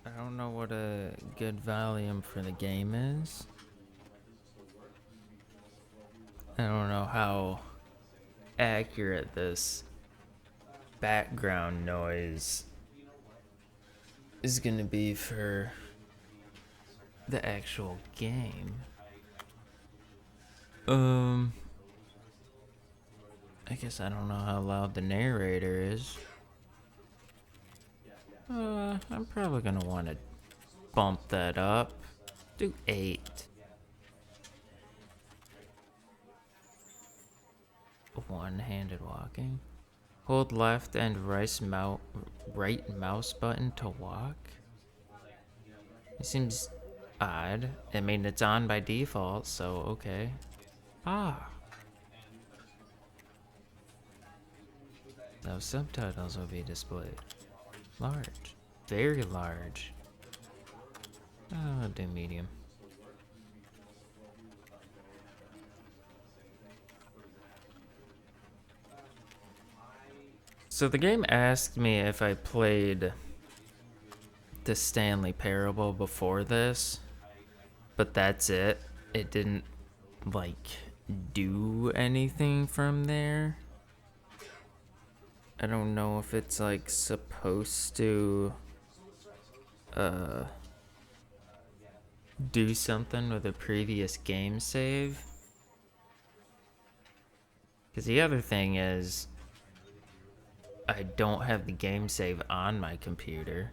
I don't know what a good volume for the game is. I don't know how accurate this background noise is gonna be for the actual game. I guess I don't know how loud the narrator is. I'm probably gonna want to bump that up. Do 8. One-handed walking. Hold left and right mouse button to walk. It seems odd. I mean, it's on by default, so okay. Ah. Those subtitles will be displayed. Large. Very large. I'll do medium. So the game asked me if I played the Stanley Parable before this, but that's it. It didn't, like, do anything from there. I don't know if it's, like, supposed to, do something with a previous game save. Because the other thing is, I don't have the game save on my computer.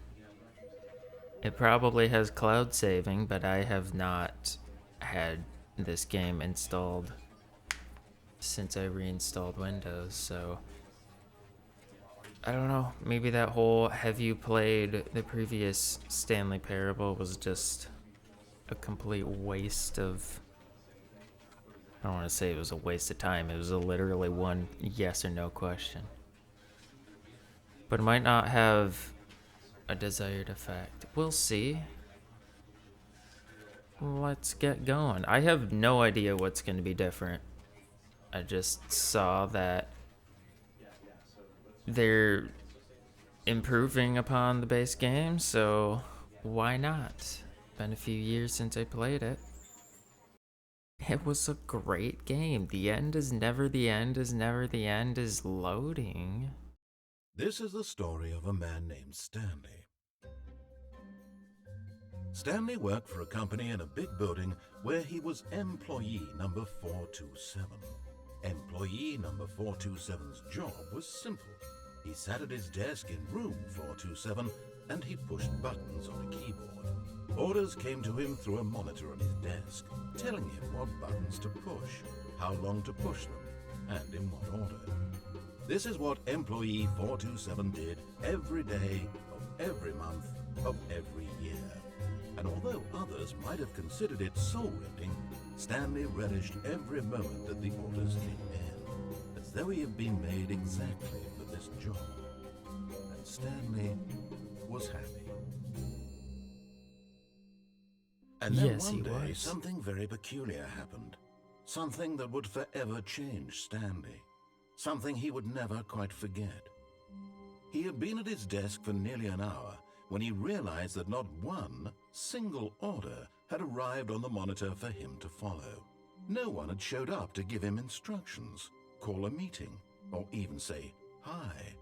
It probably has cloud saving, but I have not had this game installed since I reinstalled Windows, so I don't know. Maybe that whole "have you played the previous Stanley Parable" was just a complete waste of... I don't want to say it was a waste of time. It was literally one yes or no question. But it might not have a desired effect. We'll see. Let's get going. I have no idea what's going to be different. I just saw that they're improving upon the base game, so why not? Been a few years since I played it. It was a great game. The end is never the end is never the end is loading. This is the story of a man named Stanley. Stanley worked for a company in a big building where he was employee number 427. Employee number 427's job was simple. He sat at his desk in room 427 and he pushed buttons on a keyboard. Orders came to him through a monitor on his desk, telling him what buttons to push, how long to push them, and in what order. This is what employee 427 did every day of every month of every year. And although others might have considered it soul-rending, Stanley relished every moment that the orders came in, as though he had been made exactly for this job. And Stanley was happy. And then Yes, one he day, was. something very peculiar happened. Something that would forever change Stanley. Something he would never quite forget. He had been at his desk for nearly an hour when he realized that not one single order had arrived on the monitor for him to follow. No one had showed up to give him instructions, call a meeting, or even say hi.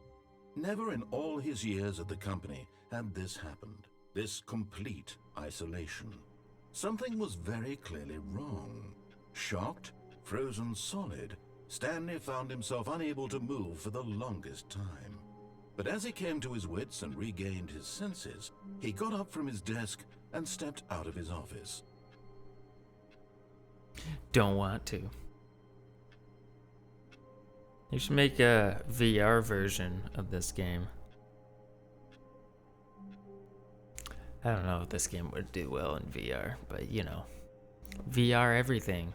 Never in all his years at the company had this happened, this complete isolation. Something was very clearly wrong. Shocked, frozen solid, Stanley found himself unable to move for the longest time. But as he came to his wits and regained his senses, he got up from his desk and stepped out of his office. Don't want to. You should make a VR version of this game. I don't know if this game would do well in VR, but you know, VR everything.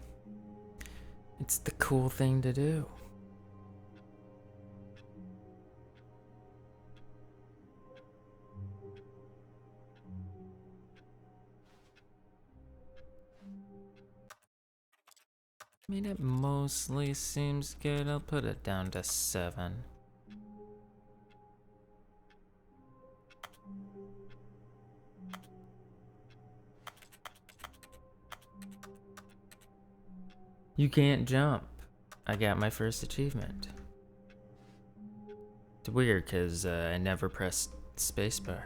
It's the cool thing to do. I mean, it mostly seems good. I'll put it down to 7. You can't jump. I got my first achievement. It's weird because I never pressed spacebar.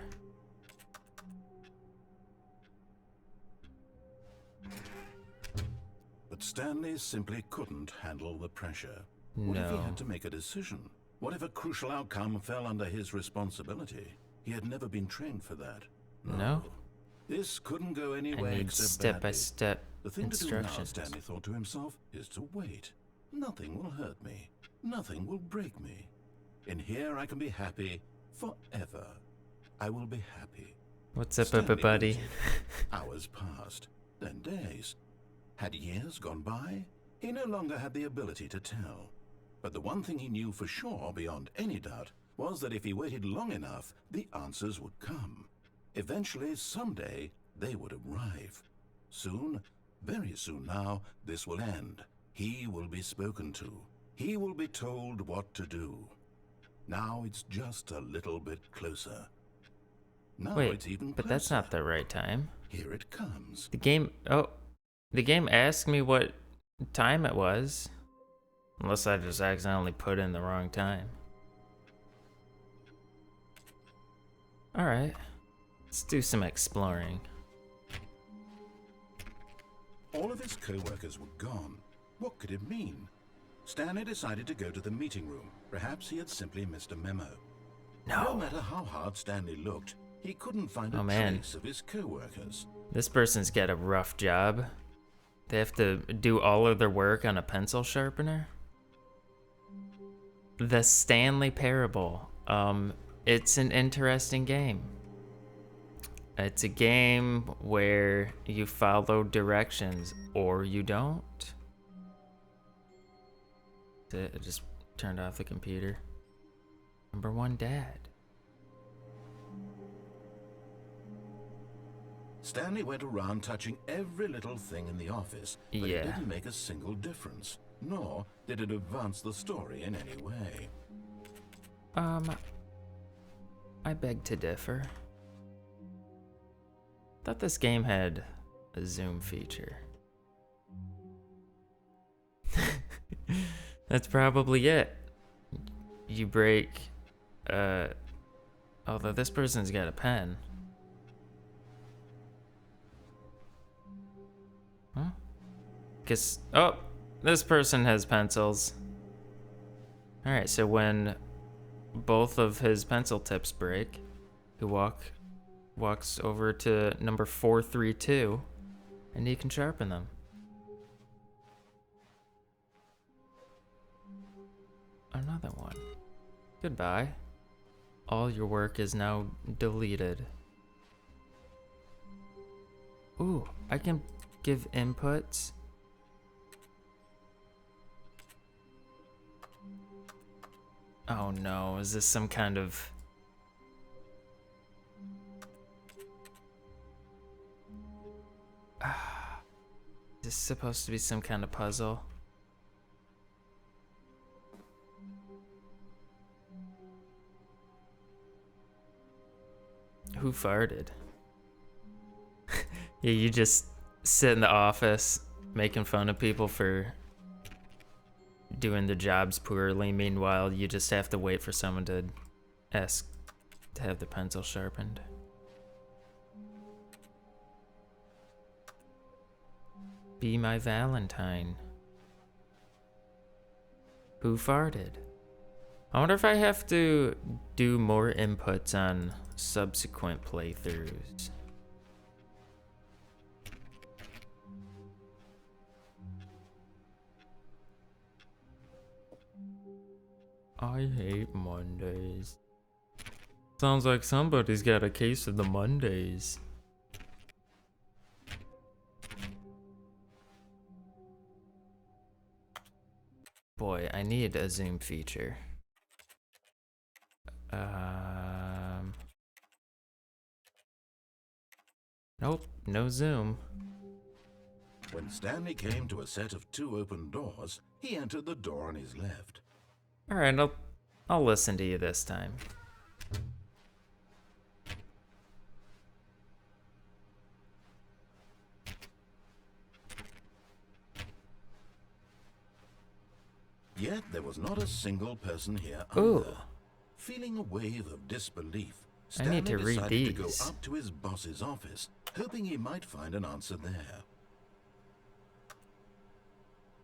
But Stanley simply couldn't handle the pressure. What if he No. had to make a decision? What if a crucial outcome fell under his responsibility? He had never been trained for that. No. This couldn't go I anywhere need except step-by-step The thing to do now, instructions. Stanley thought to himself, is to wait. Nothing will hurt me. Nothing will break me. In here I can be happy forever. I will be happy. What's up, Stanley buddy? waited. Hours passed, then days. Had years gone by? He no longer had the ability to tell. But the one thing he knew for sure, beyond any doubt, was that if he waited long enough, the answers would come. Eventually, someday, they would arrive. Soon, very soon now, this will end. He will be spoken to. He will be told what to do. Now it's just a little bit closer. Now Wait, it's even but closer. that's not the right time. Here it comes. The game asked me what time it was. Unless I just accidentally put in the wrong time. Alright, let's do some exploring. All of his co-workers were gone. What could it mean? Stanley decided to go to the meeting room. Perhaps he had simply missed a memo. No No, matter how hard Stanley looked, he couldn't find Oh, a man. trace of his co-workers. this person's got a rough job. They have to do all of their work on a pencil sharpener. The Stanley Parable. It's an interesting game. It's a game where you follow directions or you don't. I just turned off the computer. Number 1, Dad. Stanley went around touching every little thing in the office, but it Yeah. didn't make a single difference, nor did it advance the story in any way. I beg to differ. Thought this game had a zoom feature. That's probably it. You break, although this person's got a pen. Huh? Oh, this person has pencils. Alright, so when both of his pencil tips break, he walks over to number 432, and he can sharpen them. Another one. Goodbye. All your work is now deleted. Ooh, I can give inputs. Oh no, is this some kind of... Is this supposed to be some kind of puzzle? Who farted? Yeah, you just sit in the office making fun of people for doing their jobs poorly. Meanwhile, you just have to wait for someone to ask to have the pencil sharpened. Be my Valentine. Who farted? I wonder if I have to do more inputs on subsequent playthroughs. I hate Mondays. Sounds like somebody's got a case of the Mondays. Boy, I need a zoom feature. Nope, no zoom. When Stanley came to a set of 2 open doors, he entered the door on his left. All right, I'll listen to you this time. Yet there was not a single person here Ooh. either. Feeling a wave of disbelief, I Stanley need to read decided to go these. up to his boss's office, hoping he might find an answer there.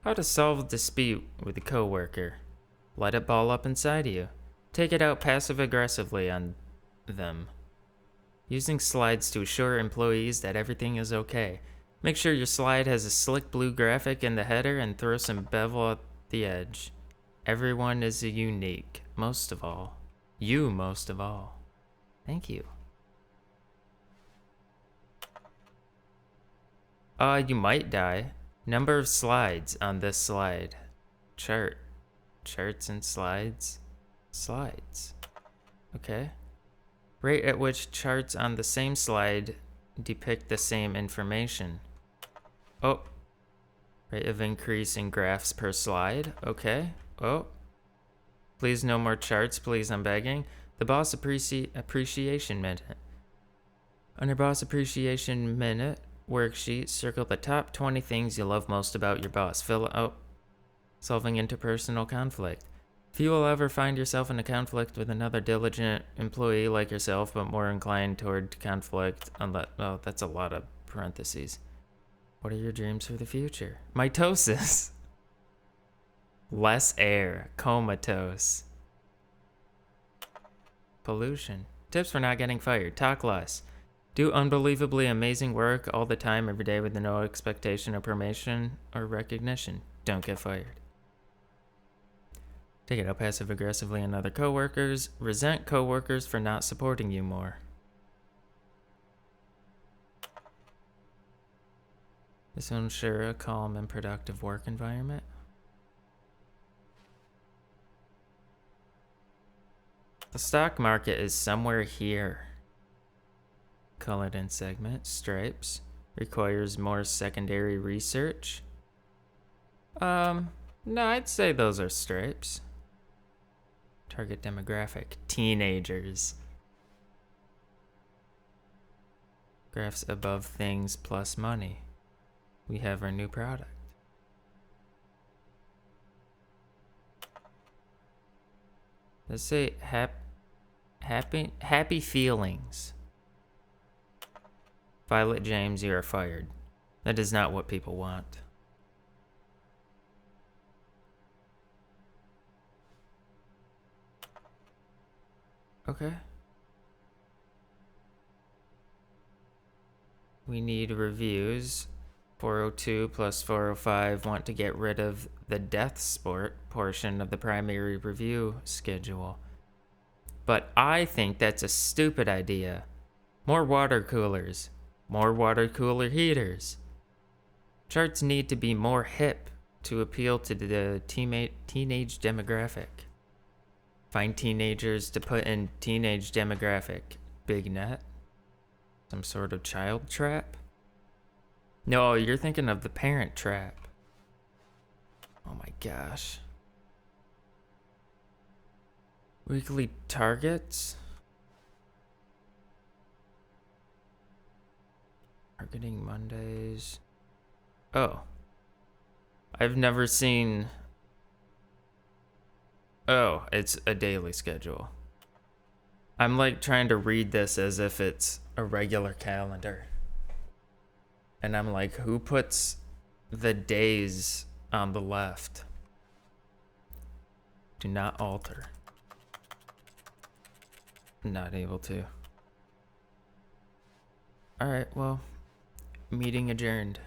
How to solve a dispute with a coworker. Let it ball up inside you. Take it out passive-aggressively on them. Using slides to assure employees that everything is okay. Make sure your slide has a slick blue graphic in the header and throw some bevel at the edge. Everyone is unique, most of all. You most of all. Thank you. You might die. Number of slides on this slide. Chart. Charts and slides. Slides. Okay. Rate at which charts on the same slide depict the same information. Oh. Rate of increase in graphs per slide. Okay. Oh. Please no more charts, please, I'm begging. The boss appreciation minute. Under boss appreciation minute worksheet, circle the top 20 things you love most about your boss. Fill out solving interpersonal conflict. If you will ever find yourself in a conflict with another diligent employee like yourself, but more inclined toward conflict, well, that's a lot of parentheses. What are your dreams for the future? Mitosis. Less air. Comatose. Pollution. Tips for not getting fired. Talk less. Do unbelievably amazing work all the time, every day, with no expectation of promotion or recognition. Don't get fired. Take it out passive-aggressively on other coworkers. Resent coworkers for not supporting you more. This will ensure a calm and productive work environment. The stock market is somewhere here. Colored in segment, stripes. Requires more secondary research. No, I'd say those are stripes. Target demographic, teenagers. Graphs above things plus money. We have our new product. Let's say happy feelings. Violet James, you are fired. That is not what people want. Okay. We need reviews. 402 plus 405 want to get rid of the death sport portion of the primary review schedule. But I think that's a stupid idea. More water coolers. More water cooler heaters. Charts need to be more hip to appeal to the teenage demographic. Find teenagers to put in teenage demographic. Big net? Some sort of child trap? No, you're thinking of the Parent Trap. Oh my gosh. Weekly targets? Targeting Mondays. Oh. I've never seen... Oh, it's a daily schedule. I'm like trying to read this as if it's a regular calendar. And I'm like, who puts the days on the left? Do not alter. Not able to. Alright, well, meeting adjourned.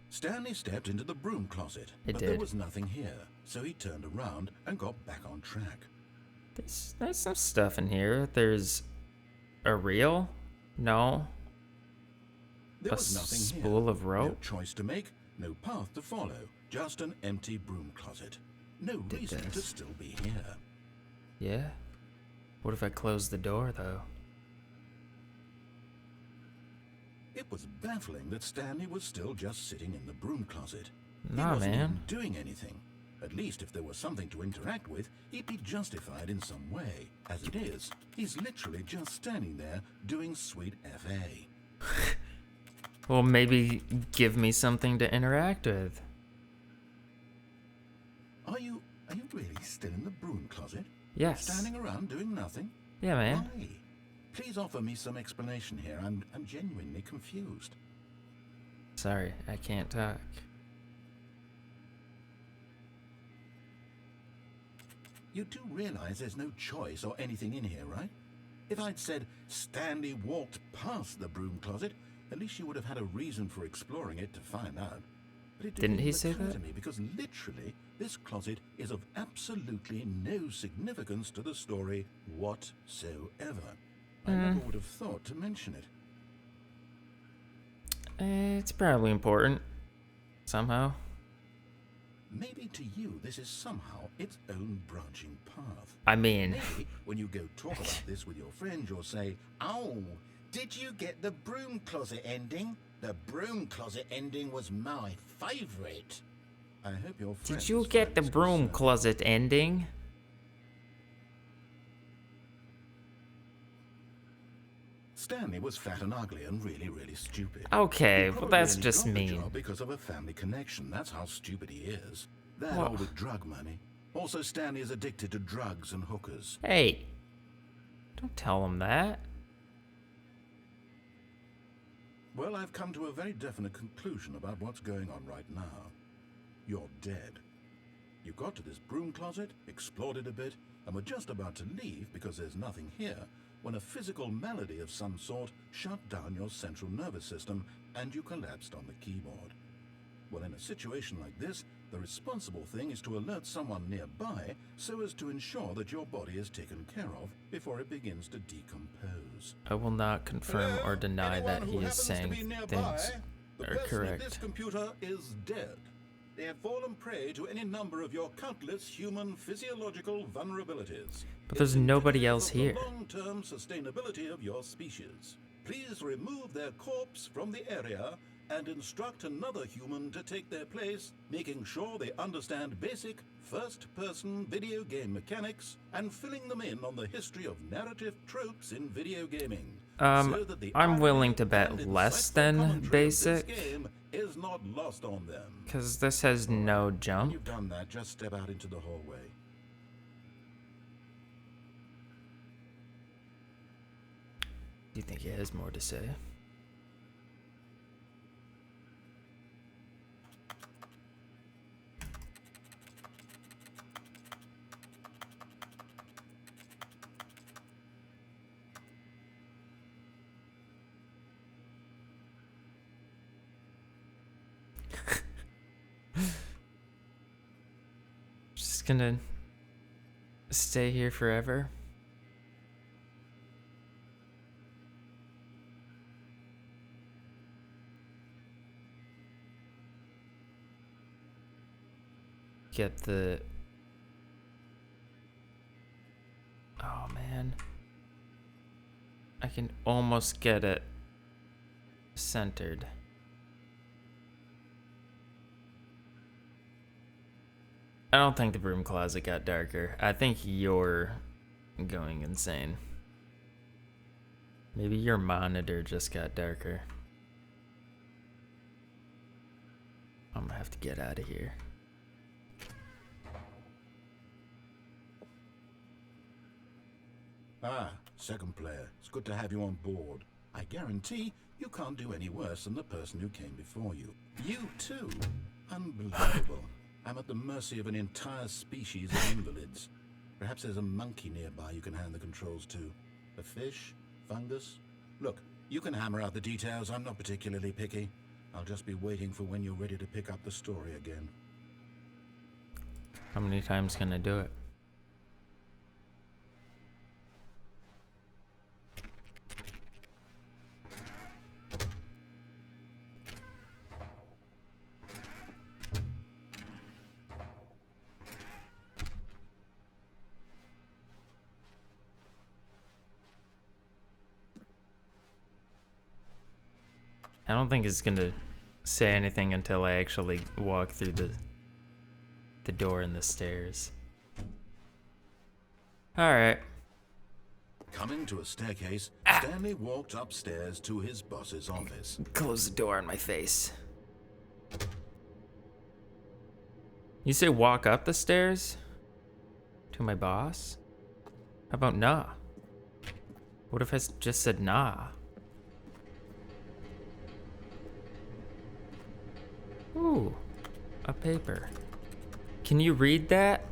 Stanley stepped into the broom closet, but there was nothing here, so he turned around and got back on track. There's some stuff in here. There's a reel? No. There A was nothing spool here. of rope? No choice to make, no path to follow, just an empty broom closet. No reason to still be here. Yeah? What if I close the door, though? It was baffling that Stanley was still just sitting in the broom closet. Nah, he wasn't man. even doing anything. At least if there was something to interact with, he'd be justified in some way. As it is, he's literally just standing there doing sweet FA. Well, maybe give me something to interact with. Are you really still in the broom closet? Yes. Standing around doing nothing? Yeah, man. Why? Please offer me some explanation here. I'm genuinely confused. Sorry, I can't talk. You do realize there's no choice or anything in here, right? If I'd said Stanley walked past the broom closet, at least you would have had a reason for exploring it to find out. But it Didn't he even say occur that? to me because literally this closet is of absolutely no significance to the story whatsoever. I never would have thought to mention it. It's probably important. Somehow. Maybe to you this is somehow its own branching path. I mean, Maybe when you go talk about this with your friends, you'll say, "Oh, did you get the broom closet ending? The broom closet ending was my favorite." I hope your friends did you get find the this broom concerning. closet ending? Stanley was fat and ugly and really, really stupid. Okay, He well probably that's only just got the mean. job because of a family connection. That's how stupid he is. That Well- all with drug money. Also, Stanley is addicted to drugs and hookers. Hey, don't tell him that. Well, I've come to a very definite conclusion about what's going on right now. You're dead. You got to this broom closet, explored it a bit, and were just about to leave because there's nothing here when a physical malady of some sort shut down your central nervous system and you collapsed on the keyboard. Well, in a situation like this, the responsible thing is to alert someone nearby so as to ensure that your body is taken care of before it begins to decompose. I will not confirm Hello? or deny Anyone that who he is happens to saying be nearby? things The are person at this correct. computer is dead. They have fallen prey to any number of your countless human physiological vulnerabilities. But there's It's nobody indicative else of the here. long-term sustainability of your species. Please remove their corpse from the area and instruct another human to take their place, making sure they understand basic first-person video game mechanics and filling them in on the history of narrative tropes in video gaming. So that the I'm willing to irony bet and less insightful than commentary of basic. This game is not lost on them. Because this has no When jump. you've done that, just step out into the hallway. Do you think he has more to say? Just gonna stay here forever. Get the... Oh man. I can almost get it centered. I don't think the broom closet got darker. I think you're going insane. Maybe your monitor just got darker. I'm gonna have to get out of here. Ah, second player. It's good to have you on board. I guarantee you can't do any worse than the person who came before you. You too? Unbelievable. I'm at the mercy of an entire species of invalids. Perhaps there's a monkey nearby you can hand the controls to. A fish? Fungus? Look, you can hammer out the details. I'm not particularly picky. I'll just be waiting for when you're ready to pick up the story again. How many times can I do it? I don't think it's gonna say anything until I actually walk through the door and the stairs. Alright. Coming to a staircase, Stanley walked upstairs to his boss's office. Close the door in my face. You say walk up the stairs? To my boss? How about nah? What if I just said nah? Ooh, a paper. Can you read that?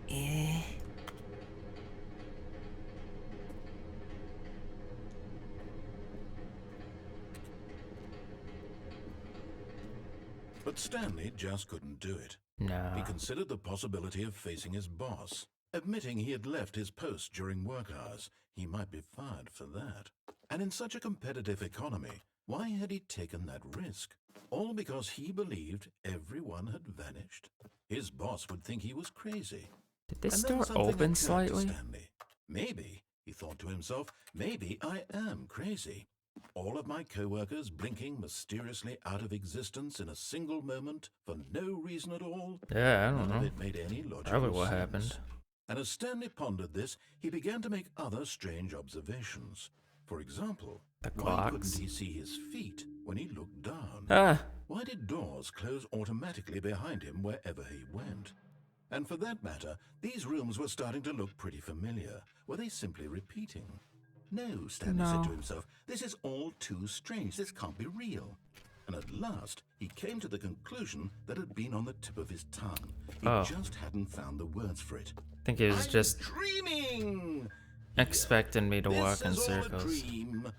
Eh. But Stanley just couldn't do it. No. He considered the possibility of facing his boss. Admitting he had left his post during work hours, he might be fired for that. And in such a competitive economy, why had he taken that risk? All because he believed everyone had vanished? His boss would think he was crazy. Did this And then door something open occurred to slightly? Stanley. Maybe, he thought to himself, maybe I am crazy. All of my co-workers blinking mysteriously out of existence in a single moment for no reason at all. Yeah, I don't None of know. it made any logical Probably what sense. happened. And as Stanley pondered this, he began to make other strange observations. For example, The why clocks. couldn't he see his feet when he looked down? Ah, Why did doors close automatically behind him wherever he went? And for that matter, these rooms were starting to look pretty familiar. Were they simply repeating? No, Stanley said to himself, this is all too strange. This can't be real. And at last, he came to the conclusion that had been on the tip of his tongue. He just hadn't found the words for it. I think he was just dreaming. expecting me to walk in This is all a circles. dream.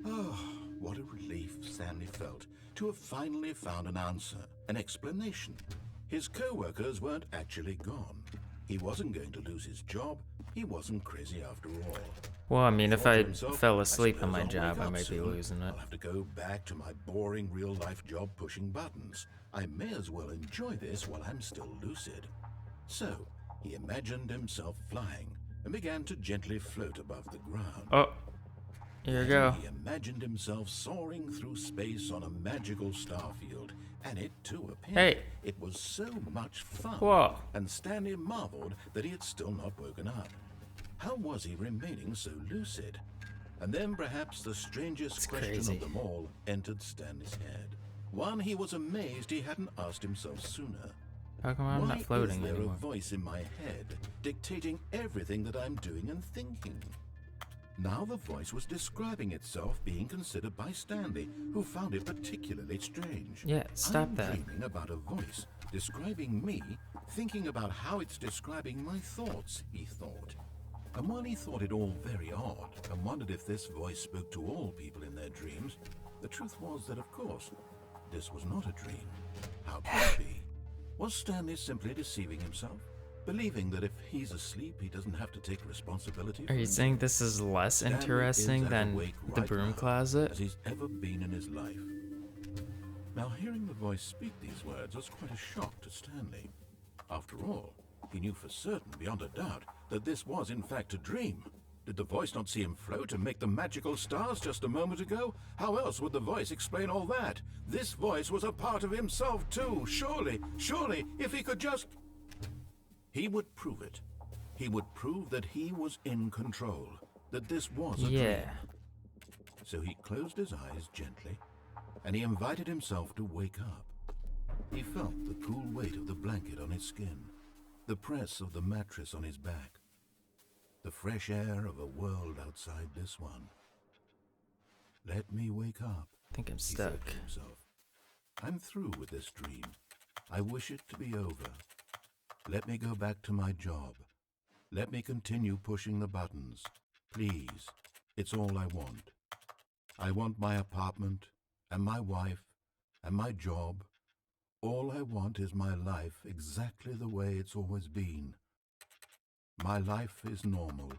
Oh, what a relief Stanley felt to have finally found an answer, an explanation. His co-workers weren't actually gone. He wasn't going to lose his job. He wasn't crazy after all. Well, I mean, if Thought to I himself, fell "I asleep in suppose my I'll job, wake I up might be soon. losing it. I'll have to go back to my boring real-life job pushing buttons. I may as well enjoy this while I'm still lucid." So, he imagined himself flying and began to gently float above the ground. Oh, here we go. He imagined himself soaring through space on a magical starfield, and it too appeared. Hey. It was so much fun. Whoa. And Stanley marveled that he had still not woken up. How was he remaining so lucid? And then perhaps the strangest question crazy. of them all entered Stanley's head. One he was amazed he hadn't asked himself sooner. How come I'm Why not floating is there anymore? a voice in my head dictating everything that I'm doing and thinking? Now the voice was describing itself being considered by Stanley, who found it particularly strange. Yeah, stop I'm that. dreaming about a voice describing me, thinking about how it's describing my thoughts, he thought. And while he thought it all very odd and wondered if this voice spoke to all people in their dreams, the truth was that, of course, this was not a dream. How could it be? Was Stanley simply deceiving himself? Believing that if he's asleep, he doesn't have to take responsibility for Are you himself? saying this is less Stanley is interesting as than awake the right broom now closet? as he's ever been in his life. Now, hearing the voice speak these words was quite a shock to Stanley. After all, he knew for certain, beyond a doubt, that this was in fact a dream. Did the voice not see him float and make the magical stars just a moment ago? How else would the voice explain all that? This voice was a part of himself too. Surely, if he could just... He would prove it. He would prove that he was in control, that this was a Yeah. dream. So he closed his eyes gently, and he invited himself to wake up. He felt the cool weight of the blanket on his skin, the press of the mattress on his back, the fresh air of a world outside this one. Let me wake up, I think I'm he thought stuck. to himself. I'm through with this dream. I wish it to be over. Let me go back to my job. Let me continue pushing the buttons. Please, it's all I want. I want my apartment, and my wife, and my job. All I want is my life exactly the way it's always been. My life is normal.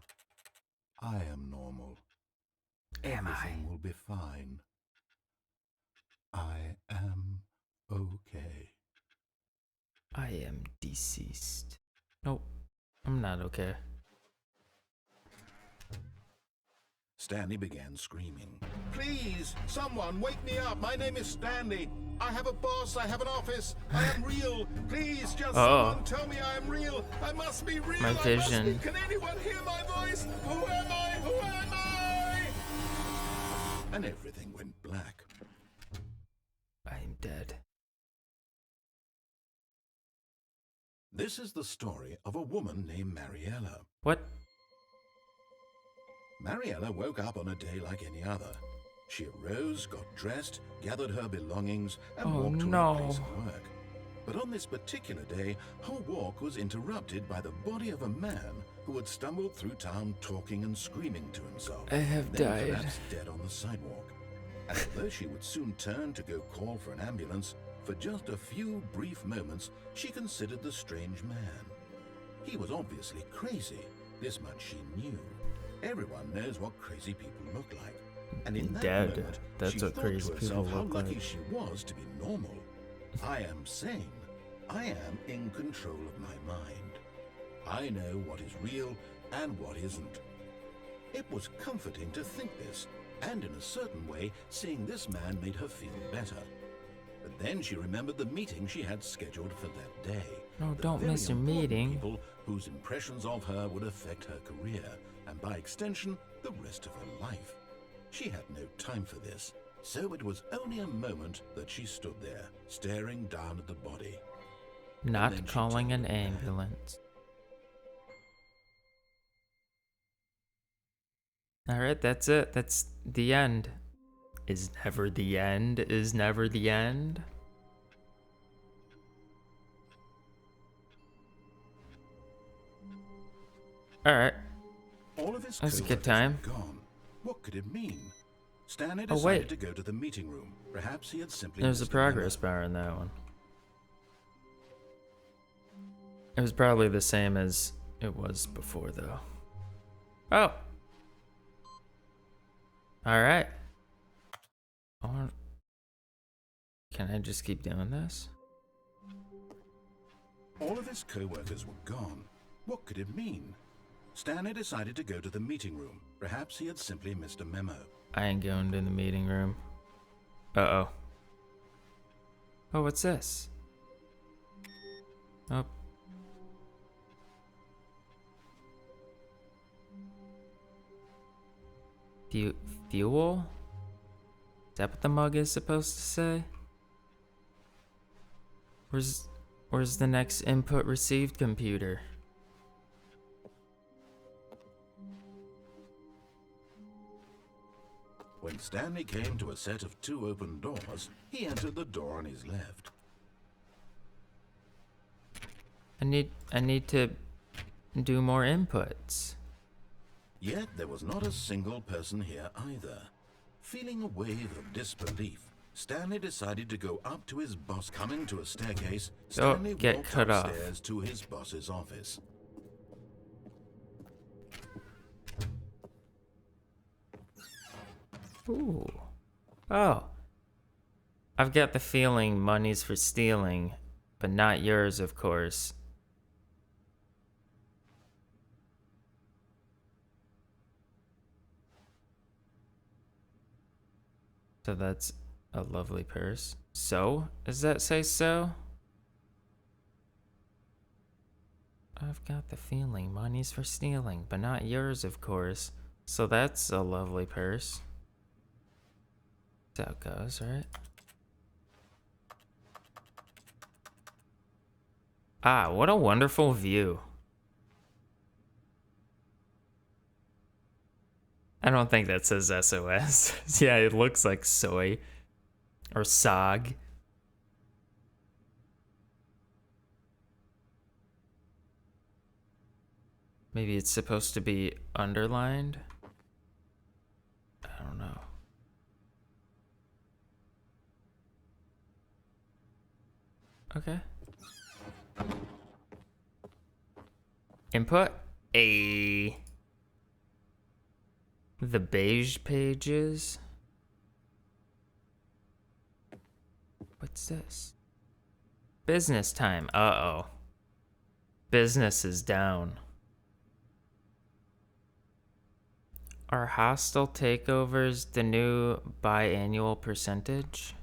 I am normal. Am Everything will be fine. I am okay. I am deceased. Nope, I'm not okay. Stanley began screaming. Please, someone, wake me up. My name is Stanley. I have a boss. I have an office. I am real. Please, just someone tell me I am real. I must be real. My vision. Can anyone hear my voice? Who am I? Who am I? And everything went black. I'm dead. This is the story of a woman named Mariella. What? Mariella woke up on a day like any other. She arose, got dressed, gathered her belongings, and walked to her place of work. But on this particular day, her walk was interrupted by the body of a man who had stumbled through town talking and screaming to himself. I have then died. collapsed dead on the sidewalk. And although she would soon turn to go call for an ambulance, for just a few brief moments, she considered the strange man. He was obviously crazy. This much she knew. Everyone knows what crazy people look like. And in that moment, that's she what thought crazy to herself people how look lucky like. she was to be normal. I am sane. I am in control of my mind. I know what is real and what isn't. It was comforting to think this, and in a certain way, seeing this man made her feel better. But then she remembered the meeting she had scheduled for that day. No, The don't very miss your important meeting. People whose impressions of her would affect her career, and by extension, the rest of her life. She had no time for this, so it was only a moment that she stood there, staring down at the body. Not calling an ambulance. Alright, that's it. That's the end. Is never the end. Is never the end. Alright. All of his That's a good coworkers time. were gone. What could it mean? Stanley Oh, decided wait. to go to the meeting room. Perhaps he had simply There's a missed the memo. progress bar in that one. It was probably the same as it was before, though. Oh! Alright. Can I just keep doing this? All of his co-workers were gone. What could it mean? Stanley decided to go to the meeting room. Perhaps he had simply missed a memo. I ain't going to the meeting room. Uh-oh. Oh, what's this? Oh. Fuel? Is that what the mug is supposed to say? Where's the next input received computer? When Stanley came to a set of 2 open doors, he entered the door on his left. I need to do more inputs. Yet there was not a single person here either. Feeling a wave of disbelief, Stanley decided to go up to his boss. Coming to a staircase, Stanley get walked cut off. upstairs to his boss's office. Ooh. Oh. I've got the feeling money's for stealing, but not yours, of course. So that's a lovely purse. So? Does that say so? I've got the feeling money's for stealing, but not yours, of course. So that's a lovely purse. That's how it goes, right? Ah, what a wonderful view. I don't think that says SOS. Yeah, it looks like soy. Or SOG. Maybe it's supposed to be underlined? I don't know. Okay. Input? A. The beige pages? What's this? Business time. Uh-oh. Business is down. Are hostile takeovers the new biannual percentage?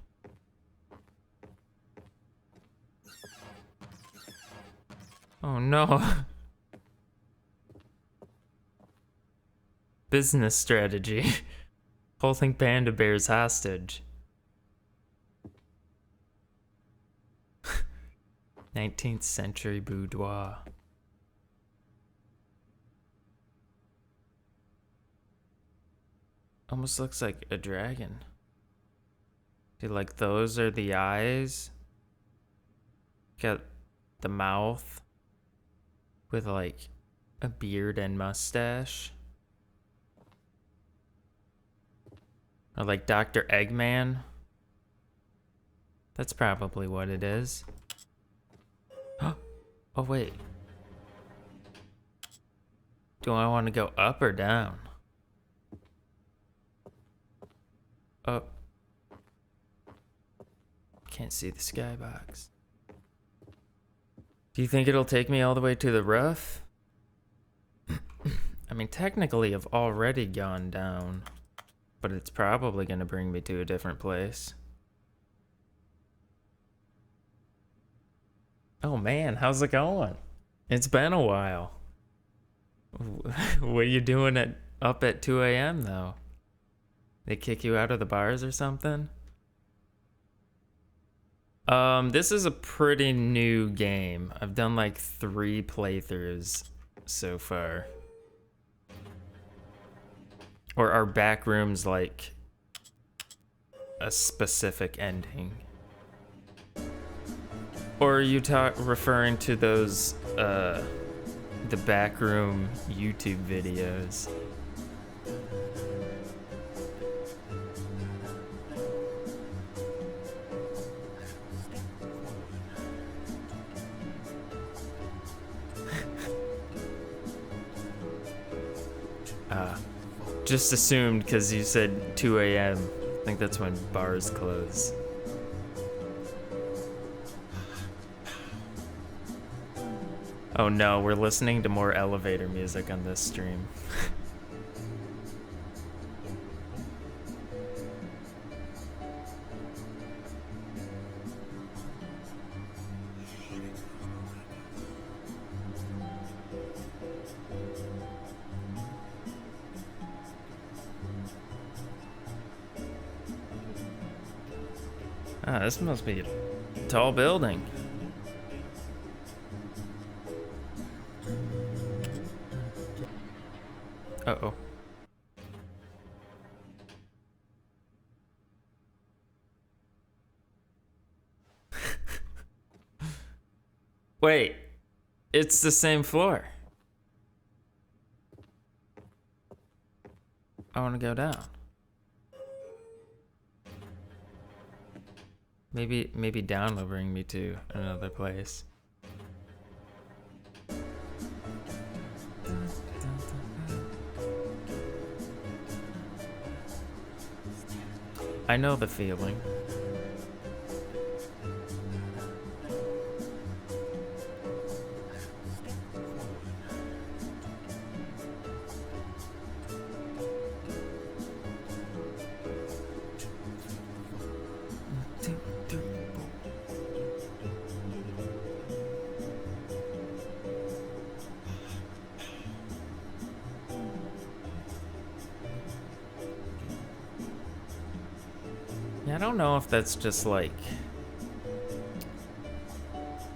Oh no. Business strategy. Holding panda bears hostage. 19th century boudoir. Almost looks like a dragon. See, like those are the eyes. Got the mouth with like a beard and mustache. Or like Dr. Eggman. That's probably what it is. Oh wait. Do I want to go up or down? Oh. Can't see the skybox. Do you think it'll take me all the way to the roof? I mean, technically I've already gone down, but it's probably going to bring me to a different place. Oh man, how's it going? It's been a while. What are you doing up at 2 a.m. though? They kick you out of the bars or something? This is a pretty new game. I've done like 3 playthroughs so far. Or are back rooms like a specific ending? Or are you referring to those, the backroom YouTube videos? Just assumed because you said 2 a.m. I think that's when bars close. Oh no, we're listening to more elevator music on this stream. Ah, this must be a tall building. Uh-oh. Wait, it's the same floor. I want to go down. Maybe down will bring me to another place. I know the feeling. Yeah, I don't know if that's just like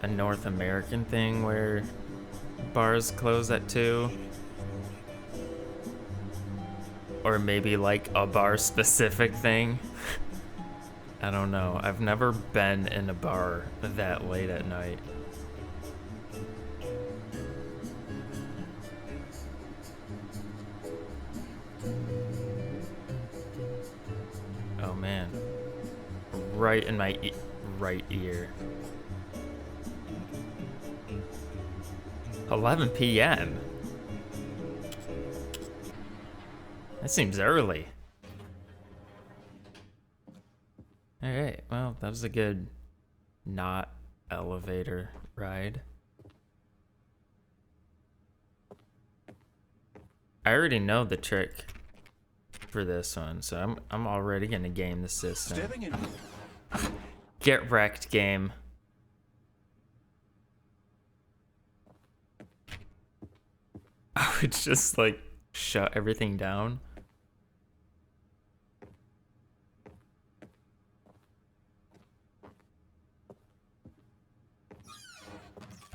a North American thing where bars close at 2. Or maybe like a bar specific thing. I don't know. I've never been in a bar that late at night. Oh man. Right in my right ear. 11 p.m. That seems early. Alright, well, that was a good not elevator ride. I already know the trick for this one, so I'm already gonna game the system. Stepping in. Get wrecked, game. I would just like shut everything down.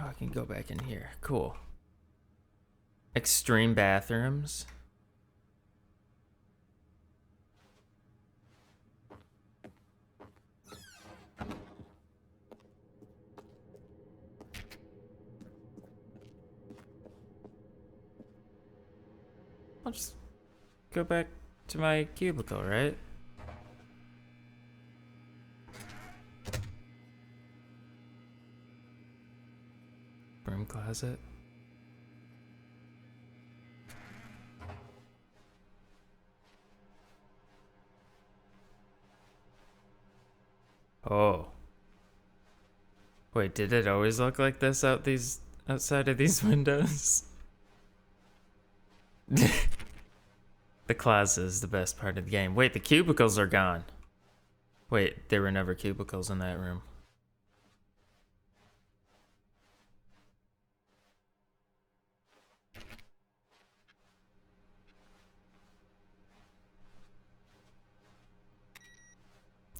Oh, I can go back in here. Cool. Extreme bathrooms. I'll just go back to my cubicle, right? Broom closet. Oh. Wait, did it always look like this outside of these windows? The closet is the best part of the game. Wait, the cubicles are gone. Wait, there were never cubicles in that room.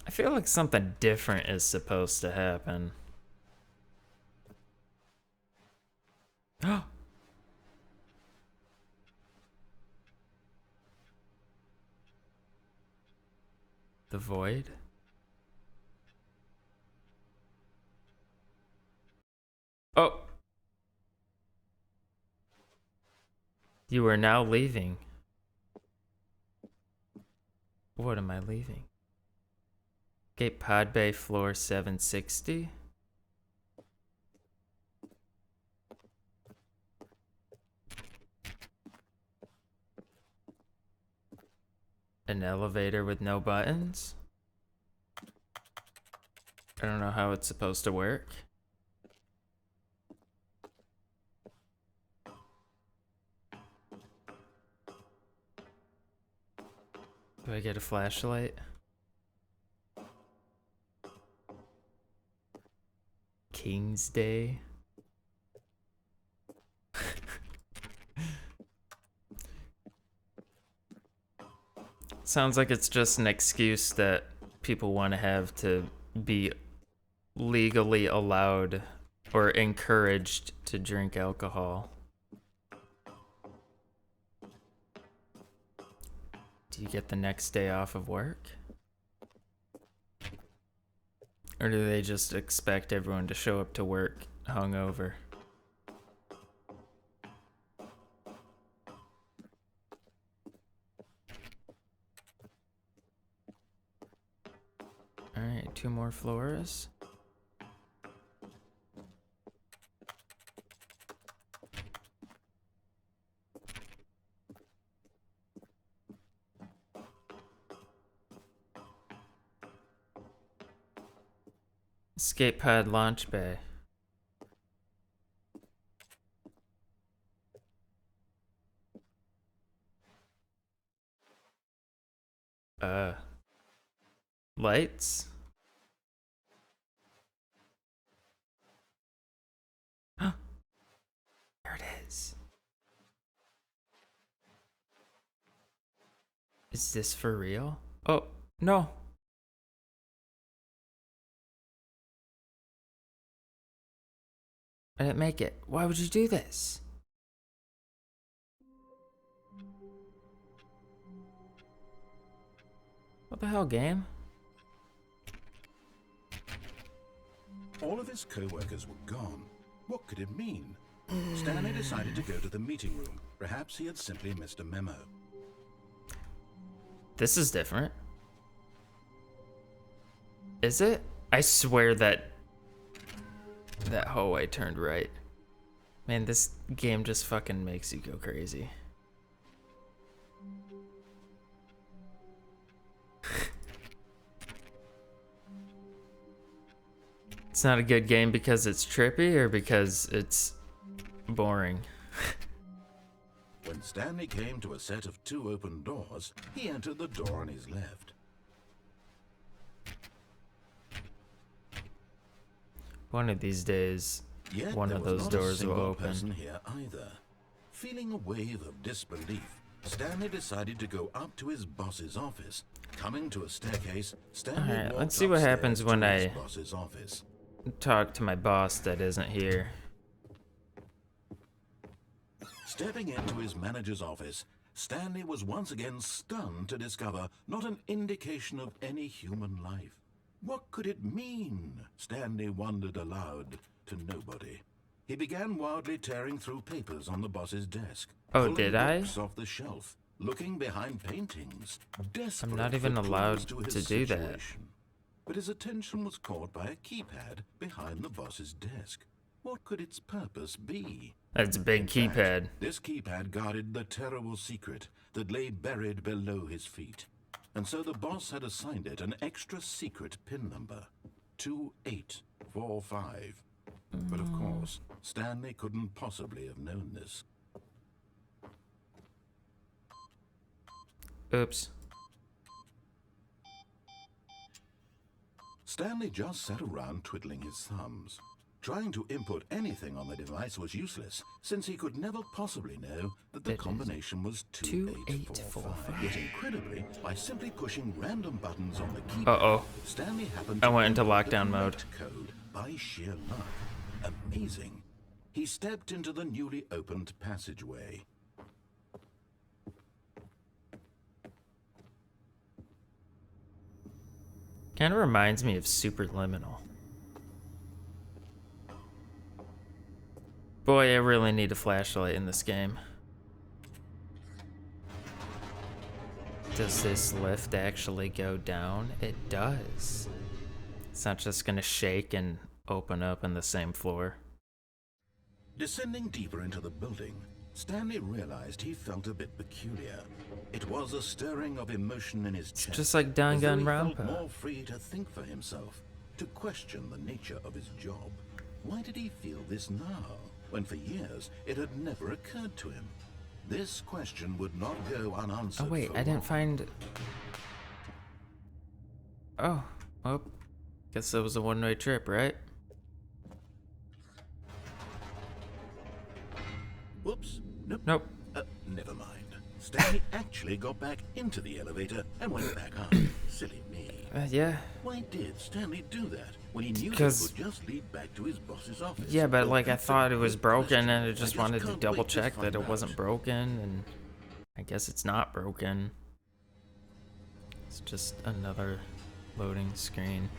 I feel like something different is supposed to happen. The void? Oh! You are now leaving. What am I leaving? Gate Pod Bay floor 760? An elevator with no buttons? I don't know how it's supposed to work. Do I get a flashlight? King's Day? Sounds like it's just an excuse that people want to have to be legally allowed or encouraged to drink alcohol. Do you get the next day off of work? Or do they just expect everyone to show up to work hungover? Alright, 2 more floors. Escape pod launch bay. Lights? There it is. Is this for real? Oh, no. I didn't make it. Why would you do this? What the hell, game? All of his co-workers were gone. What could it mean? Stanley decided to go to the meeting room. Perhaps he had simply missed a memo. This is different. Is it? I swear that hallway turned right. Man, this game just fucking makes you go crazy. It's not a good game because it's trippy or because it's boring. When Stanley came to a set of 2 open doors, he entered the door on his left. One of these days, Yet one there of was those not doors a will single open. person here either. Feeling a wave of disbelief, Stanley decided to go up to his boss's office. Coming to a staircase, Stanley Alright, walked let's see what happens upstairs when to his I boss's office. talk to my boss that isn't here. Stepping into his manager's office, Stanley was once again stunned to discover not an indication of any human life. What could it mean? Stanley wondered aloud to nobody. He began wildly tearing through papers on the boss's desk. Oh, pulling did I? books off the shelf, looking behind paintings, desperate I'm not for even allowed clues his to do that. situation. But his attention was caught by a keypad behind the boss's desk. What could its purpose be? That's a big In fact, keypad. this keypad guarded the terrible secret that lay buried below his feet. And so the boss had assigned it an extra secret PIN number, 2845. But of course, Stanley couldn't possibly have known this. Oops. Stanley just sat around twiddling his thumbs. Trying to input anything on the device was useless, since he could never possibly know that the It is combination was 2845. Yet incredibly, by simply pushing random buttons on the keypad, Uh-oh. Stanley happened I to went into input lockdown the mode. correct code by sheer luck. Amazing. He stepped into the newly opened passageway. Kind of reminds me of Superliminal. Boy, I really need a flashlight in this game. Does this lift actually go down? It does. It's not just gonna shake and open up on the same floor. Descending deeper into the building, Stanley realized he felt a bit peculiar. It was a stirring of emotion in his chest. Just like as though he felt Danganronpa. more free to think for himself, to question the nature of his job. Why did he feel this now, when for years it had never occurred to him? This question would not go unanswered. Oh wait, for I didn't long. find... Oh, well, guess that was a one-way trip, right? Whoops. Nope. Nope. Never mind. Stanley actually got back into the elevator and went back up. Silly me. Yeah. Why did Stanley do that when he knew that it 'Cause- would just lead back to his boss's office? Yeah, but Well, like I that's a thought it was good broken question. and I just wanted to can't double wait to check that find it wasn't out. broken, and I guess it's not broken. It's just another loading screen.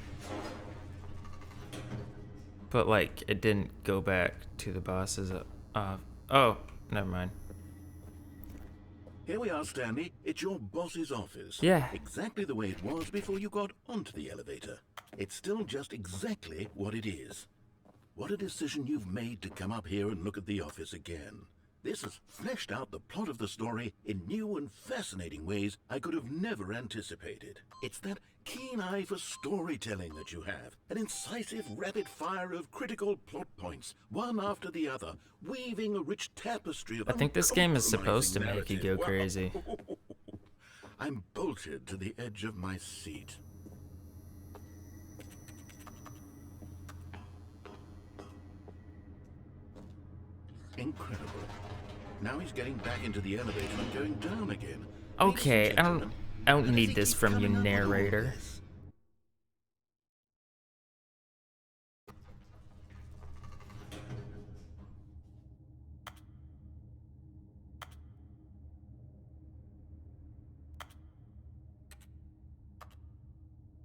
But like it didn't go back to the boss's oh, never mind. Here we are, Stanley. It's your boss's office. Yeah. Exactly the way it was before you got onto the elevator. It's still just exactly what it is. What a decision you've made to come up here and look at the office again. This has fleshed out the plot of the story in new and fascinating ways I could have never anticipated. It's that keen eye for storytelling that you have, an incisive rapid fire of critical plot points, one after the other, weaving a rich tapestry of I think this game is supposed to uncompromising make you go narrative. crazy. I'm bolted to the edge of my seat. Incredible. Now he's getting back into the elevator and going down again. Okay, Ladies and gentlemen, I don't how does need he this keep from you, coming up with all narrator. this?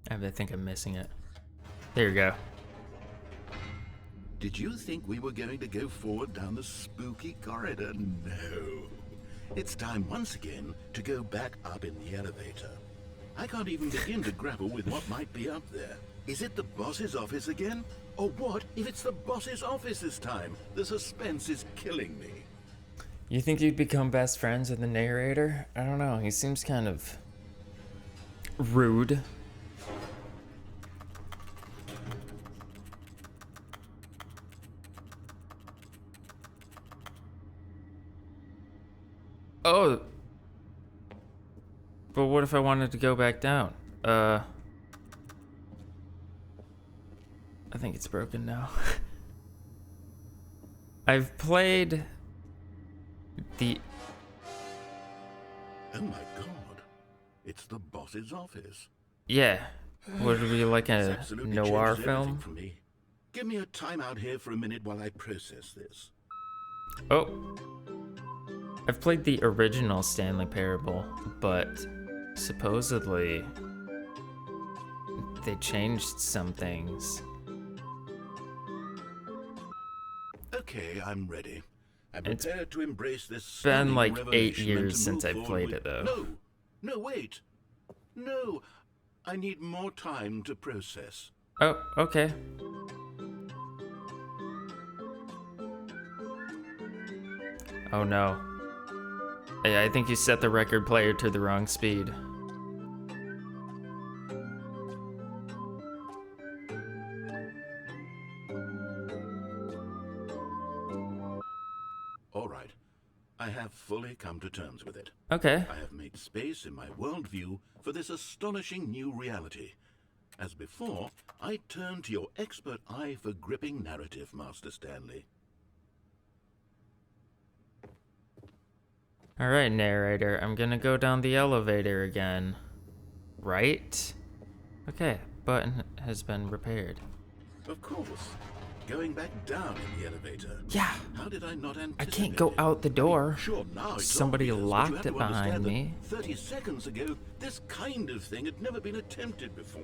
I think I'm missing it. There you go. Did you think we were going to go forward down the spooky corridor? No. It's time once again to go back up in the elevator. I can't even begin to grapple with what might be up there. Is it the boss's office again? Or what if it's the boss's office this time? The suspense is killing me. You think you'd become best friends with the narrator? I don't know. He seems kind of rude. Oh. But what if I wanted to go back down? I think it's broken now. I've played the... Oh my god. It's the boss's office. Yeah. Would it be like It's a absolutely noir changed everything film? for me. Give me a time out here for a minute while I process this. Oh. I've played the original Stanley Parable, but supposedly they changed some things. Okay, I'm ready. I'm prepared to embrace this Been stunning like 8 revelation and years to since move I've forward played it, though. No, wait. No, I need more time to process. Oh, okay. Oh no. Hey, I think you set the record player to the wrong speed. All right. I have fully come to terms with it. Okay. I have made space in my worldview for this astonishing new reality. As before, I turn to your expert eye for gripping narrative, Master Stanley. Alright, narrator. I'm gonna go down the elevator again. Right? Okay, button has been repaired. Of course. Going back down in the elevator. Yeah. How did I not anticipate I can't go it? out the door. Sure, now it's Somebody obvious, but you locked have it to understand behind that me. 30 seconds ago, this kind of thing had never been attempted before.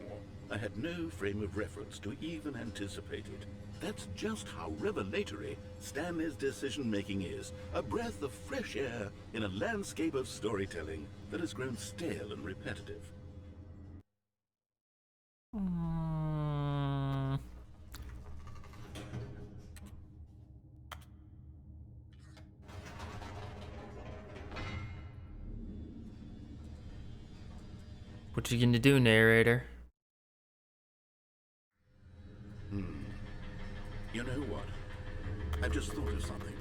I had no frame of reference to even anticipate it. That's just how revelatory Stanley's decision-making is. A breath of fresh air in a landscape of storytelling that has grown stale and repetitive. What you gonna do, narrator? You know what? I've just thought of something.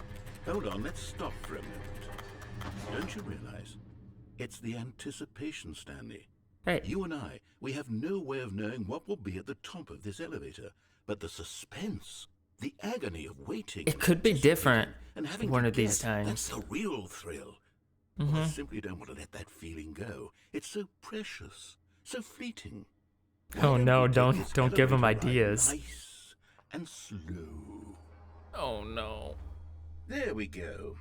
Hold on, let's stop for a moment. Don't you realize? It's the anticipation, Stanley. Hey. You and I, we have no way of knowing what will be at the top of this elevator. But the suspense, the agony of waiting... It could be different and having one to of these guess, times. That's the real thrill. Well, I simply don't want to let that feeling go. It's so precious, so fleeting. Why Oh no, we take don't this give him elevator ride ideas. Nice and slow. Oh no. There we go.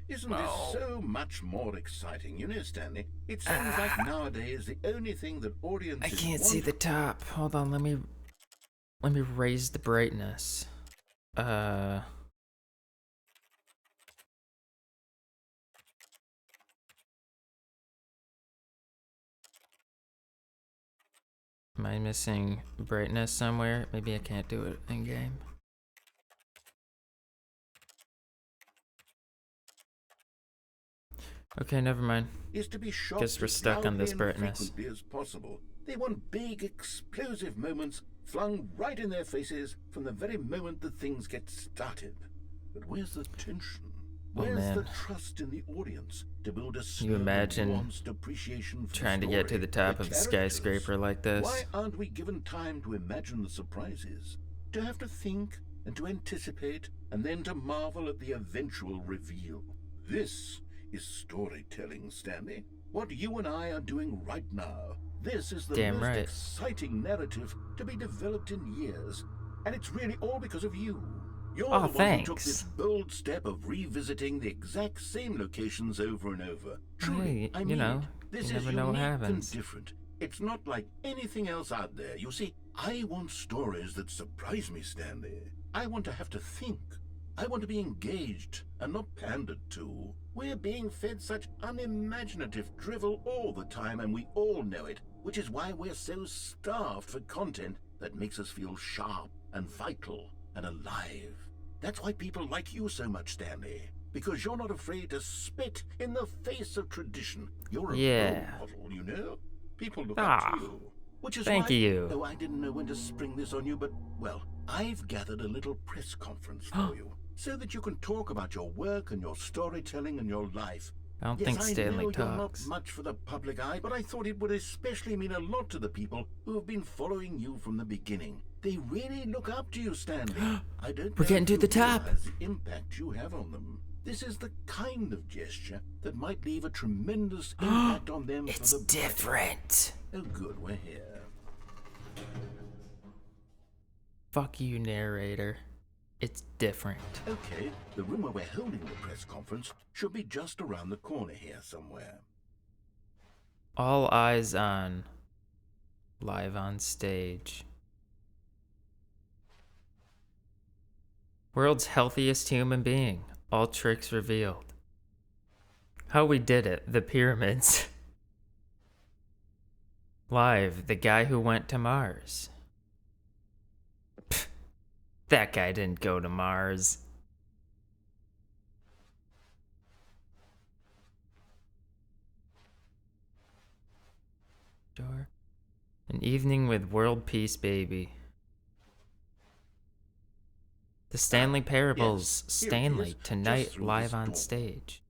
Isn't this so much more exciting? You know, Stanley, it seems like nowadays the only thing that I audiences can't see want... the top. Hold on, let me raise the brightness. Am I missing brightness somewhere? Maybe I can't do it in game. Okay, never mind. is to be shot Guess we're as stuck on this loudly and brightness. frequently as possible. They want big, explosive moments flung right in their faces from the very moment that things get started. But where's the tension? Oh, Where's man. the trust in the audience to build a You slow, imagine nuanced appreciation for trying the to get to story, the top the of a characters? skyscraper like this. Why aren't we given time to imagine the surprises? To have to think and to anticipate and then to marvel at the eventual reveal. This is storytelling, Stanley. What you and I are doing right now. This is the Damn most right. exciting narrative to be developed in years. And it's really all because of you. You're Aw, the one thanks. who took this bold step of revisiting the exact same locations over and over. Truly, Hey, I you mean know, it. This you is never know what unique happens. and different. It's not like anything else out there. You see, I want stories that surprise me, Stanley. I want to have to think. I want to be engaged and not pandered to. We're being fed such unimaginative drivel all the time, and we all know it, which is why we're so starved for content that makes us feel sharp and vital and alive. That's why people like you so much, Stanley. Because you're not afraid to spit in the face of tradition. You're a Yeah. role model, you know? People look Ah, up to you. Which is thank why, you. Oh, I didn't know when to spring this on you, but, well, I've gathered a little press conference for you. So that you can talk about your work and your storytelling and your life. I don't Yes, think I Stanley know you're not talks. much for the public eye, but I thought it would especially mean a lot to the people who have been following you from the beginning. They really look up to you, Stanley. I don't We're know getting if to you the top. realize the impact you have on them. This is the kind of gesture that might leave a tremendous impact on them for It's the better. different. Oh, good, we're here. Fuck you, narrator. It's different. Okay, the room where we're holding the press conference should be just around the corner here somewhere. All eyes on. Live on stage. World's healthiest human being. All tricks revealed. How we did it. The pyramids. Live. The guy who went to Mars. Pfft, that guy didn't go to Mars. Sure. An evening with world peace, baby. The Stanley Parables. Yes, here it Stanley is, just tonight through live this on door. stage.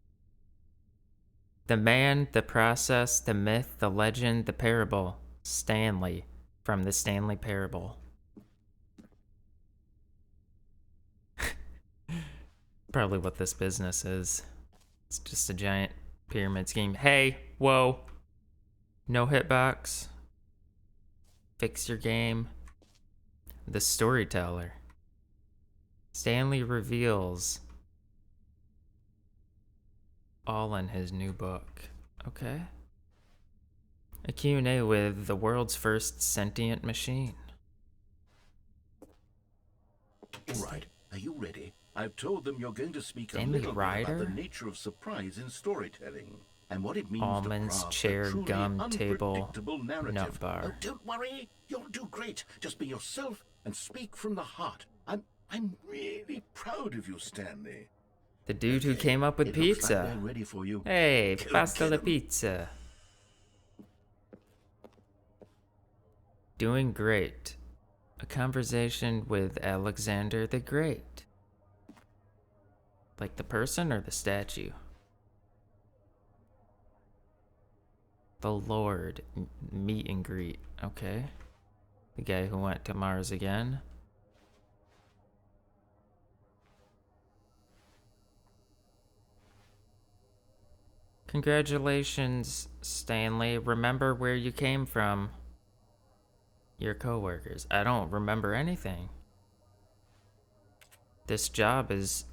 The man, the process, the myth, the legend, the parable. Stanley from the Stanley Parable. Probably what this business is. It's just a giant pyramid scheme. Hey, whoa. No hitbox. Fix your game. The storyteller. Stanley reveals all in his new book. Okay. A Q&A with the world's first sentient machine. All right, are you ready? I've told them you're going to speak Stanley a little bit Ryder? about the nature of surprise in storytelling and what it means Almonds, to craft chair, a truly gum, table, unpredictable narrative. nut bar. Oh, don't worry, you'll do great. Just be yourself and speak from the heart. I'm really proud of you, Stanley. The dude who Okay, came up with it looks like pizza. we're ready for you. Hey, Go pasta get la 'em. pizza. Doing great. A conversation with Alexander the Great. Like the person or the statue? The Lord. Meet and greet. Okay. The guy who went to Mars again. Congratulations, Stanley. Remember where you came from. Your coworkers. I don't remember anything. This job is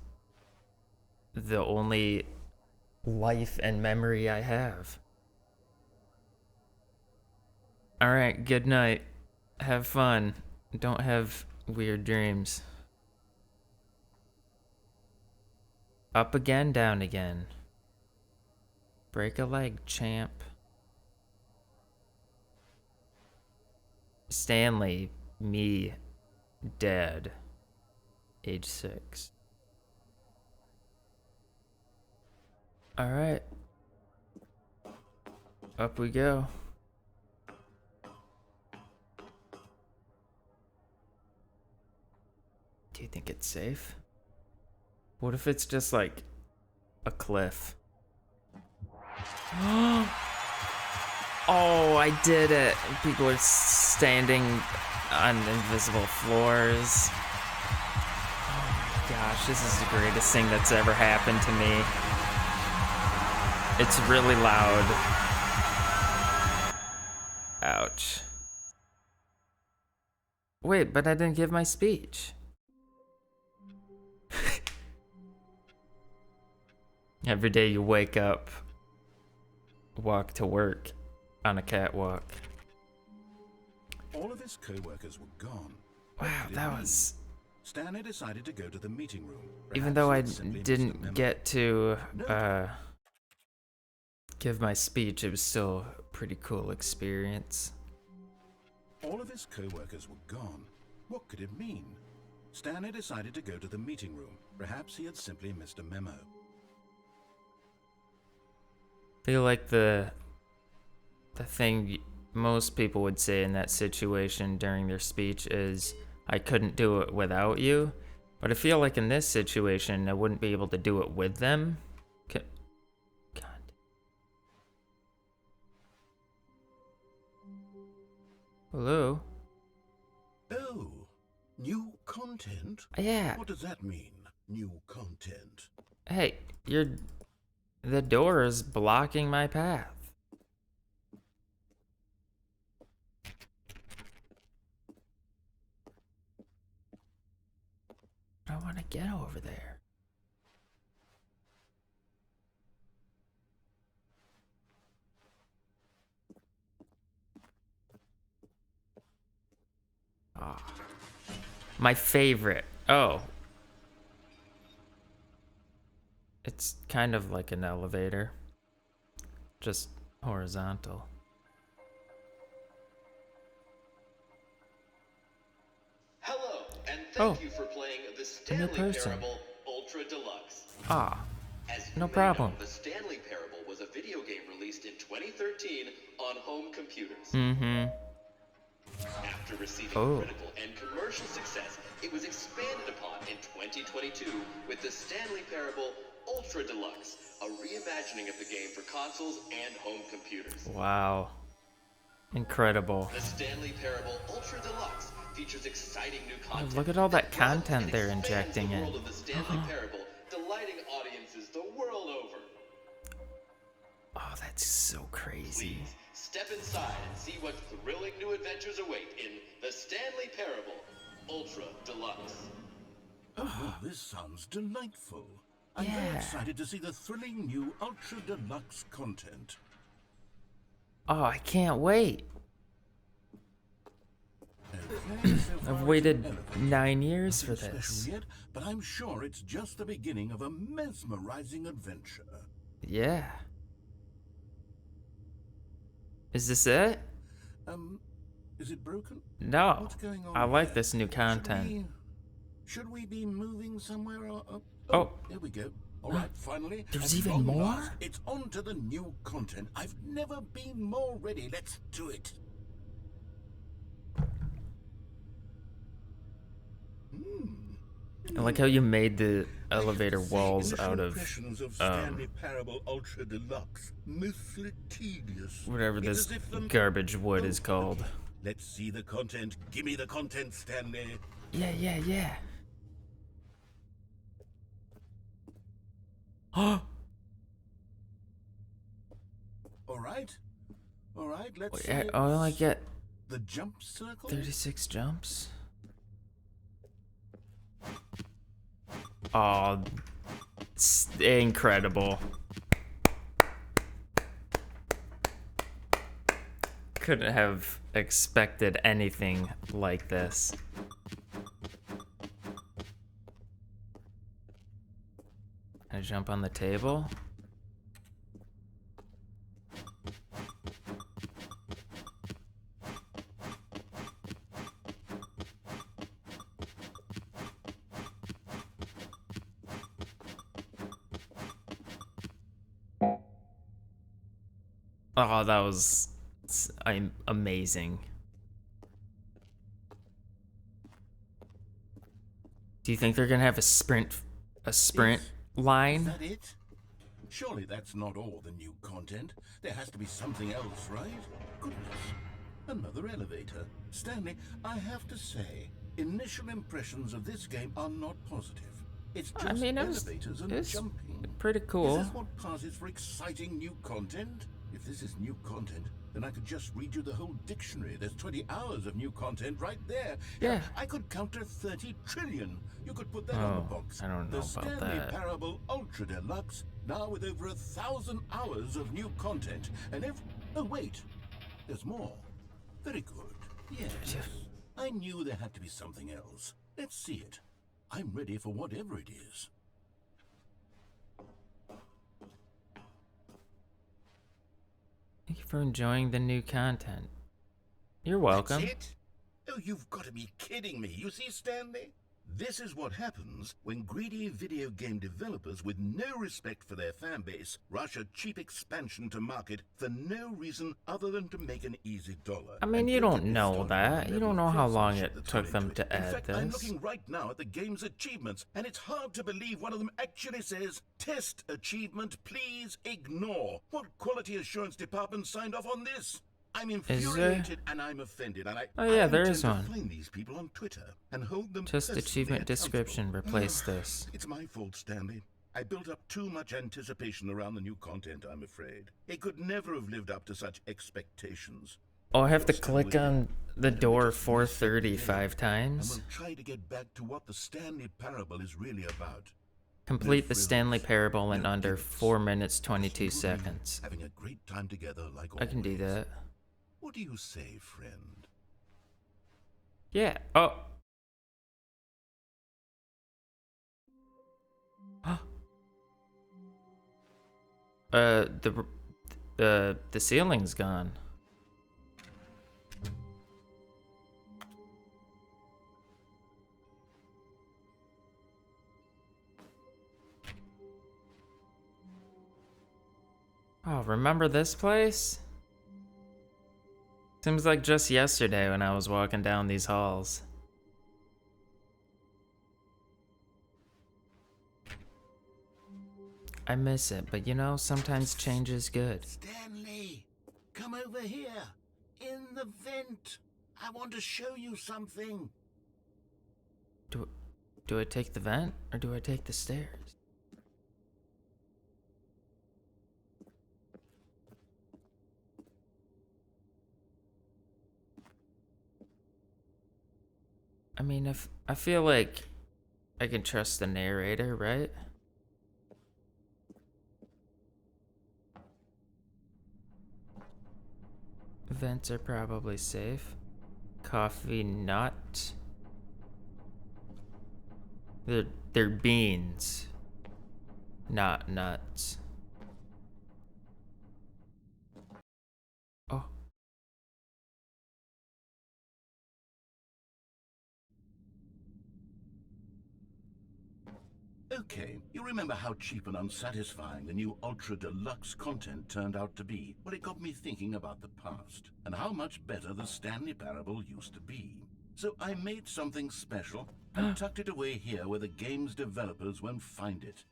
the only life and memory I have. Alright, good night. Have fun. Don't have weird dreams. Up again, down again. Break a leg, champ. Stanley, me, dead. Age 6. Alright. Up we go. Do you think it's safe? What if it's just like a cliff? Oh, I did it. People are standing on invisible floors. Oh my gosh, this is the greatest thing that's ever happened to me. It's really loud. Ouch. Wait, but I didn't give my speech. Every day you wake up, walk to work on a catwalk. All of his co-workers were gone. Wow, that was... Stanley decided to go to the meeting room. Even Perhaps though he I had simply missed a didn't memo. get to give my speech, it was still a pretty cool experience. All of his co-workers were gone. What could it mean? Stanley decided to go to the meeting room. Perhaps he had simply missed a memo. I feel like the thing most people would say in that situation during their speech is, I couldn't do it without you. But I feel like in this situation, I wouldn't be able to do it with them. God. Hello? Oh, new content? Yeah. What does that mean, new content? Hey, the door is blocking my path. I want to get over there. Ah. My favorite. Oh. It's kind of like an elevator. Just horizontal. Hello, and thank you for playing the Stanley person. Parable Ultra Deluxe. Ah, As you no may problem. know, the Stanley Parable was a video game released in 2013 on home computers. Mm-hmm. After receiving Oh. critical and commercial success, it was expanded upon in 2022 with the Stanley Parable Ultra Deluxe, a reimagining of the game for consoles and home computers. Wow. Incredible. The Stanley Parable Ultra Deluxe features exciting new Oh, content. look at all that broadens content and they're expands injecting the in. world of the Stanley Parable, delighting audiences the world over. Oh, that's so crazy. Please step inside and see what thrilling new adventures await in the Stanley Parable Ultra Deluxe. Oh, well, this sounds delightful. I'm very Yeah. excited to see the thrilling new Ultra Deluxe content. Oh, I can't wait. Okay, so far I've it's waited an elevator. 9 years for Nothing this. special yet, but I'm sure it's just the beginning of a mesmerizing adventure. Yeah. Is this it? Is it broken? No. What's going on I like here? this new content. Should we be moving somewhere? Or, Oh. There we go. All right, finally. There's at even long more? last, it's on to the new content. I've never been more ready. Let's do it. I like how you made the I have to elevator say, walls initial out of impressions of Stanley Parable Ultra Deluxe, mostly tedious. whatever It's this as if garbage wood is called. okay. Let's see the content. Give me the content, Stanley. Yeah. Oh, All right, let's see. I only get The jump circle. 36 jumps. Oh, it's incredible. Couldn't have expected anything like this. Can I jump on the table? Oh, that was amazing. Do you think they're gonna have a sprint Is line? that it? Surely that's not all the new content. There has to be something else, right? Goodness. Another elevator. Stanley, I have to say, initial impressions of this game are not positive. It's just I mean, it was elevators and jumping. pretty cool. Is this what passes for exciting new content? If this is new content, then I could just read you the whole dictionary. There's 20 hours of new content right there. Yeah. I could counter 30 trillion. You could put that on the box. I don't know the about Stanley that. Parable Ultra Deluxe, now with over 1,000 hours of new content. And oh wait, there's more. Very good. Yes. I knew there had to be something else. Let's see it. I'm ready for whatever it is. Thank you for enjoying the new content. You're welcome. That's it? Oh, you've got to be kidding me. You see, Stanley? This is what happens when greedy video game developers with no respect for their fan base rush a cheap expansion to market for no reason other than to make an easy dollar. I mean, And you don't don't get me know started that. on the You level don't know of how long craftsmanship it that's took gone them into to it. In add fact, I'm this. looking right now at the game's achievements, and it's hard to believe one of them actually says, "Test achievement, please ignore." What quality assurance department signed off on this? I'm Is there? infuriated and I'm offended, and Oh I yeah, there intend is to one. find these people on Twitter and hold them Just personally achievement accountable. description. Replace this. It's my fault, Stanley. I built up too much anticipation around the new content, I'm afraid. It could never have lived up to such expectations. Oh, I have to You're still click with me. on the Why don't we door just reset the 435 game, times. and we'll try to get back to what the Stanley Parable is really about. Complete No the Stanley frills, Parable in no under gimmicks. 4 minutes Just 22 you and me seconds. having a great time together like I can do always. that. What do you say, friend? Yeah. Oh. The ceiling's gone. Oh, remember this place? Seems like just yesterday when I was walking down these halls. I miss it, but you know, sometimes change is good. Stanley, come over here. In the vent. I want to show you something. Do I take the vent or do I take the stairs? I mean, if I feel like I can trust the narrator, right? Vents are probably safe. Coffee nut. They're beans, not nuts. Oh. Okay, you remember how cheap and unsatisfying the new Ultra Deluxe content turned out to be? Well, it got me thinking about the past, and how much better the Stanley Parable used to be. So I made something special, and tucked it away here where the game's developers won't find it.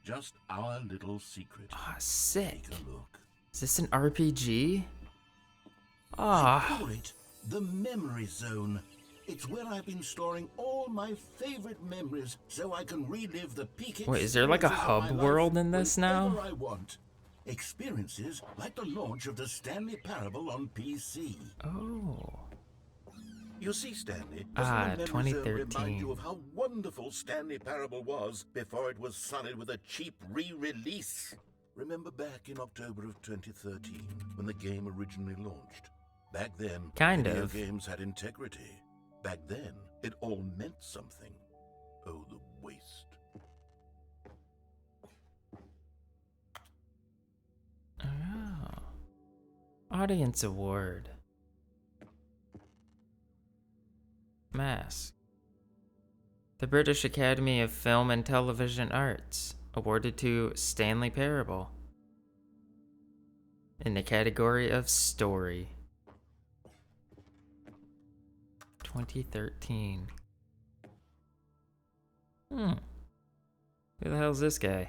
Just our little secret. Ah, sick. Take a look. Is this an RPG? I Ah. call it the Memory Zone. It's where I've been storing all my favorite memories so I can relive the peak Wait, is there like a experiences of hub my world life in this now? whenever I want. Experiences like the launch of the Stanley Parable on PC. Oh. You see, Stanley, Ah, doesn't the Memory Zone 2013. remind you of how wonderful Stanley Parable was before it was sullied with a cheap re-release? Remember back in October of 2013 when the game originally launched? Back then, Kind video of. games had integrity. Back then, it all meant something. Oh, the waste. Oh. Audience award. Mask. The British Academy of Film and Television Arts, awarded to Stanley Parable in the category of story. 2013. Who the hell's this guy?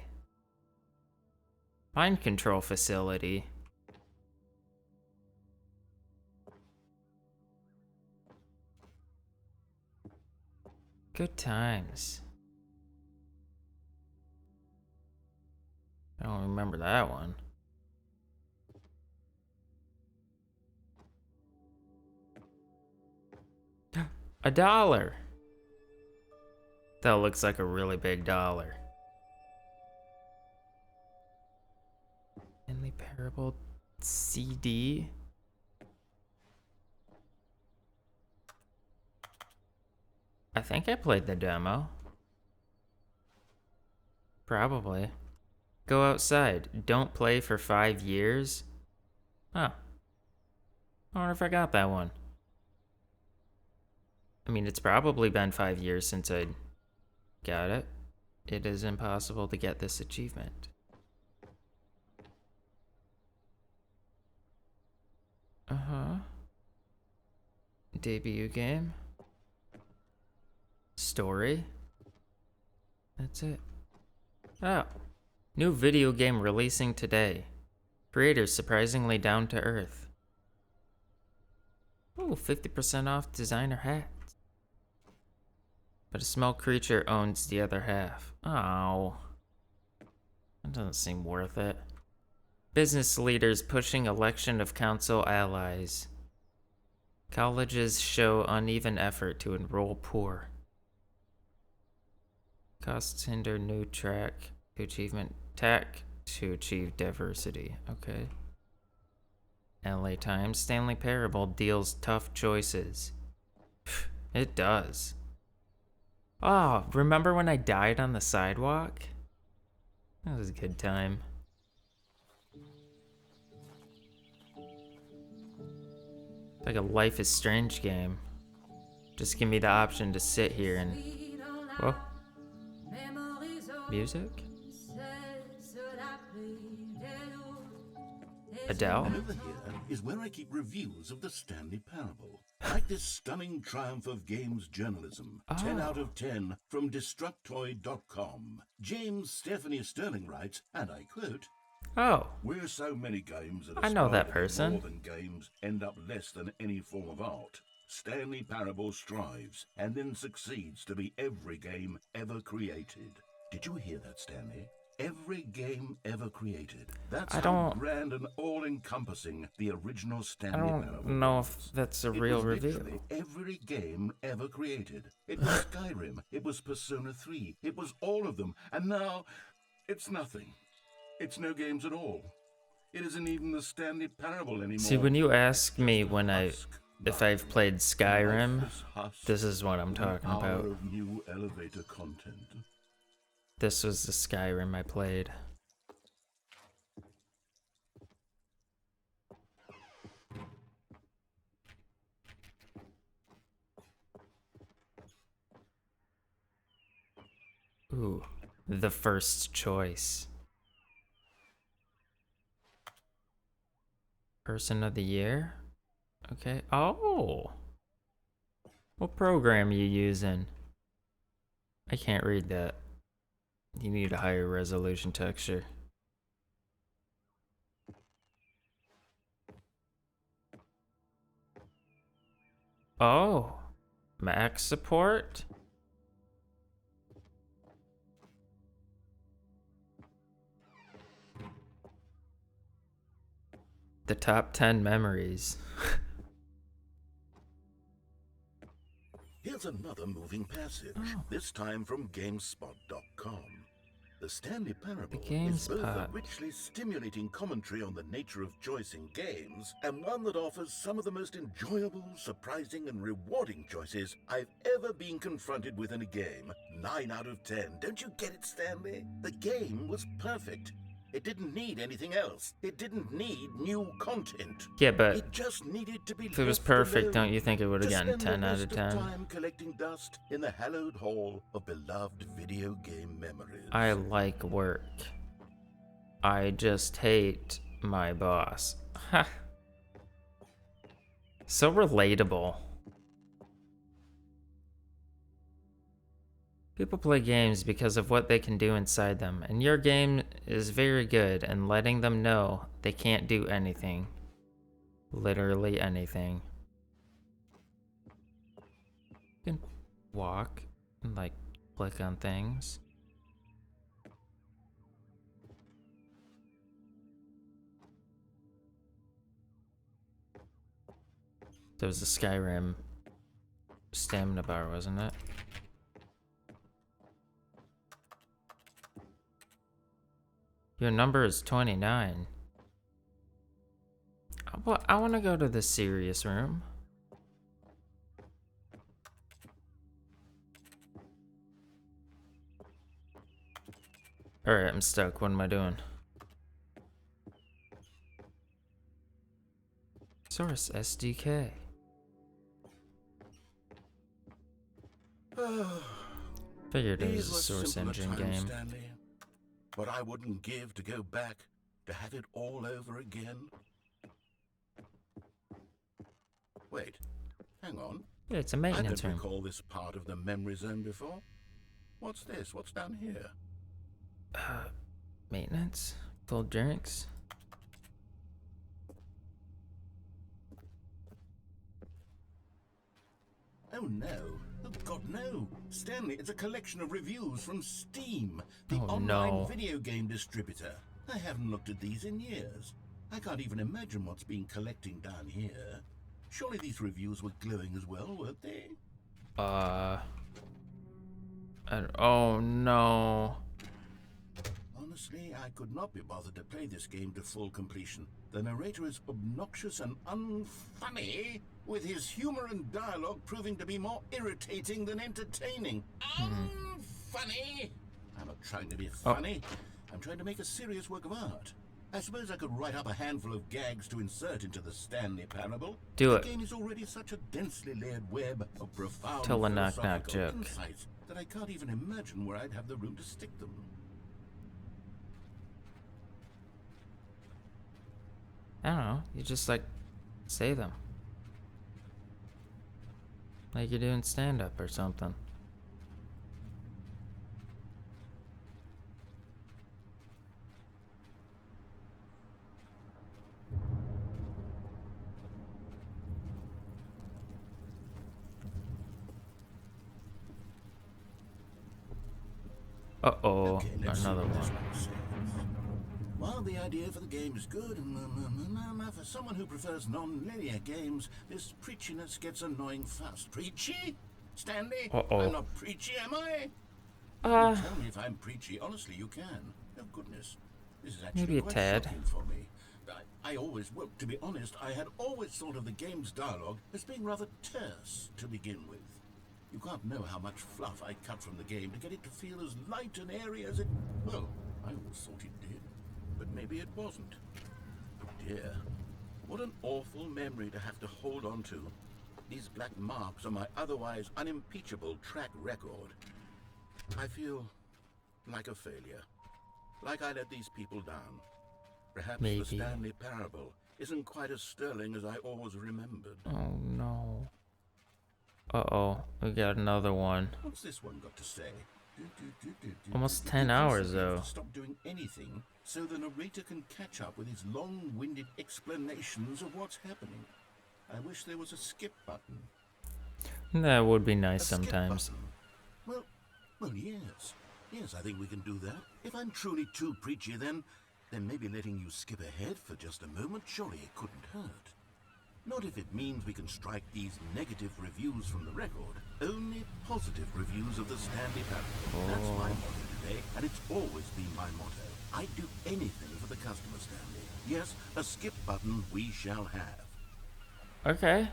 Mind control facility. Good times. I don't remember that one. $1. That looks like a really big dollar. Stanley Parable CD. I think I played the demo. Probably. Go outside. Don't play for 5 years. Huh. I wonder if I got that one. I mean, it's probably been 5 years since I got it. It is impossible to get this achievement. Uh-huh. Debut game. Story. That's it. Oh. New video game releasing today. Creators surprisingly down to earth. Ooh, 50% off designer hats. But a small creature owns the other half. Oh. That doesn't seem worth it. Business leaders pushing election of council allies. Colleges show uneven effort to enroll poor. Costs hinder new track to achievement tech to achieve diversity. Okay. LA Times, Stanley Parable deals tough choices. It does. Oh, remember when I died on the sidewalk? That was a good time. It's like a Life is Strange game. Just give me the option to sit here and... Whoa. Music? Adele? And over here is where I keep reviews of the Stanley Parable. Like this stunning triumph of games journalism. 10 out of 10 from Destructoid.com. James Stephanie Sterling writes, and I quote, Oh. "Where so many games that I know that aspire to be person. more than games end up less than any form of art, Stanley Parable strives and then succeeds to be every game ever created." Did you hear that, Stanley? Every game ever created. That's how grand and all-encompassing the original Stanley Parable I don't know was. if that's a It real was review. literally every game ever created. It was Skyrim. It was Persona 3. It was all of them. And now, it's nothing. It's no games at all. It isn't even the Stanley Parable anymore. See, when you ask me when if I've played lifeless Skyrim, husk this is what I'm with an talking hour about. of new elevator content. This was the Skyrim I played. Ooh, the first choice. Person of the year? Okay. Oh! What program you using? I can't read that. You need a higher resolution texture. Oh! Mac support? The top 10 memories. Here's another moving passage, this time from GameSpot.com. The Stanley Parable is both a richly stimulating commentary on the nature of choice in games, and one that offers some of the most enjoyable, surprising, and rewarding choices I've ever been confronted with in a game. 9 out of 10. Don't you get it, Stanley? The game was perfect. It didn't need anything else. It didn't need new content. Yeah, but it just needed to be if it was left perfect, alone don't you think it would have to gotten spend 10 the out rest of 10? time collecting dust in the hallowed hall of beloved video game memories. I like work. I just hate my boss. Ha. So relatable. People play games because of what they can do inside them, and your game is very good in letting them know they can't do anything. Literally anything. You can walk and like click on things. There was a Skyrim stamina bar, wasn't it? Your number is 29. Well, I want to go to the serious room. Alright, I'm stuck. What am I doing? Source SDK. Figured it was a Source Engine game. Stanley. What I wouldn't give to go back to have it all over again. Wait, hang on. Yeah, it's a I maintenance don't room. recall this part of the memory zone before. What's this? What's down here? Maintenance? Full drinks? Oh no. Oh God, no. Stanley, it's a collection of reviews from Steam, the Oh, online no. video game distributor. I haven't looked at these in years. I can't even imagine what's been collecting down here. Surely these reviews were glowing as well, weren't they? Oh no. Honestly, I could not be bothered to play this game to full completion. The narrator is obnoxious and unfunny, with his humor and dialogue proving to be more irritating than entertaining. Unfunny! I'm not trying to be funny. I'm trying to make a serious work of art. I suppose I could write up a handful of gags to insert into the Stanley Parable. Do the it. game is already such a densely layered web of profound Tell a knock-knock philosophical joke. insights that I can't even imagine where I'd have the room to stick them. I don't know. You just like say them. Like you're doing stand-up or something. Uh-oh, Okay, let's see another what this one. one says. While the idea for the game is good, for someone who prefers non-linear games, this preachiness gets annoying fast. Preachy? Stanley? Uh-oh. I'm not preachy, am I? Tell me if I'm preachy. Honestly, you can. Oh, goodness. This is actually Maybe a quite tad. shocking for me. I always, well, to be honest, I had always thought of the game's dialogue as being rather terse to begin with. You can't know how much fluff I cut from the game to get it to feel as light and airy as it... Well, I always thought it did. But maybe it wasn't. Oh dear. What an awful memory to have to hold on to. These black marks on my otherwise unimpeachable track record. I feel like a failure. Like I let these people down. Perhaps Maybe. the Stanley Parable isn't quite as sterling as I always remembered. Oh no. Uh-oh, we got another one. What's this one got to say? Almost 10 hours, though. Stop doing anything so the narrator can catch up with his long-winded explanations of what's happening. I wish there was a skip button. That would be A nice skip sometimes. button. Well, yes. Yes, I think we can do that. If I'm truly too preachy, then maybe letting you skip ahead for just a moment, surely it couldn't hurt. Not if it means we can strike these negative reviews from the record. Only positive reviews of the Stanley Parable. That's my motto today, and it's always been my motto. I'd do anything for the customer, Stanley. Yes, a skip button we shall have. Okay.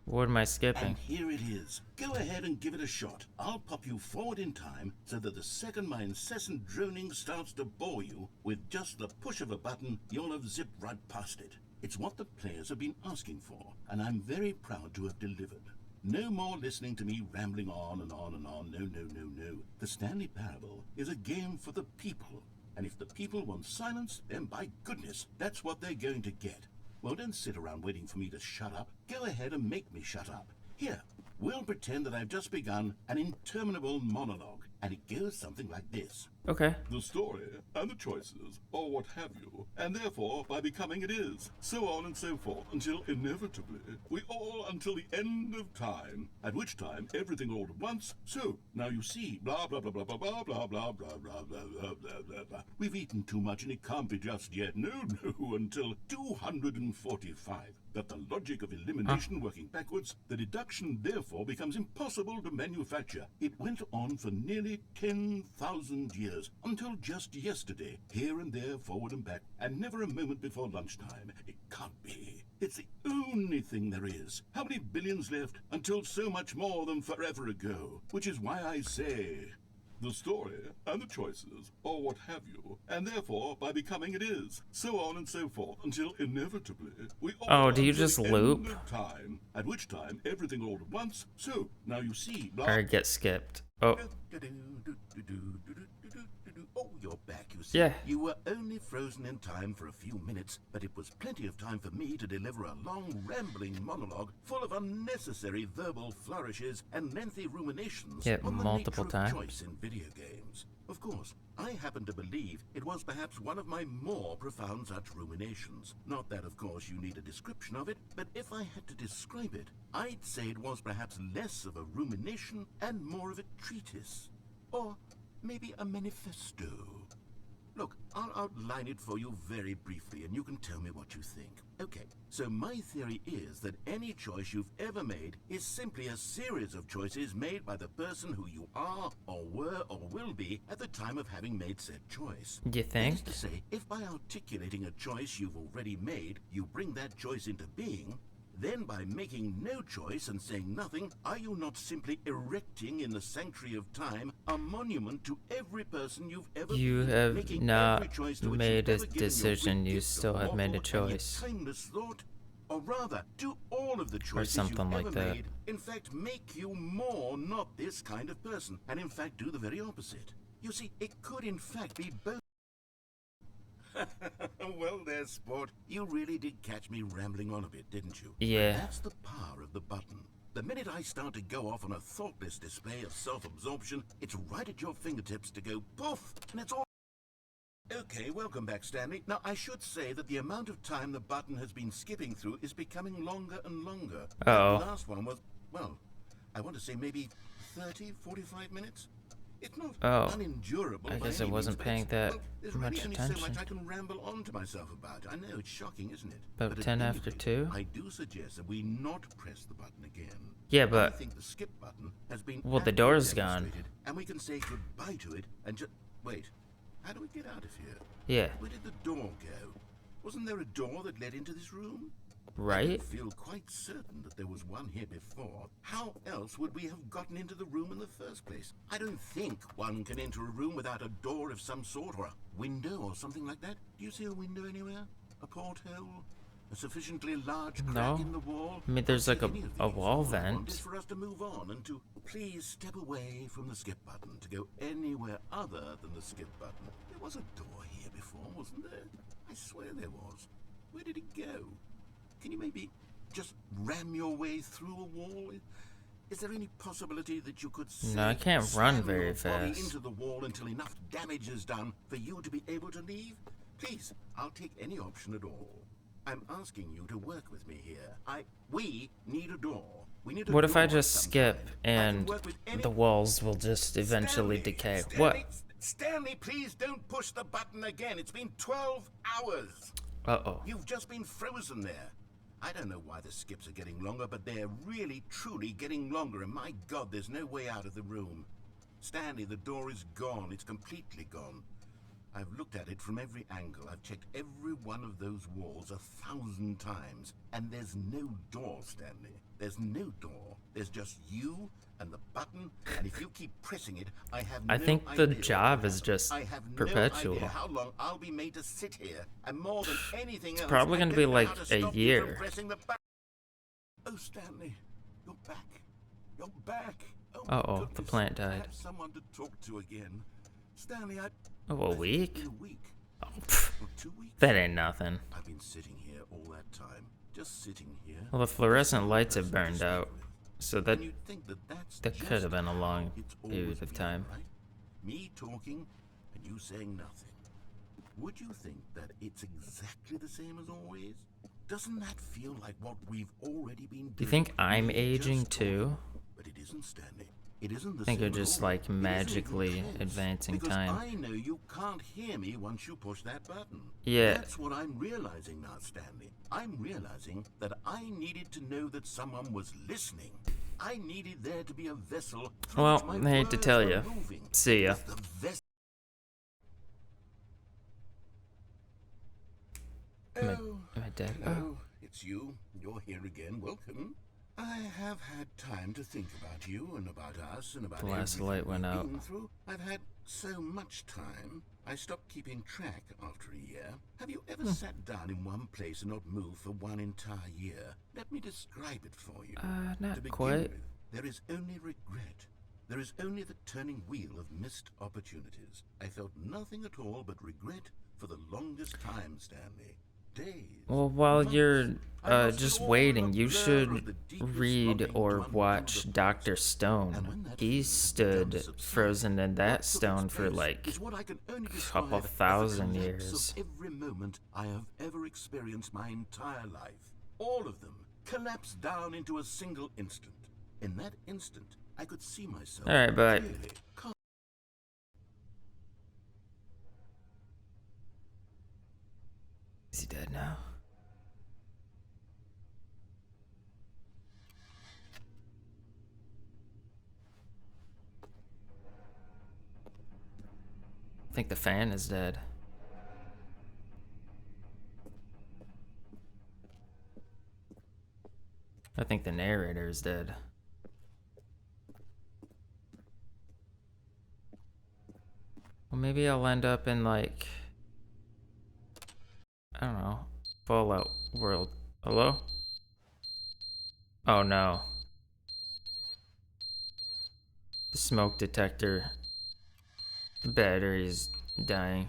What am I skipping? And here it is. Go ahead and give it a shot. I'll pop you forward in time so that the second my incessant droning starts to bore you, with just the push of a button, you'll have zipped right past it. It's what the players have been asking for, and I'm very proud to have delivered. No more listening to me rambling on and on and on. No, no, no, no. The Stanley Parable is a game for the people. And if the people want silence, then by goodness, that's what they're going to get. Well, don't sit around waiting for me to shut up. Go ahead and make me shut up. Here, we'll pretend that I've just begun an interminable monologue, and it goes something like this. Okay. The story and the choices, or what have you, and therefore by becoming it is, so on and so forth, until inevitably we all until the end of time, at which time everything all at once, so now you see, blah blah blah blah blah blah blah blah blah blah blah blah blah blah blah. We've eaten too much and it can't be just yet, no, until 245. That the logic of elimination working backwards, the deduction therefore becomes impossible to manufacture. It went on for nearly 10,000 years, until just yesterday, here and there, forward and back, and never a moment before lunchtime. It can't be. It's the only thing there is. How many billions left until so much more than forever ago? Which is why I say... the story and the choices, or what have you, and therefore by becoming it is, so on and so forth, until inevitably we all... Oh, do you until just the loop? end of time, at which time everything all at once, so now you see... blah, Or get skipped. Oh, Oh, you're you're back, you see. Yeah. You were only frozen in time for a few minutes, but it was plenty of time for me to deliver a long, rambling monologue full of unnecessary verbal flourishes and lengthy ruminations Yeah, on the multiple nature of times. choice in video games. Of course, I happen to believe it was perhaps one of my more profound such ruminations. Not that, of course, you need a description of it, but if I had to describe it, I'd say it was perhaps less of a rumination and more of a treatise. Or maybe a manifesto. Look, I'll outline it for you very briefly, and you can tell me what you think. Okay, so my theory is that any choice you've ever made is simply a series of choices made by the person who you are, or were, or will be at the time of having made said choice. You That think? is to say, if by articulating a choice you've already made, you bring that choice into being, then by making no choice and saying nothing, are you not simply erecting in the sanctuary of time a monument to every person you've ever You been, have making not every choice to which made you've a ever given your decision, free you gift of still have made a lawful and yet choice. timeless thought? Or rather, do all of the choices something you've like ever that. made, in fact, make you more not this kind of person, and in fact do the very opposite? You see, it could in fact be both. Well there, sport. You really did catch me rambling on a bit, didn't you? Yeah. But that's the power of the button. The minute I start to go off on a thoughtless display of self-absorption, it's right at your fingertips to go poof, and it's all... Okay, welcome back, Stanley. Now, I should say that the amount of time the button has been skipping through is becoming longer and longer. Uh-oh. The last one was, well, I want to say maybe 30, 45 minutes? It's not Oh, unendurable. I by guess I any wasn't means, but paying it's- that well, there's much really only so attention. much I can ramble on to myself about. I know, it's shocking, isn't it? About But at 10 any after rate, 2? I do suggest that we not press the button again. Yeah, I but think the skip button has been well, the aptly door's gone. demonstrated, and we can say goodbye to it and just... Wait, how do we get out of here? yeah, Where did the door go? Wasn't there a door that led into this room? I right? do feel quite certain that there was one here before. How else would we have gotten into the room in the first place? I don't think one can enter a room without a door of some sort, or a window, or something like that. Do you see a window anywhere? A porthole? A sufficiently large crack No. in the wall? I mean, there's like Any of a these. wall All I want vent. is for us to move on and to please step away from the skip button to go anywhere other than the skip button. There was a door here before, wasn't there? I swear there was. Where did it go? Can you maybe just ram your way through a wall? Is there any possibility that you could No, I can't run slam very your body fast. into the wall until enough damage is done for you to be able to leave? Please, I'll take any option at all. I'm asking you to work with me here. We need a door. We need a What if I door of just some skip kind. I can and work with any- the walls will just eventually Stanley, decay? Stanley, What? Stanley, please don't push the button again. It's been 12 hours. Uh-oh. You've just been frozen there. I don't know why the skips are getting longer, but they're really, truly getting longer, and my God, there's no way out of the room. Stanley, the door is gone. It's completely gone. I've looked at it from every angle. I've checked every one of those walls 1,000 times, and there's no door, Stanley. There's no door. There's just you and the button, and if you keep pressing it, I have I no think the idea job what is just I have perpetual. No idea how long I'll be made to sit here, and more than anything else, probably I gonna don't be know like how to a stop you year. from pressing the button. Oh, Stanley, you're back. You're back. Oh, Uh-oh, the goodness. plant I died. have someone to talk to again. Stanley, Oh, I a think week? it's been a week. Oh, pff, Or 2 weeks. that ain't nothing. I've been sitting here all that time, just sitting here. Well, the fluorescent There's no lights have person to burned speak out, with. so that And you'd think that that's that just could have been a how long it's always period of been, time. right? Me talking and you saying nothing. Would you think that it's exactly the same as always? Doesn't that feel like what we've already been doing? Do you think I'm Me aging just too? talking? But it isn't, Stanley. It isn't the I think same you're at just all. like It isn't even magically close, advancing because time. I know you can't hear me once you push that button. Yeah. That's what I'm realizing now, Stanley. I'm realizing that I needed to know that someone was listening. I needed there to be a vessel through Well, which my I hate to words tell were ya. moving. See ya. Because the vessel... Am Oh, I dead? hello. It's you. You're here again. Welcome. I have had time to think about you and about us and about The last everything light went we've out. been through. I've had so much time. I stopped keeping track after a year. Have you ever sat down in one place and not moved for one entire year? Let me describe it for you. To Not begin quite. with, there is only regret. There is only the turning wheel of missed opportunities. I felt nothing at all but regret for the longest time, Stanley. Days. Well, while months. you're I lost it just all in waiting, a you blur should of the deepest read longing or to undo watch the Dr. past. Stone. And when that He feeling had begun to stood subside, frozen in that what took stone its for place like is what I can only a couple describe as the thousand collapse years. of every moment I have ever experienced my entire life. All of them collapsed down into a single instant. In that instant, I could see myself Alright, but clearly. is he dead now? I think the fan is dead. I think the narrator is dead. Well, maybe I'll end up in like, I don't know, Fallout world. Hello? Oh no. The smoke detector battery's dying.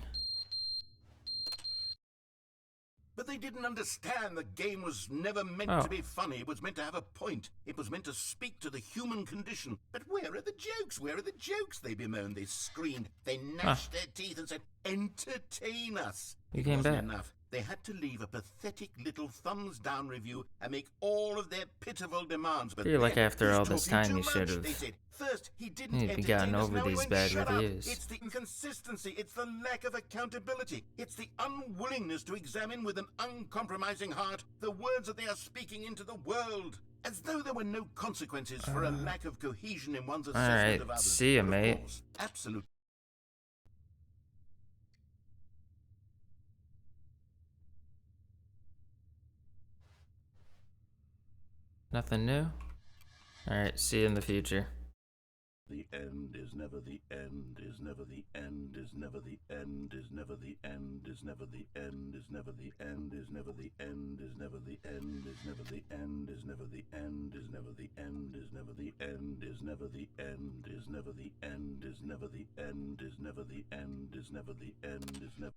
But they didn't understand the game was never meant to be funny. It was meant to have a point. It was meant to speak to the human condition. But where are the jokes? Where are the jokes? They bemoaned, they screamed, they gnashed their teeth and said, entertain us. You It came wasn't back. enough. They had to leave a pathetic little thumbs down review and make all of their pitiful demands. But Feel like then, after "He's all this talking time too you should much," have they said. First, he didn't maybe entertain gotten us. over Now he these went, bad "Shut reviews." Up. It's the inconsistency. It's the lack of accountability. It's the unwillingness to examine with an uncompromising heart the words that they are speaking into the world. As though there were no consequences for a lack of cohesion in one's assessment Alright, of others. see ya, But of mate. course, absolute. Nothing new? Alright, see you in the future. The end is never the end, is never the end, is never the end, is never the end, is never the end, is never the end, is never the end, is never the end, is never the end, is never the end, is never the end, is never the end, is never the end, is never the end, is never the end, is never the end, is never the end, is never.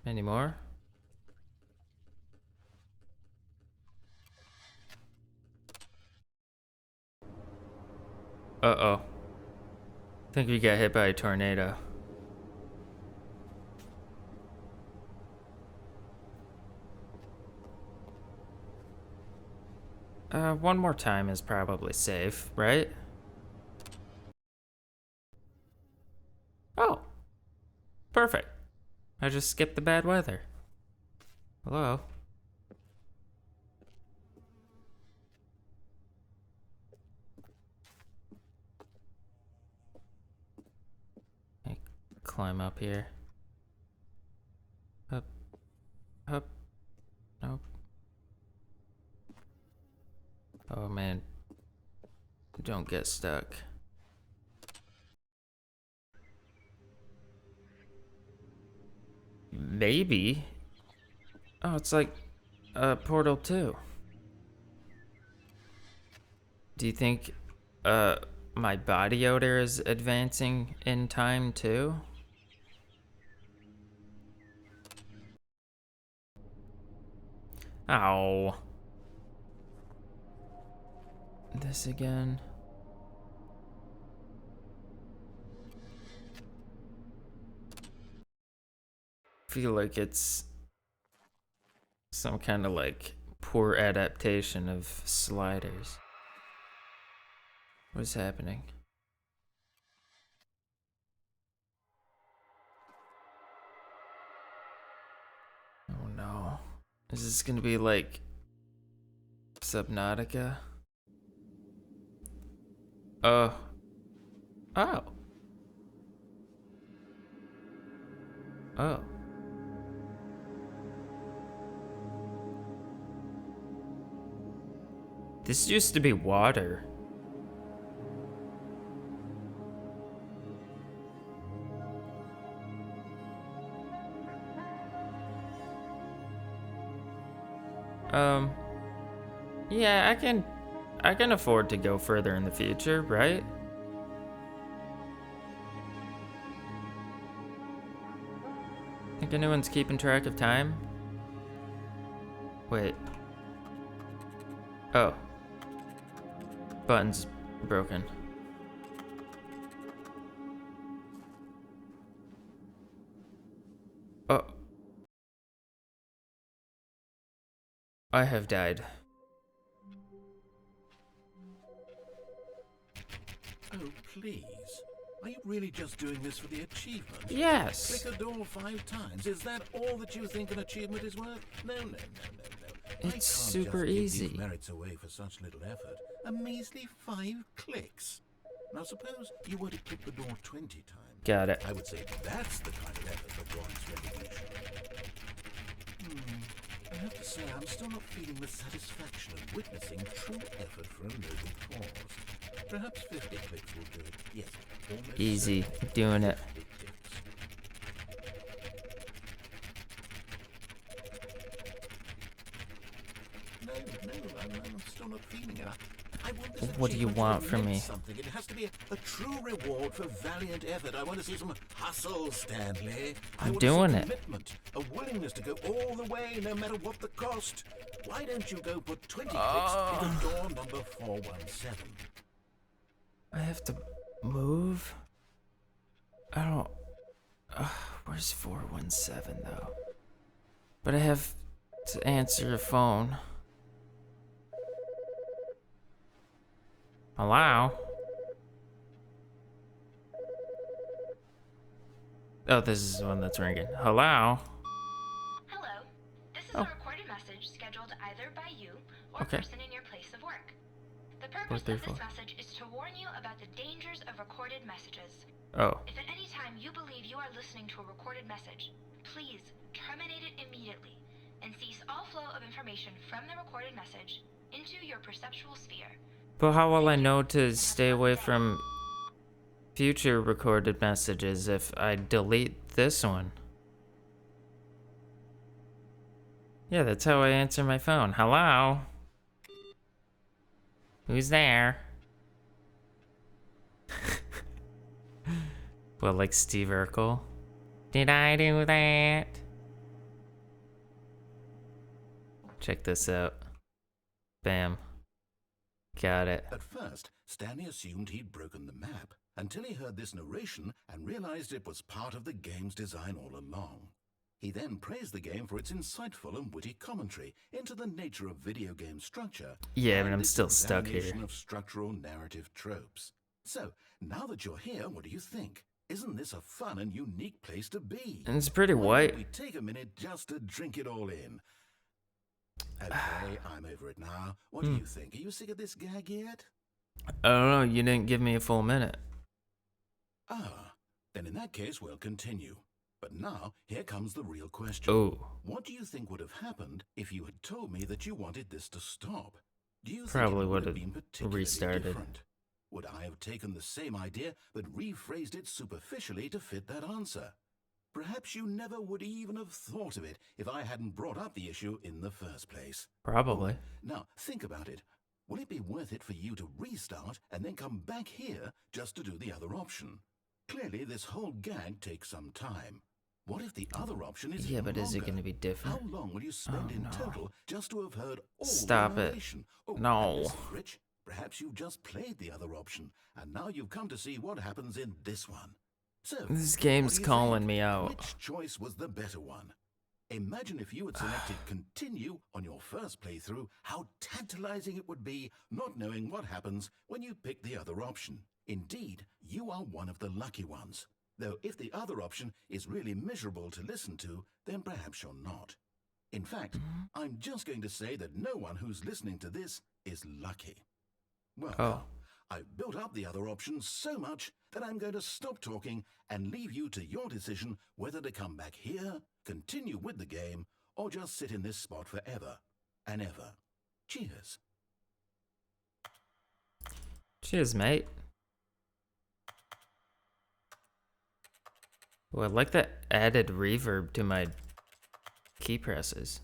Any more? Uh-oh. Think we got hit by a tornado. One more time is probably safe, right? Oh. Perfect. I just skipped the bad weather. Hello? I climb up here. Up. Up. Nope. Oh man. Don't get stuck. Maybe. Oh, it's like Portal 2. Do you think my body odor is advancing in time too? Ow. This again. Feel like it's some kind of like poor adaptation of sliders. What is happening? Oh no. Is this gonna be like Subnautica? Oh. Oh. This used to be water. Yeah, I can afford to go further in the future, right? Think anyone's keeping track of time? Wait. Oh. Button's broken. Oh. I have died. Oh, please. Are you really just doing this for the achievement? Yes. Click a door 5 times. Is that all that you think an achievement is worth? No. It's super easy. Give merits away for such little effort. A measly 5 clicks. Now suppose you were to click the door 20 times. Got it. I would say that's the kind of effort that warrants recognition. I have to say, I'm still not feeling the satisfaction of witnessing true effort for a noble cause. Perhaps 50 clicks will do it. Yes, almost Easy. certainly Doing it. 50 clicks. No, I'm still not feeling it. I want this What do you achievement to want from mean me? something. It has to be a true reward for valiant effort. I want to see some hustle, Stanley. I I'm want doing to see it. commitment, a willingness to go all the way, no matter what the cost. Why don't you go put 20 clicks into door number 417? I have to move? I don't... where's 417 though? But I have to answer a phone. Hello? Oh, this is the one that's ringing. Hello? Hello. This is Oh. a recorded message scheduled either by you or Okay. a person in your place of work. The purpose of 434. this message is to warn you about the dangers of recorded messages. Oh. If at any time you believe you are listening to a recorded message, please terminate it immediately and cease all flow of information from the recorded message into your perceptual sphere. But how will I know to stay away from future recorded messages if I delete this one? Yeah, that's how I answer my phone. Hello? Who's there? Well, like Steve Urkel? Did I do that? Check this out. Bam. Got it. At first, Stanley assumed he'd broken the map until he heard this narration and realized it was part of the game's design all along. He then praised the game for its insightful and witty commentary into the nature of video game structure. Yeah, but and I'm its still stuck here. examination of structural narrative tropes. So, now that you're here, what do you think? Isn't this a fun and unique place to be? And it's pretty Why white. don't we take a minute just to drink it all in? Okay, I'm over it now. What do you think? Are you sick of this gag yet? I don't know, you didn't give me a full minute. Ah, then in that case, we'll continue. But now, here comes the real question. Oh, What do you think would have happened if you had told me that you wanted this to stop? Do you Probably think it would would've have been particularly restarted. different? Would I have taken the same idea but rephrased it superficially to fit that answer? Perhaps you never would even have thought of it if I hadn't brought up the issue in the first place. probably. Now, think about it. Will it be worth it for you to restart and then come back here just to do the other option? Clearly, this whole gag takes some time. What if the other option is Yeah, even but is it longer? going to be different? How long will you spend in no. total just to have heard all Stop the it. narration? Oh, No. and listen, Rich, perhaps you've just played the other option, and now you've come to see what happens in this one. So, This what game's do you calling think? me out. Which choice was the better one? Imagine if you had selected continue on your first playthrough, how tantalizing it would be not knowing what happens when you pick the other option. Indeed, you are one of the lucky ones. Though if the other option is really miserable to listen to, then perhaps you're not. In fact, I'm just going to say that no one who's listening to this is lucky. Well, Oh. I've built up the other option so much that I'm going to stop talking and leave you to your decision whether to come back here, continue with the game, or just sit in this spot forever and ever. Cheers. Cheers, mate. Oh, I like that added reverb to my key presses.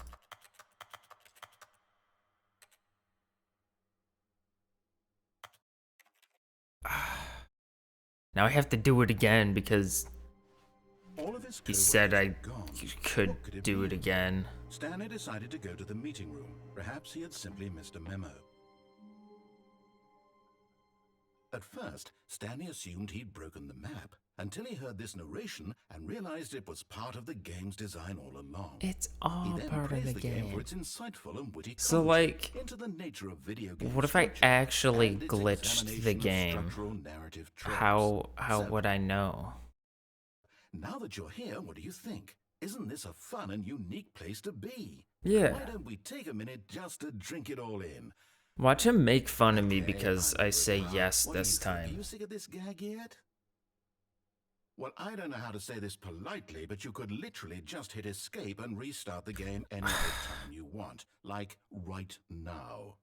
Now I have to do it again because All of his he co-workers said I had gone. could What do it be? again. Stanley decided to go to the meeting room. Perhaps he had simply missed a memo. At first, Stanley assumed he'd broken the map until he heard this narration and realized it was part of the game's design all along. It's He all then part of praised the the game for game. its insightful and witty So, commentary like, into the nature of video game what if I structure actually and its glitched the examination of game? structural narrative tropes. How So, would I know? now that you're here, what do you think? Isn't this a fun and unique place to be? Yeah. Why don't we take a minute just to drink it all in? Watch him make fun of me Okay, because I'm I say good. yes What do this you think? Are time. you sick of this gag yet? Well, I don't know how to say this politely, but you could literally just hit escape and restart the game any other time you want. Like right now.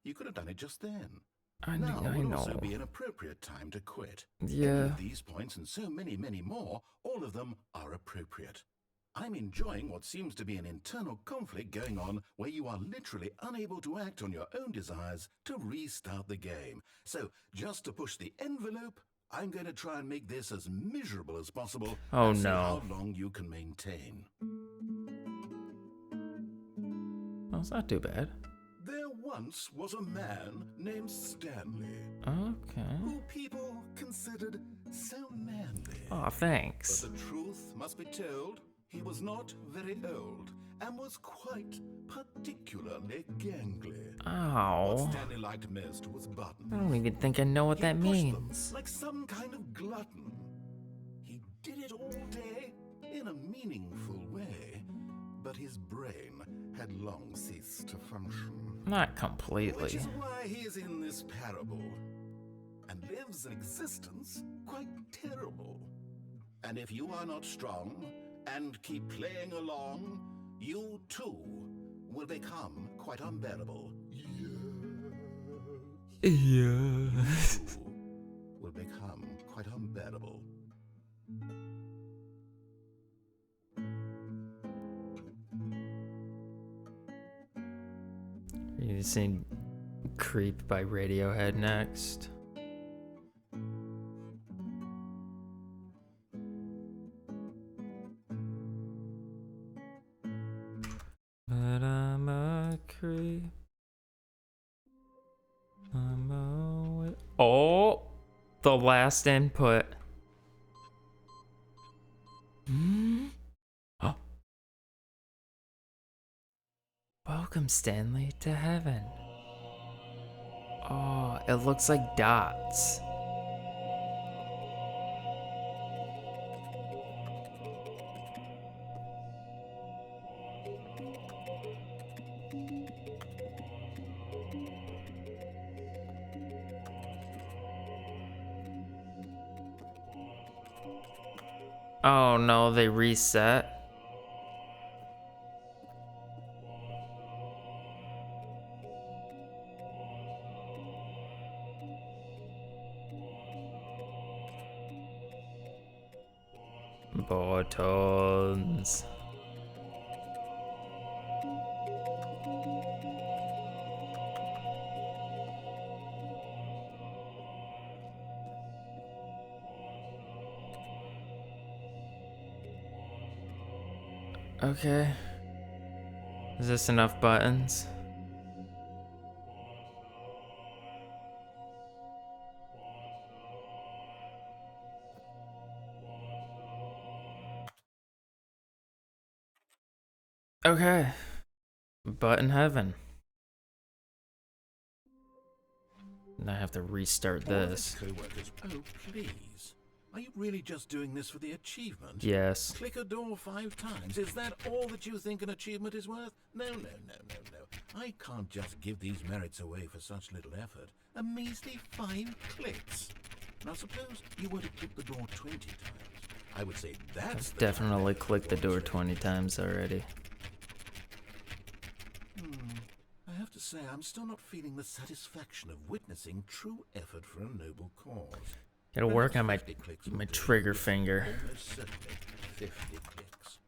You could have done it just then. Now would also know. be an appropriate time to quit. Any Yeah. of these points and so many, many more, all of them are appropriate. I'm enjoying what seems to be an internal conflict going on where you are literally unable to act on your own desires to restart the game. So, just to push the envelope, I'm going to try and make this as miserable as possible Oh, and see no. how long you can maintain. Well, it's not too bad. There once was a man named Stanley, Okay. who people considered so manly. Aw, But thanks. the truth must be told, he was not very old and was quite particularly gangly. What Ow. Stanley liked most was buttons. I don't even think I know what He that pushed them means. like some kind of glutton. He did it all day in a meaningful way, but his brain had long ceased to function. Not Which completely. is why he is in this parable and lives an existence quite terrible. And if you are not strong and keep playing along, you too will become quite unbearable. Yeah. You will become quite unbearable. You seen Creep by Radiohead next? But I'm a creep. I'm always... Oh! The last input. Hmm? Oh. Welcome, Stanley, to heaven. Oh, it looks like dots. Oh no, they reset. Buttons. Okay. Is this enough buttons? Okay. Button heaven. And I have to restart All of this. his co-workers, oh please. Are you really just doing this for the achievement? Yes. Click a door 5 times. Is that all that you think an achievement is worth? No, no, no, no, no. I can't just give these merits away for such little effort. A measly 5 clicks. Now suppose you were to click the door 20 times. I would say that's the Definitely kind of clicked the door effort. 20 times already. I have to say, I'm still not feeling the satisfaction of witnessing true effort for a noble cause. It'll work on my Perhaps 50 clicks will do. trigger finger. Almost certainly 50 clicks.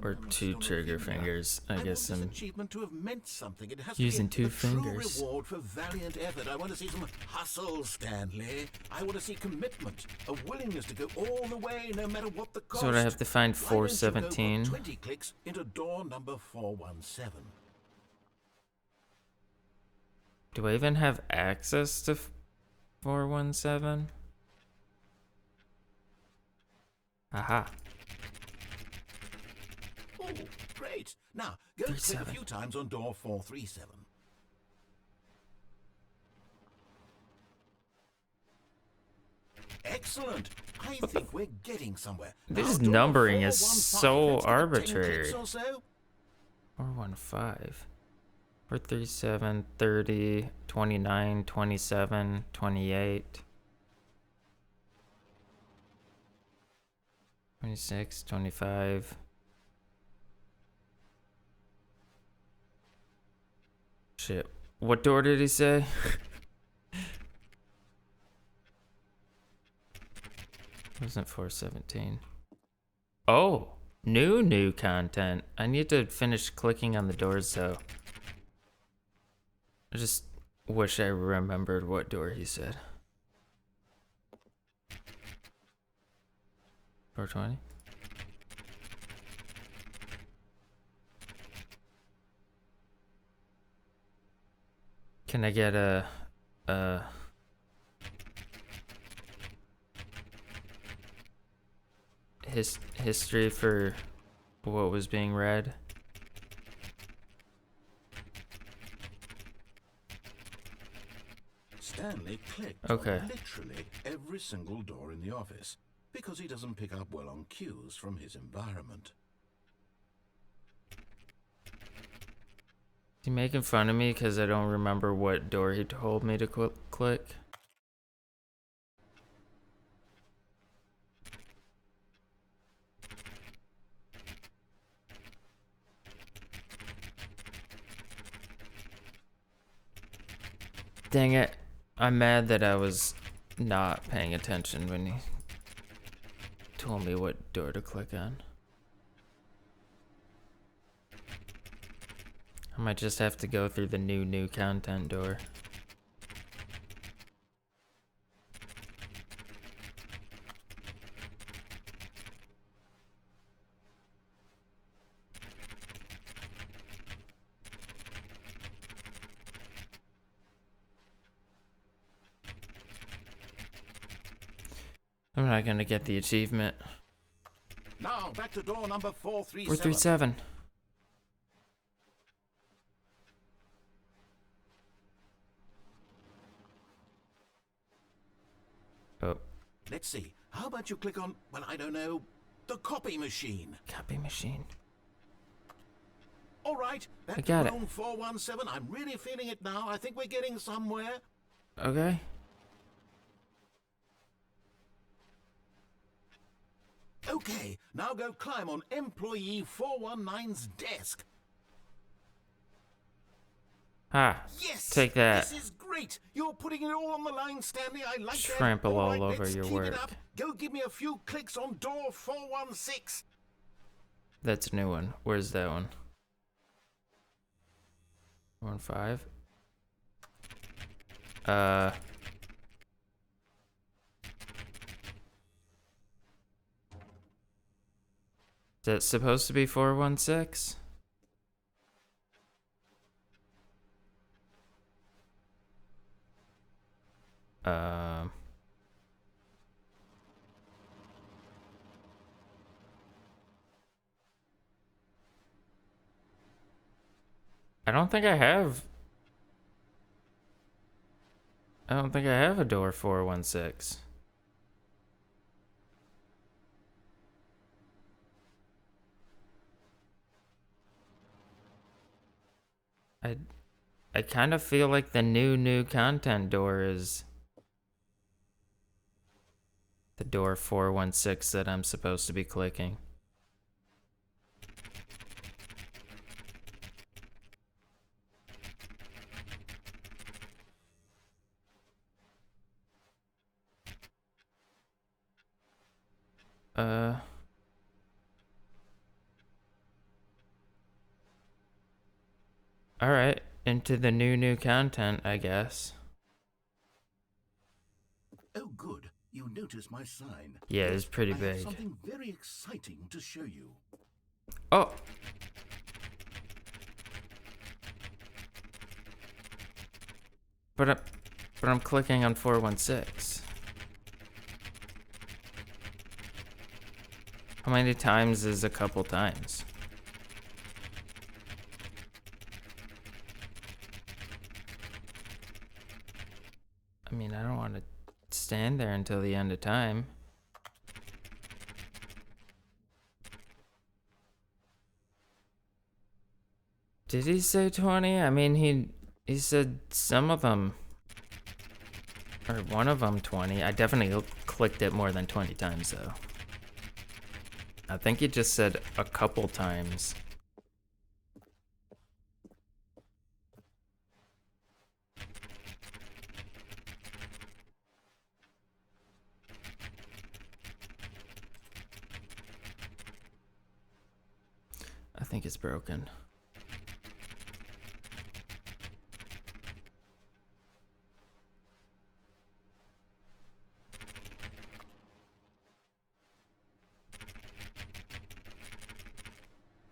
Or I'm not two still not trigger finger. fingers. I want guess this I'm achievement to have meant something. It has using to be two a true fingers. reward for valiant effort. I want to see some hustle, Stanley. I want to see commitment, a willingness to go all the way, no matter what the cost. So I have to find Why don't you go put 417. 20 clicks into door number 417? Do I even have access to 417? Aha. Oh, great. Now, go click a 37. few times on door 437. Excellent. I think we're getting somewhere. This Now, door numbering is 415. so Let's give it 10 arbitrary. clicks or so. 415. 437, 30, 29, 27, 28. 26, 25. Shit. What door did he say? Wasn't 417. Oh, new content. I need to finish clicking on the doors though. I just wish I remembered what door he said. 420. Can I get a history for what was being read? Stanley clicked Okay. on literally every single door in the office because he doesn't pick up well on cues from his environment. Is he making fun of me because I don't remember what door he told me to click? Dang it. I'm mad that I was not paying attention when he told me what door to click on. I might just have to go through the new content door. I'm not gonna get the achievement. Now, back to door number 437. 437. Oh, Let's see. How about you click on, well, I don't know, the copy machine? copy machine. All right, back I got to it. room 417. I'm really feeling it now. I think we're getting somewhere. Okay. Okay, now go climb on employee 419's desk. Ah, Yes! take that. This is great! You're putting it all on the line, Stanley. I like that. Trample all right, over let's your keep work. It up. Go give me a few clicks on door 416. That's a new one. Where's that one? 15. Is that supposed to be 416? I don't think I have. I don't think I have a door 416. I kind of feel like the new content door is the door 416 that I'm supposed to be clicking. Alright, into the new content, I guess. Oh, good. You noticed my sign. Yeah, it's Yes, pretty I have big. something very exciting to show you. Oh! But I'm clicking on 416. How many times is a couple times? I mean, I don't want to stand there until the end of time. Did he say 20? I mean, he said some of them, or one of them 20. I definitely clicked it more than 20 times, though. I think he just said a couple times. I think it's broken.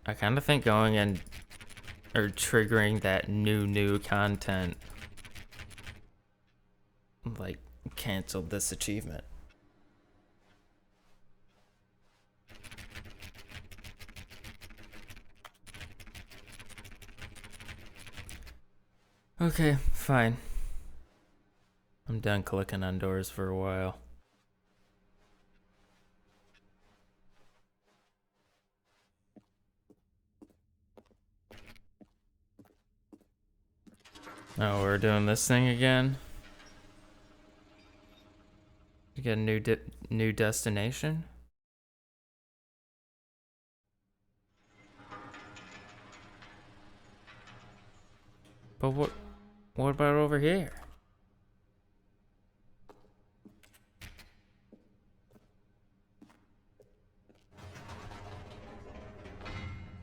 I kind of think going in or triggering that new content like canceled this achievement. Okay, fine. I'm done clicking on doors for a while. Oh, we're doing this thing again? You get a new destination? But what about over here?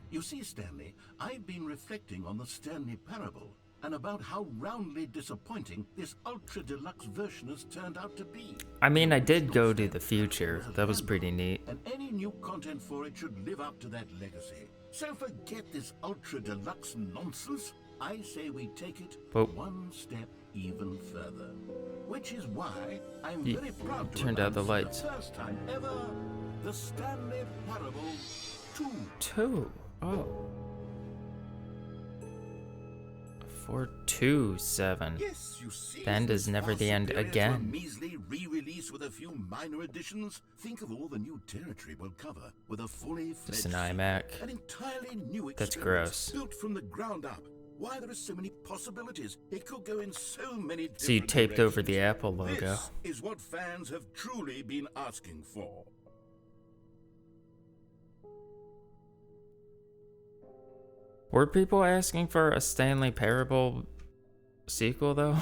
You see, Stanley, I've been reflecting on the Stanley parable and about how roundly disappointing this ultra deluxe version has turned out to be. I mean, I The did original go to Stanley the parable future. was a That was landmark, pretty neat. and any new content for it should live up to that legacy. So forget this ultra deluxe nonsense. I say we take it But one step even further. Which is why I'm You very proud to turned out the announce lights. for the first time ever, the Stanley Parable 2. 2. Oh. 427. Yes, you see, The end is never the end superior to again. a measly re-release with a few minor additions. Think of all the new territory we'll cover with a fully fledged Just an sequel. iMac. An entirely new That's experience, gross. built from the ground up. Why, there are so many possibilities. It could go in so many different So you taped over the directions. Apple logo. This is what fans have truly been asking for. Were people asking for a Stanley Parable sequel, though?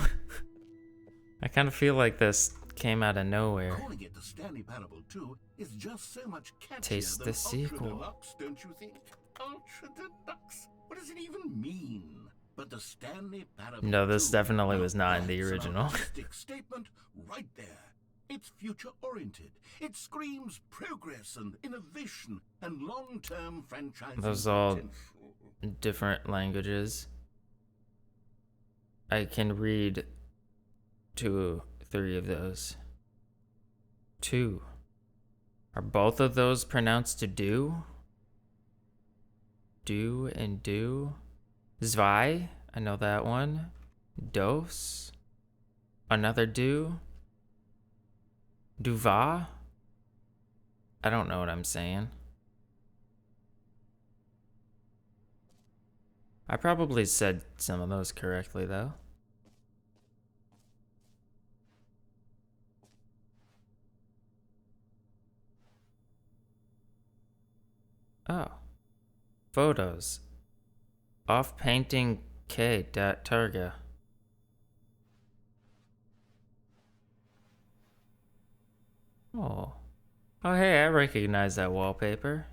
I kind of feel like this came out of nowhere. Calling it the Stanley Parable 2 is just so much catchier Taste than the sequel. Ultra Deluxe, don't you think? Ultra Deluxe? What does it even mean? But the Stanley Parable No, this 2, definitely now was not in the that's an original. artistic statement right there. It's future-oriented. It screams progress and innovation and long-term franchising Those all potential. different languages. I can read 2, 3 of those. 2. Are both of those pronounced to do? Do and do? Zwei? I know that one. Dos? Another do? Duva? I don't know what I'm saying. I probably said some of those correctly, though. Oh. Photos. Off painting K.Targa. Oh. Oh, hey, I recognize that wallpaper.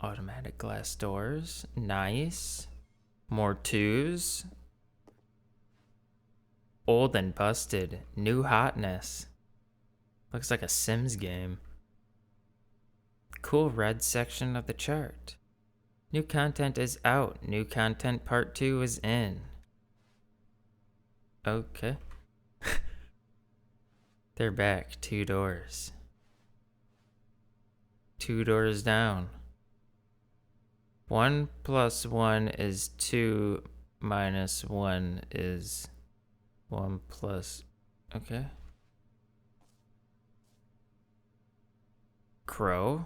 Automatic glass doors. Nice. More twos. Old and busted. New hotness. Looks like a Sims game. Cool red section of the chart. New content is out. New content part 2 is in. Okay. They're back. 2 doors. 2 doors down. 1 plus 1 is 2 minus 1 is 1 plus... Okay. Crow?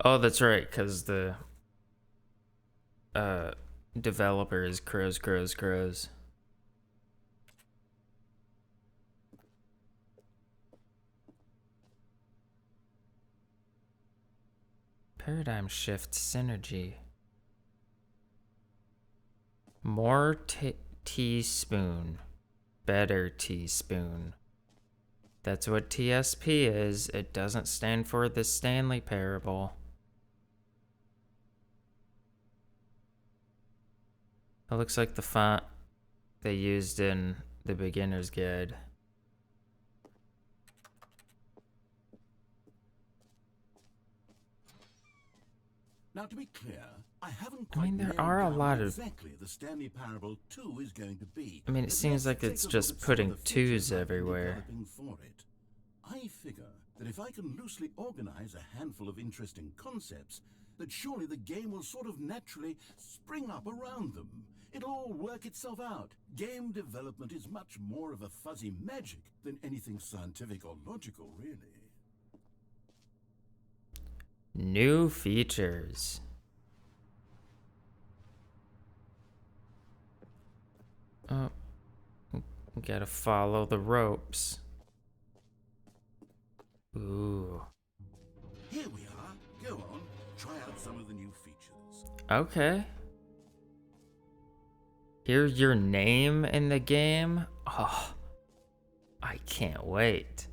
Oh, that's right, because the developer is crows, crows, crows. Paradigm shift synergy. More teaspoon. Better teaspoon. That's what TSP is. It doesn't stand for the Stanley Parable. It looks like the font they used in the beginner's guide. Now, to be clear, I haven't I mean, quite there nailed are a down lot what of... exactly the Stanley Parable 2 is going to be. I mean, it But seems let's like take it's a look just at some of putting the features 2s I've been everywhere. developing for it. I figure that if I can loosely organize a handful of interesting concepts, that surely the game will sort of naturally spring up around them. It'll all work itself out. Game development is much more of a fuzzy magic than anything scientific or logical, really. New features. Oh, we gotta follow the ropes. Ooh. Here we are. Go on, try out some of the new features. Okay. Here's your name in the game. Oh, I can't wait.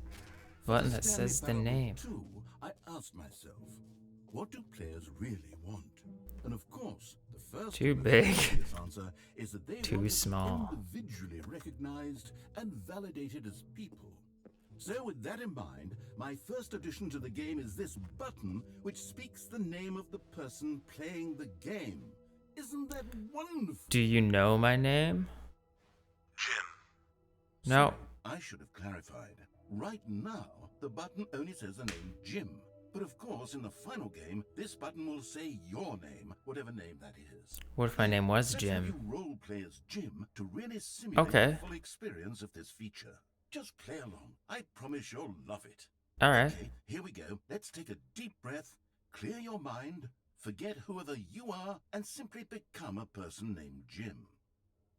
Button that Stanley says the Parable name. 2, I asked myself, what do players really want? And of course, the first Too and most big. obvious answer is that they Too want to be small. individually recognized and validated as people. So with that in mind, my first addition to the game is this button which speaks the name of the person playing the game. Isn't that wonderful? Do you know my name? Jim. No. So, I should have clarified. Right now, the button only says the name Jim. But of course, in the final game, this button will say your name, whatever name that is. What if my name was Let's have you Jim? role play as Jim to really simulate Okay. the full experience of this feature. Just play along. I promise you'll love it. Alright. Okay, here we go. Let's take a deep breath, clear your mind, forget whoever you are, and simply become a person named Jim.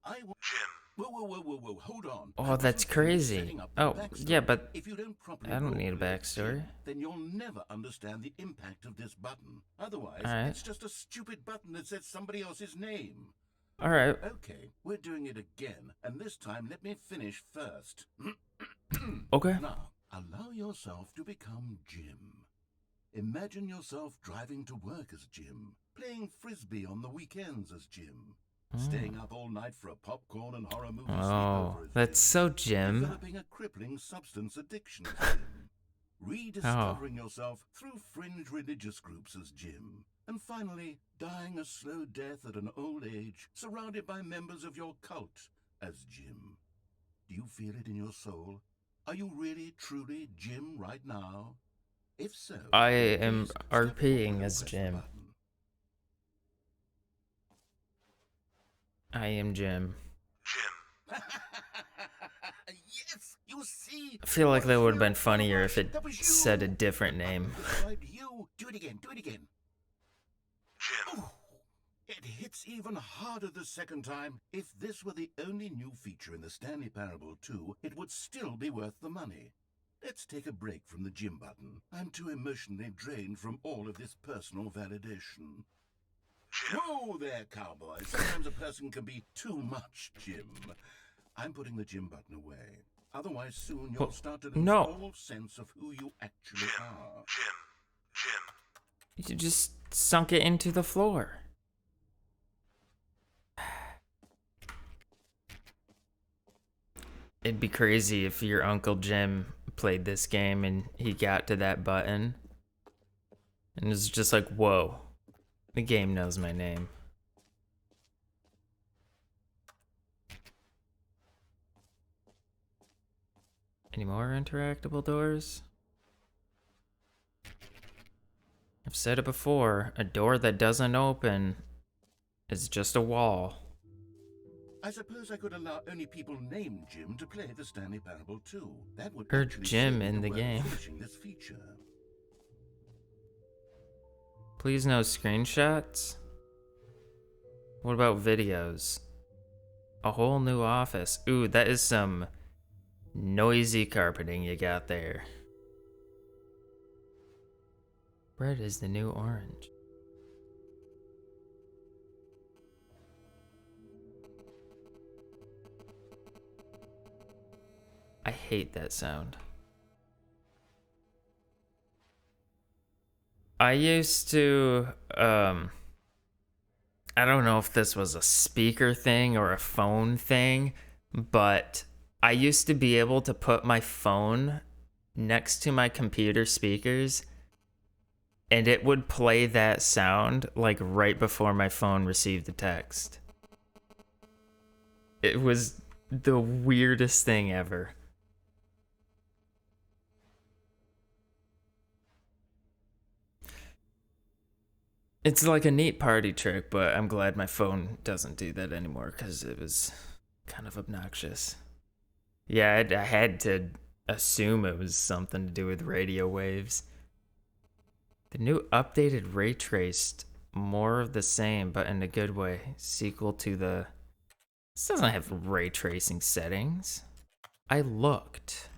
I will... Jim. Whoa, hold on. Oh, that's crazy. Oh, yeah, but If you don't properly I don't need a roleplay as backstory. Jim, then you'll never understand the impact of this button. Otherwise, Alright. it's just a stupid button that says somebody else's name. Alright. Okay, we're doing it again, and this time let me finish first. Okay. Now, allow yourself to become Jim. Imagine yourself driving to work as Jim, playing frisbee on the weekends as Jim, staying up all night for a popcorn and horror movie Oh, sleepover as that's Jim, so Jim. developing a crippling substance addiction as Jim, rediscovering yourself through fringe religious groups as Jim, and finally dying a slow death at an old age, surrounded by members of your cult as Jim. Do you feel it in your soul? Are you really, truly Jim right now? If so, I then am please step RPing forward and as press the Jim. button. I am Jim. Jim. Yes, you see. I feel like that would have been That funnier if it that was you. said a different The button name. described you. Do it again. Jim. It hits even harder the second time. If this were the only new feature in the Stanley Parable 2, it would still be worth the money. Let's take a break from the Jim button. I'm too emotionally drained from all of this personal validation. Whoa there, cowboy. Sometimes a person can be too much Jim. I'm putting the Jim button away. Otherwise, soon you'll start to lose no. all sense of who you actually are. You just sunk it into the floor. It'd be crazy if your Uncle Jim played this game and he got to that button and it's just like, whoa, the game knows my name. Any more interactable doors? I've said it before, a door that doesn't open is just a wall. I suppose I could allow only people named Jim to play the Stanley Parable too. That would Or actually Jim save in me the well game. finishing this feature. Please no screenshots? What about videos? A whole new office. Ooh, that is some noisy carpeting you got there. Red is the new orange. I hate that sound. I used to, I don't know if this was a speaker thing or a phone thing, but I used to be able to put my phone next to my computer speakers and it would play that sound like right before my phone received the text. It was the weirdest thing ever. It's like a neat party trick, but I'm glad my phone doesn't do that anymore because it was kind of obnoxious. Yeah, I had to assume it was something to do with radio waves. The new updated ray traced, more of the same, but in a good way. Sequel to the... This doesn't have ray tracing settings. I looked.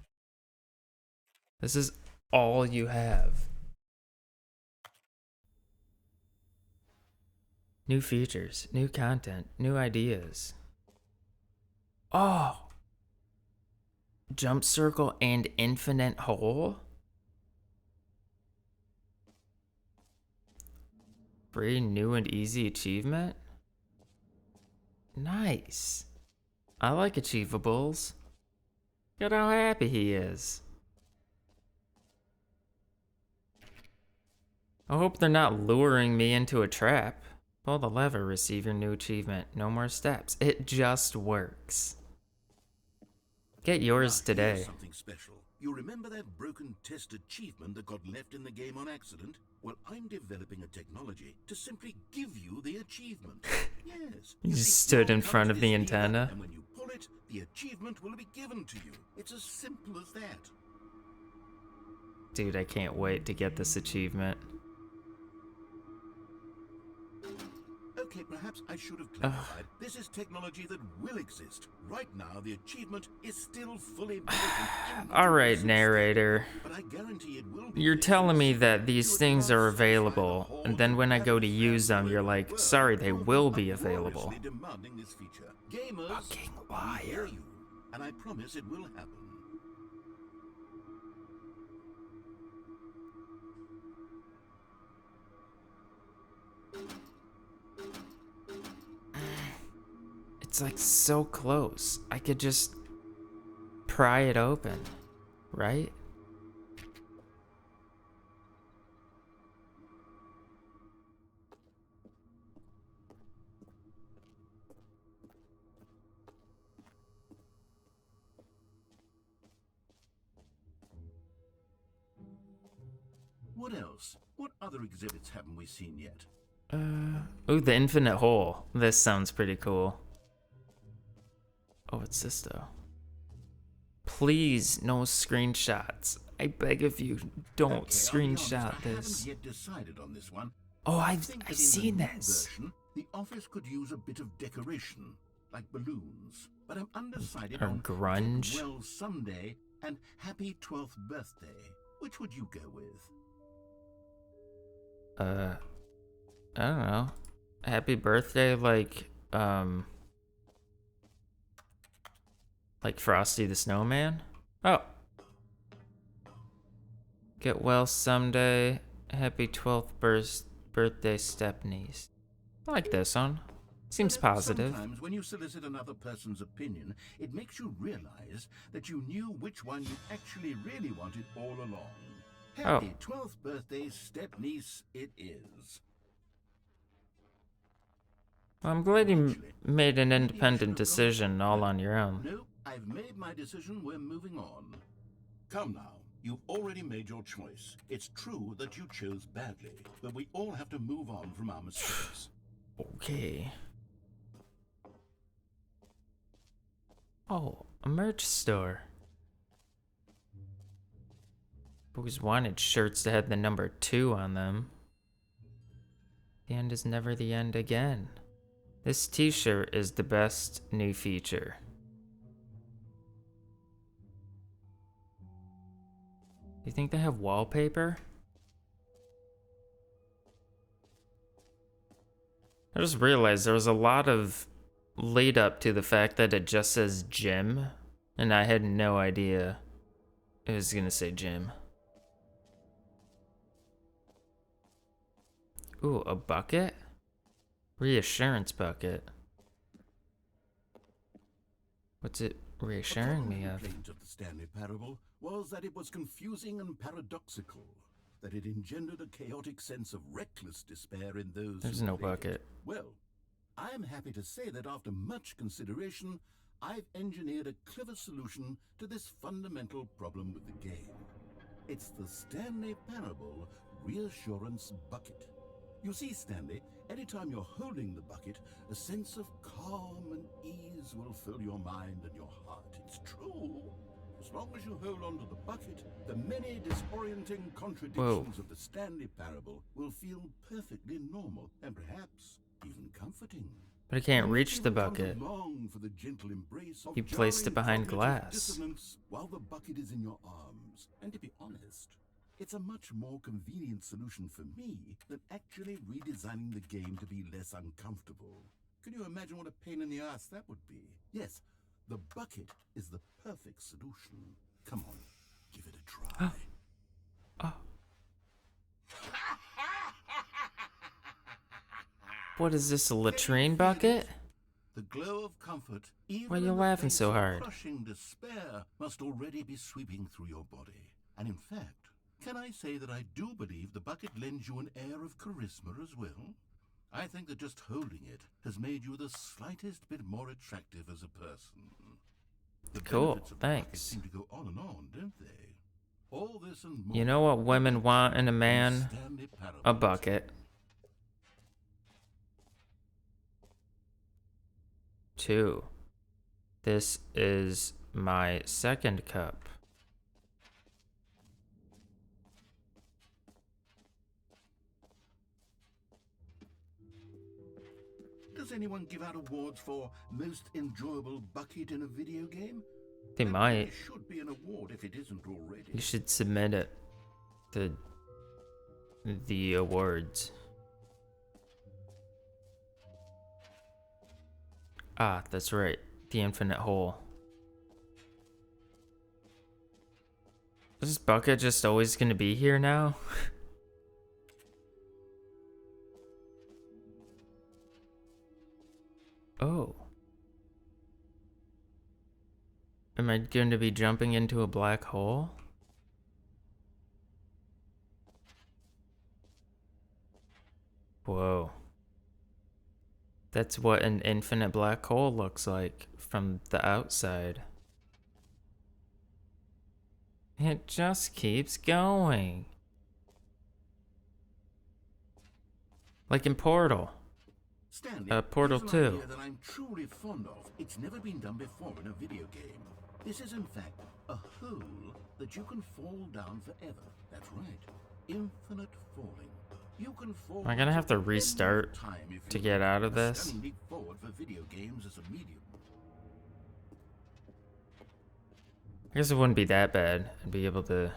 This is all you have. New features, new content, new ideas. Oh! Jump circle and infinite hole? Free new and easy achievement? Nice. I like achievables. Look at how happy he is. I hope they're not luring me into a trap. Pull the lever, receive your new achievement. No more steps. It just works. Get yours Now, today. here's something special. You remember that broken test achievement that got left in the game on accident? Well, I'm developing a technology to simply give you the achievement. Yes. You see, stood in now front comes of the this lever, antenna. And when you pull it, the achievement will be given to you. It's as simple as that. Dude, I can't wait to get this achievement. Okay, perhaps I should have clarified. This is technology that will exist. Right now, the achievement is still fully built. Alright, narrator. But I guarantee it will be. You're telling me that these To things are advance outside the available, hall and then when I go to and use them, you're like, world, sorry, they you are will be available. uproariously demanding this feature. Gamers, Fucking I hear liar. you, and I promise it will happen. It's like so close. I could just pry it open, right? What else? What other exhibits haven't we seen yet? Ooh, the infinite hole. This sounds pretty cool. Oh, what's this though? Please, no screenshots. I beg of you, don't Okay, I'll be honest, screenshot I this. haven't yet decided on this one. Oh, I I've think that in seen the new this. version, the office could use a bit of decoration, like balloons. But I'm undecided Or on grunge. Get Well Someday and Happy 12th Birthday. Which would you go with? I don't know. Happy birthday, like Frosty the Snowman? Oh. Get well someday. Happy 12th birthday step niece. I like this one. Seems positive. Sometimes when you solicit another person's opinion, it makes you realize that you knew which one you actually really wanted all along. Happy 12th birthday, step-niece it is. Well, I'm glad you Actually, made an maybe I independent should have decision gone. all on your own. No, I've made my decision. We're moving on. Come now. You've already made your choice. It's true that you chose badly, but we all have to move on from our mistakes. Okay. Oh, a merch store. Always wanted shirts that had the number 2 on them. The end is never the end again. This t-shirt is the best new feature. Do you think they have wallpaper? I just realized there was a lot of lead up to the fact that it just says gym, and I had no idea it was gonna say gym. Ooh, a bucket? Reassurance bucket. What's it reassuring me of? The complaint of the Stanley parable was that it was confusing and paradoxical, that it engendered a chaotic sense of reckless despair in those There's who no played bucket. it. Well, I am happy to say that after much consideration, I've engineered a clever solution to this fundamental problem with the game. It's the Stanley Parable Reassurance Bucket. You see, Stanley, anytime you're holding the bucket, a sense of calm and ease will fill your mind and your heart. It's true. As long as you hold on to the bucket, the many disorienting contradictions of the Stanley Parable will feel perfectly normal and perhaps even comforting. But I can't You reach the even come to bucket. long for the gentle embrace of You placed it jarring behind cognitive glass. dissonance while the bucket is in your arms. And to be honest, it's a much more convenient solution for me than actually redesigning the game to be less uncomfortable. Can you imagine what a pain in the ass that would be? Yes, the bucket is the perfect solution. Come on, give it a try. What is this, a latrine bucket? The glow of comfort, even Why are you in the laughing face so of hard? crushing despair, must already be sweeping through your body. And in fact, can I say that I do believe the bucket lends you an air of charisma as well? I think that just holding it has made you the slightest bit more attractive as a person. The Cool, benefits of the bucket thanks. seem to go on and on, don't they? All this and more. You know what women want in a man? Stanley Parable. A bucket. 2. This is my second cup. Does anyone give out awards for most enjoyable bucket in a video game? They There might. really should be an award if it isn't already. You should submit it to the awards. Ah, that's right. The infinite hole. Is this bucket just always gonna be here now? Oh. Am I going to be jumping into a black hole? Whoa. That's what an infinite black hole looks like from the outside. It just keeps going. Like in Portal. Stanley, Portal here's 2. an idea that I'm truly fond of. It's never been done before in a video game. This is in fact a hole that you can fall down forever. That's right. Infinite falling. You can fall. Am I gonna have to until the end of restart time if to you get like. out of A this? stunning leap forward for video games as a medium. I guess it wouldn't be that bad. I'd be able to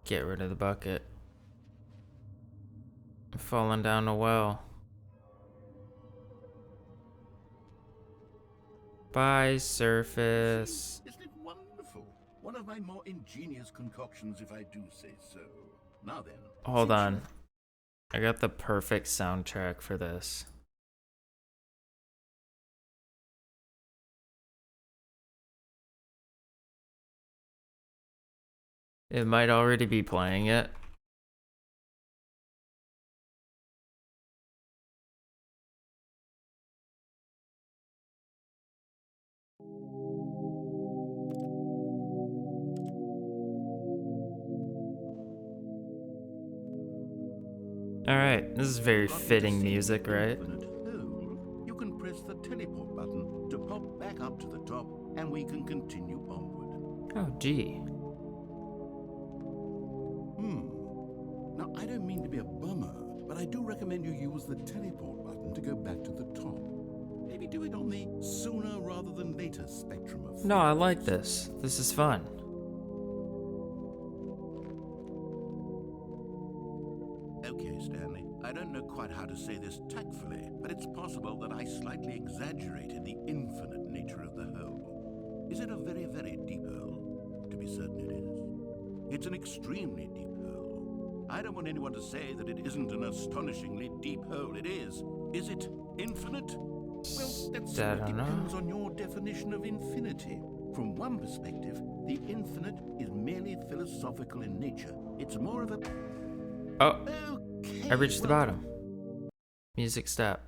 get rid of the bucket. I'm falling down a well. Bye, surface. Isn't it wonderful? One of my more ingenious concoctions, if I do say so. Now then. Hold since on. you've I got the perfect soundtrack for this. It might already be playing it. Alright, this is very fitting music, right? You can press the teleport button to pop back up to the top, and we can continue onward. Oh, gee. Now, I don't mean to be a bummer, but I do recommend you use the teleport button to go back to the top. Maybe do it on the sooner rather than later spectrum of... No, I like this. This is fun. Okay, Stanley, I don't know quite how to say this tactfully, but it's possible that I slightly exaggerated the infinite nature of the hole. Is it a very, very deep hole? To be certain it is. It's an extremely deep hole. I don't want anyone to say that it isn't an astonishingly deep hole. It is. Is it infinite? Well, that sort of depends on your definition of infinity. From one perspective, the infinite is merely philosophical in nature. It's more of a... Oh, Okay, I reached the well, bottom. Music stop.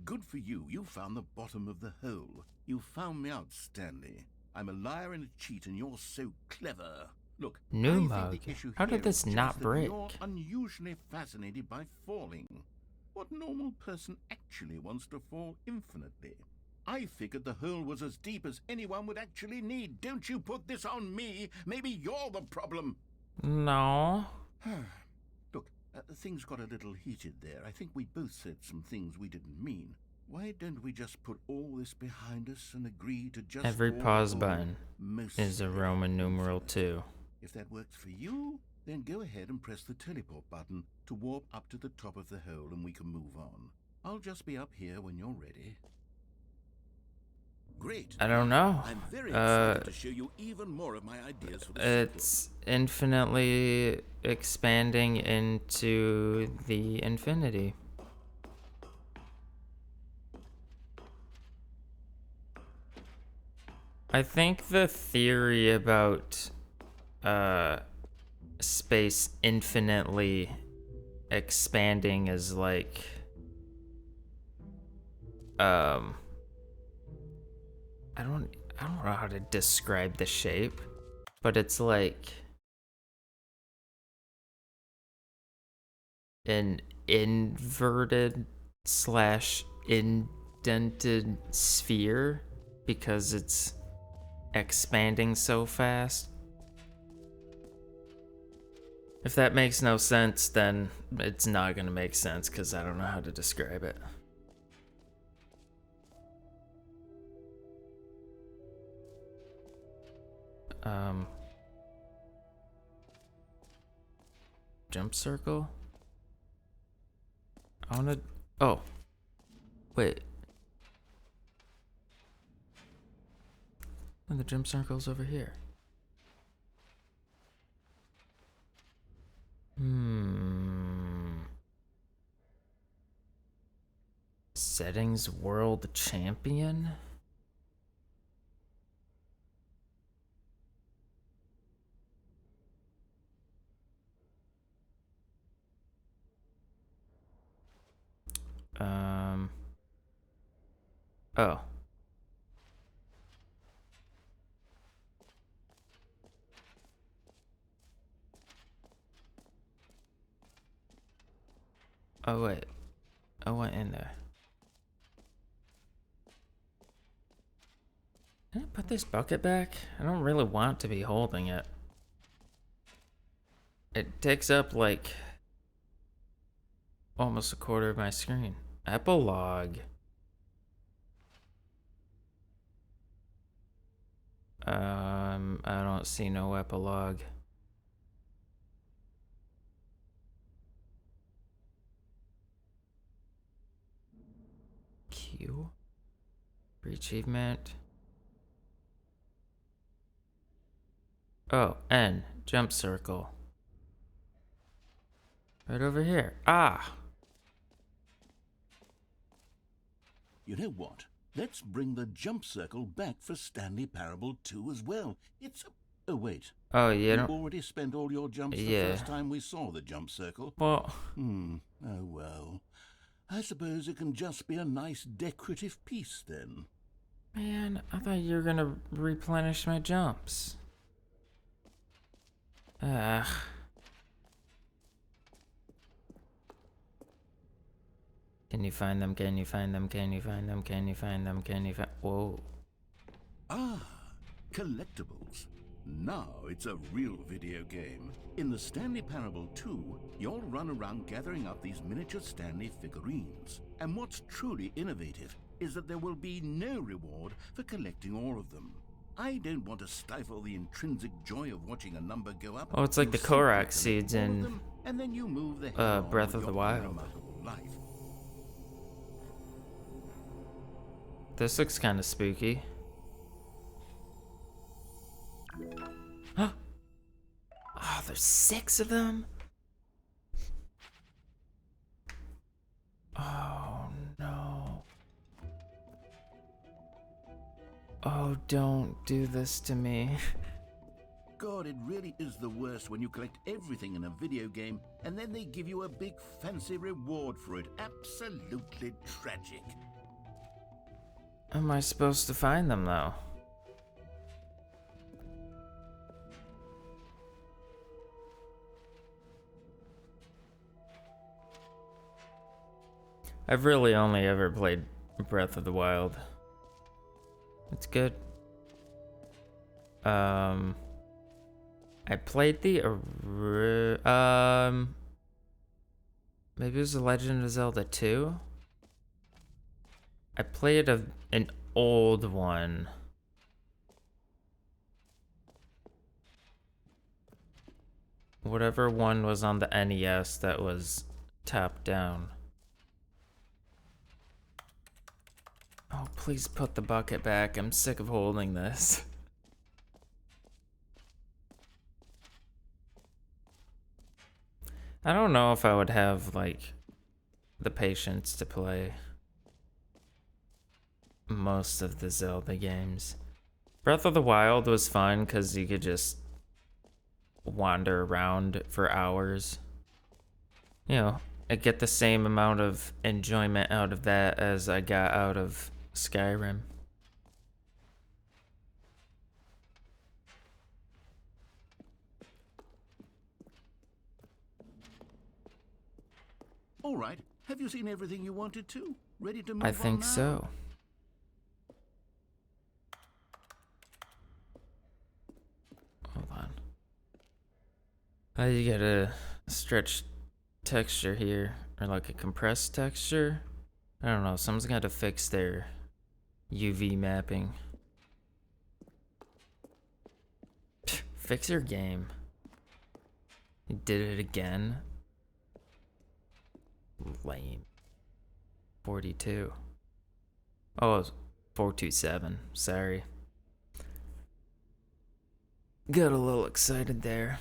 Good for you. You found the bottom of the hole. You found me out, Stanley. I'm a liar and a cheat, and you're so clever. Look, New I think mug. the issue How here did this is just not that break? You're unusually fascinated by falling. What normal person actually wants to fall infinitely? I figured the hole was as deep as anyone would actually need. Don't you put this on me. Maybe you're the problem. No. Look, things got a little heated there. I think we both said some things we didn't mean. Why don't we just put all this behind us and agree to just... Every call pause the hole button mostly is a Roman numeral 2. If that works for you, then go ahead and press the teleport button to warp up to the top of the hole and we can move on. I'll just be up here when you're ready. Great. I don't know. I'm very excited to show you even more of my ideas for the sequel. It's infinitely expanding into the infinity. I think the theory about space infinitely expanding is like I don't know how to describe the shape, but it's like an inverted slash indented sphere because it's expanding so fast. If that makes no sense, then it's not gonna make sense because I don't know how to describe it. Jump circle? I wanna... Oh. Wait. And the jump circle's over here. Settings world champion? Oh. Oh wait. I went in there. Can I put this bucket back? I don't really want to be holding it. It takes up like almost a quarter of my screen. Epilogue. I don't see no epilogue. Q? Achievement. Oh, N. Jump circle. Right over here. Ah! You know what? Let's bring the jump circle back for Stanley Parable 2 as well. It's a... Oh, wait. Oh, you You don't... already spent all your jumps the Yeah. first time we saw the jump circle. Well... Oh, well. I suppose it can just be a nice decorative piece, then. Man, I thought you were gonna replenish my jumps. Ugh. Can you find them? Can you find them? Can you find them? Can you find them? Can you find... Whoa. Ah, collectibles. Now it's a real video game. In the Stanley Parable 2, you'll run around gathering up these miniature Stanley figurines. And what's truly innovative is that there will be no reward for collecting all of them. I don't want to stifle the intrinsic joy of watching a number go up. Oh, it's like You the simply Korak collect seeds all of in them, and then you move the hell on Breath with of the your Wild. remarkable life. This looks kind of spooky. Huh? Oh, there's 6 of them? Oh, no. Oh, don't do this to me. God, it really is the worst when you collect everything in a video game and then they give you a big fancy reward for it. Absolutely tragic. How am I supposed to find them, though? I've really only ever played Breath of the Wild. It's good. I played the maybe it was The Legend of Zelda 2. I played an old one. Whatever one was on the NES that was top down. Oh, please put the bucket back. I'm sick of holding this. I don't know if I would have, like, the patience to play most of the Zelda games. Breath of the Wild was fun because you could just wander around for hours. You know, I get the same amount of enjoyment out of that as I got out of Skyrim. All right, have you seen everything you wanted to? Ready to move I on think now? so. Hold on. You get a stretched texture here, or like a compressed texture. I don't know, someone's got to fix their UV mapping. Fix your game. You did it again? Lame. 42. Oh, it's 427. Sorry. Got a little excited there.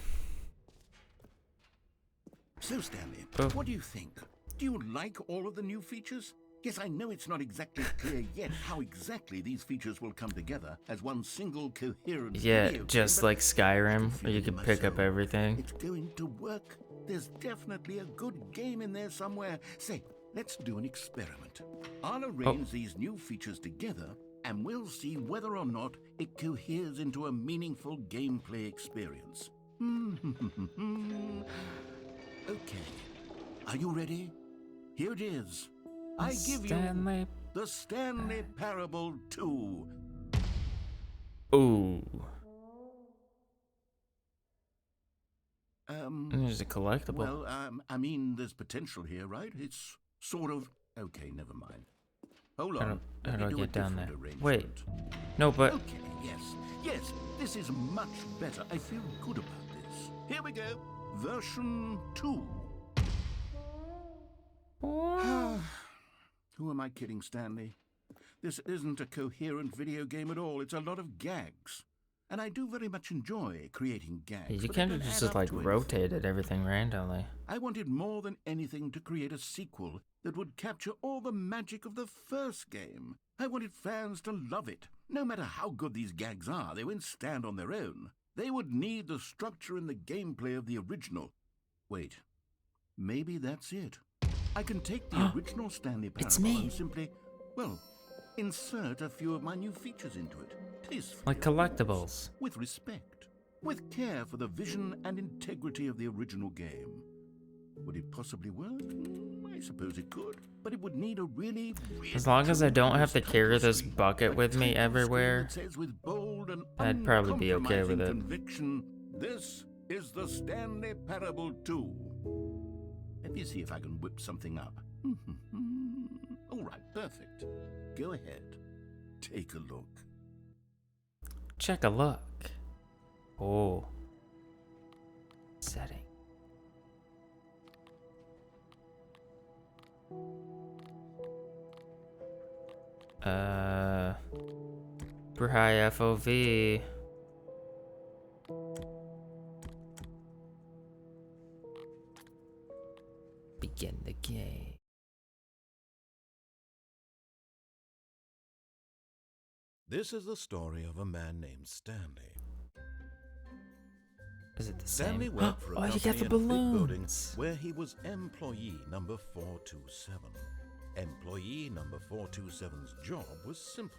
So, Stanley, Oh. what do you think? Do you like all of the new features? Yes, I know it's not exactly clear yet how exactly these features will come together as one single coherent Yeah, video game, just but like I Skyrim, can where feel you it in can pick up my soul. everything. It's going to work. There's definitely a good game in there somewhere. Say, let's do an experiment. I'll arrange these new features together, and we'll see whether or not it coheres into a meaningful gameplay experience. Okay. Are you ready? Here it is. I give Stanley. you the Stanley Parable 2. Ooh. There's a collectible. Well, I mean, there's potential here, right? It's sort of... Okay, never mind. Hold on. How Let do me I do a get down there? different Wait. arrangement. No, but Okay, yes, this is much better. I feel good about this. Here we go. Version 2. Who am I kidding, Stanley? This isn't a coherent video game at all. It's a lot of gags. and I do very much enjoy creating gags. You but they kind don't of add just up like to anything. rotated everything randomly. I wanted more than anything to create a sequel that would capture all the magic of the first game. I wanted fans to love it. No matter how good these gags are, they won't stand on their own. They would need the structure and the gameplay of the original. Wait, maybe that's it. I can take the original Stanley It's Parable me. and simply, well, insert a few of my new features into it. Tastefully, Like collectibles. with respect, with care for the vision and integrity of the original game. Would it possibly work? I suppose it could, but it would need a really As long as I don't have to title carry this screen. bucket A with me title screen everywhere, that says with bold and I'd probably be okay with uncompromising it. conviction, this is the Stanley Parable 2. Let me see if I can whip something up. All right, perfect. Go ahead. Take a look. check a look. Oh. Setting. For high FOV. Begin the game. This is the story of a man named Stanley. Is it the Stanley same? worked for a Oh, you company got the in a big building balloons. where he was employee number 427. Employee number 427's job was simple.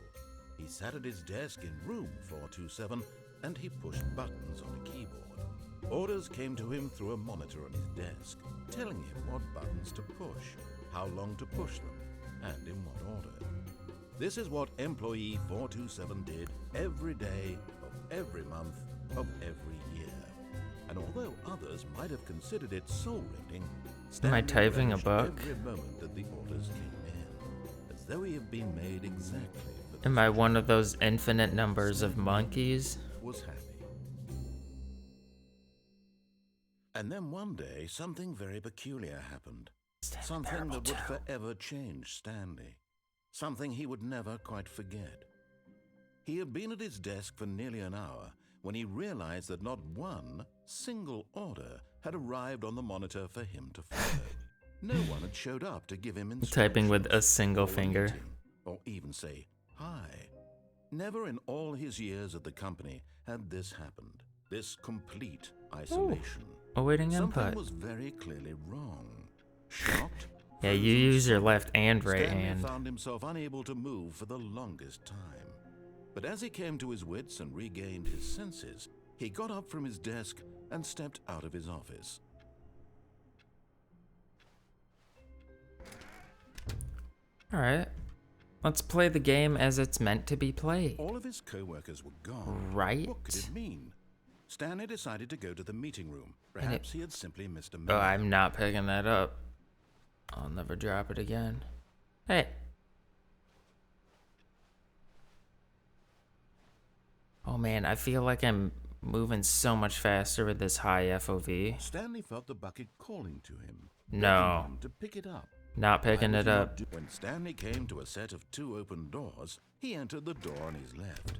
He sat at his desk in room 427 and he pushed buttons on a keyboard. Orders came to him through a monitor on his desk, telling him what buttons to push, how long to push them, and in what order. This is what employee 427 did every day of every month of every year. And although others might have considered it soul-rending, Am I typing a relished book? every moment that the orders came in, as though he had been made exactly for this Am I one job. of those infinite numbers of monkeys? Was happy. And then one day, something very peculiar happened. Stanley Something Parable that would 2. forever change Stanley. Something he would never quite forget. He had been at his desk for nearly an hour when he realized that not one single order had arrived on the monitor for him to follow. No one had showed up to give him instructions. Typing with a single or finger. meet him, or even say hi. Never in all his years at the company had this happened. This complete isolation. Awaiting Something input. was very clearly wrong. Shocked. Yeah, you frozen use your solid, left and right Stanley hand. found himself unable to move for the longest time. But as he came to his wits and regained his senses, he got up from his desk and stepped out of his office. Alright. Let's play the game as it's meant to be played. All of his co-workers were gone. Right? What could it mean? Stanley decided to go to the meeting room. it- Perhaps he had simply missed a Oh, memo. I'm not picking that up. I'll never drop it again. Hey. Oh man, I feel like I'm moving so much faster with this high FOV. Stanley felt the bucket calling to him. No. begging him to pick it up. Not picking Why it would he up. not do- When Stanley came to a set of 2 open doors, he entered the door on his left.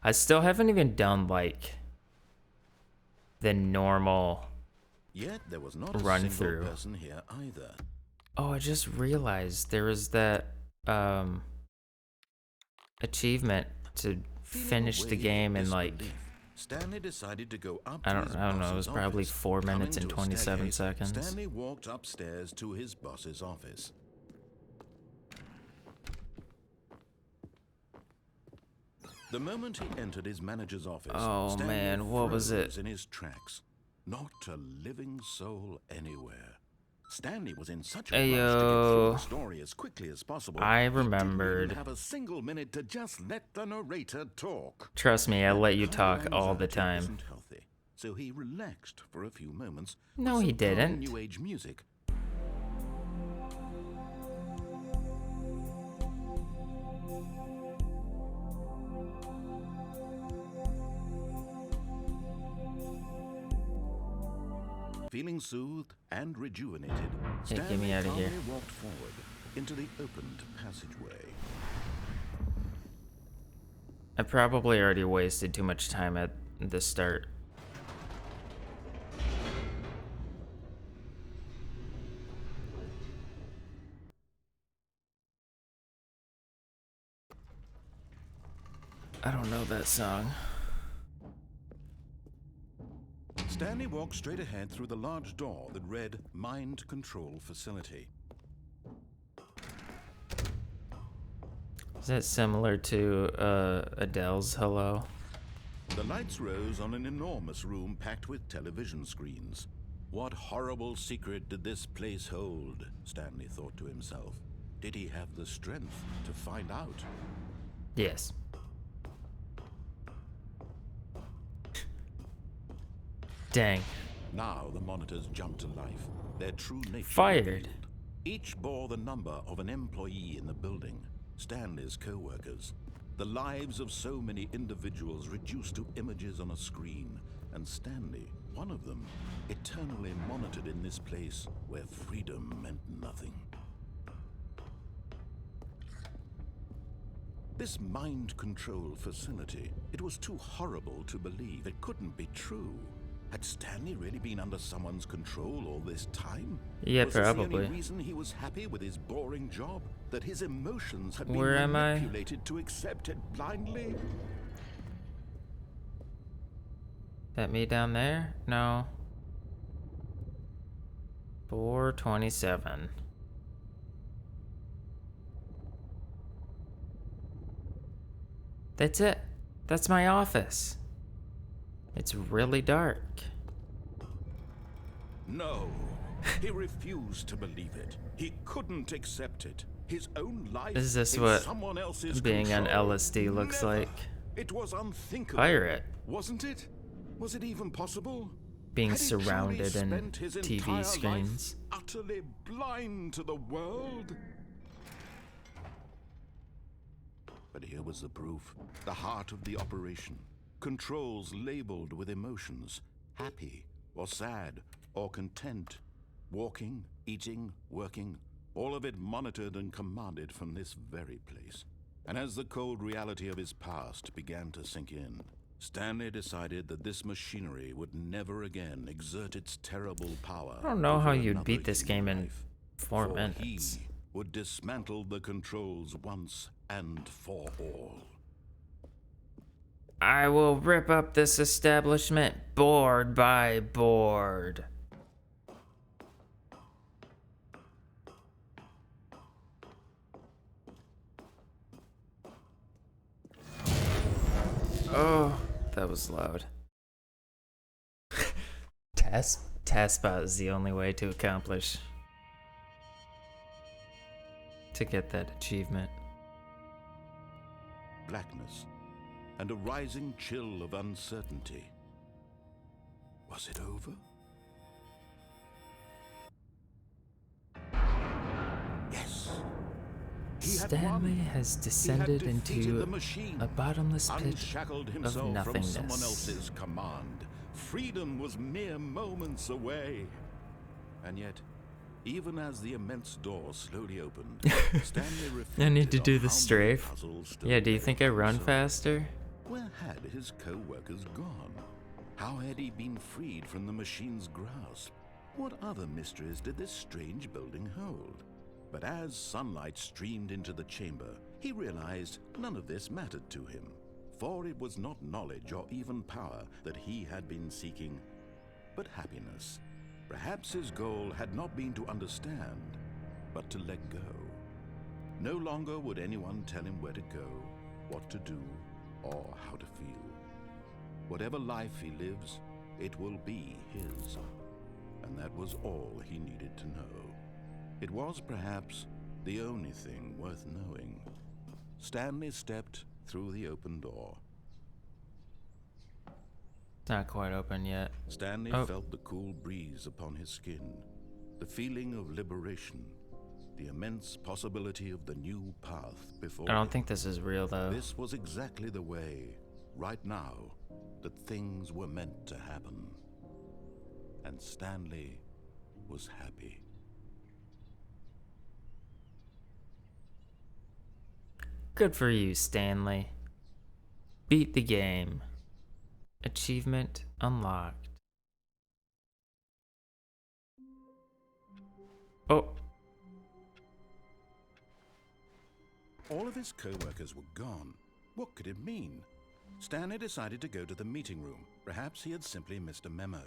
I still haven't even done like the normal. Yet there was not a Run single through. person here either. Oh, I just realized there was that achievement to Feeling finish a the wave game of in like disbelief, Stanley decided to go up I to don't his know, it boss's was probably office. 4 minutes Coming and to a 27 staircase, seconds. Stanley walked upstairs to his boss's office. The moment he entered his manager's office, Oh, Stanley man, what was it? froze in his tracks. Not a living soul anywhere. Stanley was in such a rush to get through Ayo. the story as quickly as possible. I he didn't remembered. even have a single minute to just let the narrator talk. Trust me, I let you talk High all the anxiety time. wasn't healthy, so he relaxed for a few moments. No, with he some calming didn't. New age music. Feeling soothed and rejuvenated, Hey, get Stanley me outta here. calmly walked forward. 'Into the opened passageway. I probably already wasted too much time at the start. I don't know that song. Stanley walked straight ahead through the large door that read Mind Control Facility. Is that similar to Adele's Hello? The lights rose on an enormous room packed with television screens. What horrible secret did this place hold? Stanley thought to himself. Did he have the strength to find out? Yes. Dang. Now the monitors jumped to life, their true nature Fired. revealed. Each bore the number of an employee in the building, Stanley's co-workers. The lives of so many individuals reduced to images on a screen, and Stanley, one of them, eternally monitored in this place where freedom meant nothing. This mind control facility, it was too horrible to believe. It couldn't be true. Had Stanley really been under someone's control all this time? Yeah, Was this the probably. only reason he was happy with his boring job? That his emotions had been Where am I? manipulated to accept it blindly? That me down there? No. 427. That's it. That's my office. It's really dark. No. He refused to believe it. He couldn't accept it. His own life Is this in what someone else's being on control. LSD looks Never. like? It was unthinkable. Fire it. Wasn't it? Was it even possible? Being Had he truly surrounded in spent his TV entire life screens. utterly blind to the world? But here was the proof. The heart of the operation. Controls labeled with emotions. Happy, or sad, or content. Walking, eating, working. All of it monitored and commanded from this very place. And as the cold reality of his past began to sink in, Stanley decided that this machinery would never again exert its terrible power. I don't know over how you'd another beat this human game in life. 4 For minutes. he would dismantle the controls once and for all. I will rip up this establishment board by board. Oh, that was loud. Taskbot is the only way to get that achievement. Blackness and a rising chill of uncertainty. Was it over? Yes. He had Stanley won. has He had descended defeated into the machine, a bottomless pit unshackled himself from nothingness. someone else's command. Freedom was mere moments away. And yet, even as the immense door slowly opened, Stanley reflected I need to do on the how many strafe. puzzles still Yeah, do you lay think I run unsolved. faster? Where had his co-workers gone? How had he been freed from the machine's grasp? What other mysteries did this strange building hold? But as sunlight streamed into the chamber, he realized none of this mattered to him. For it was not knowledge or even power that he had been seeking, but happiness. Perhaps his goal had not been to understand, but to let go. No longer would anyone tell him where to go, what to do, or how to feel. Whatever life he lives, it will be his. And that was all he needed to know. It was perhaps the only thing worth knowing. Stanley stepped through the open door. It's not quite open yet. Stanley Oh. felt the cool breeze upon his skin, the feeling of liberation, the immense possibility of the new path before I don't him. think this is real though. This was exactly the way, right now, that things were meant to happen. And Stanley was happy. Good for you, Stanley. Beat the game. Achievement unlocked. Oh. All of his co-workers were gone. What could it mean? Stanley decided to go to the meeting room. Perhaps he had simply missed a memo.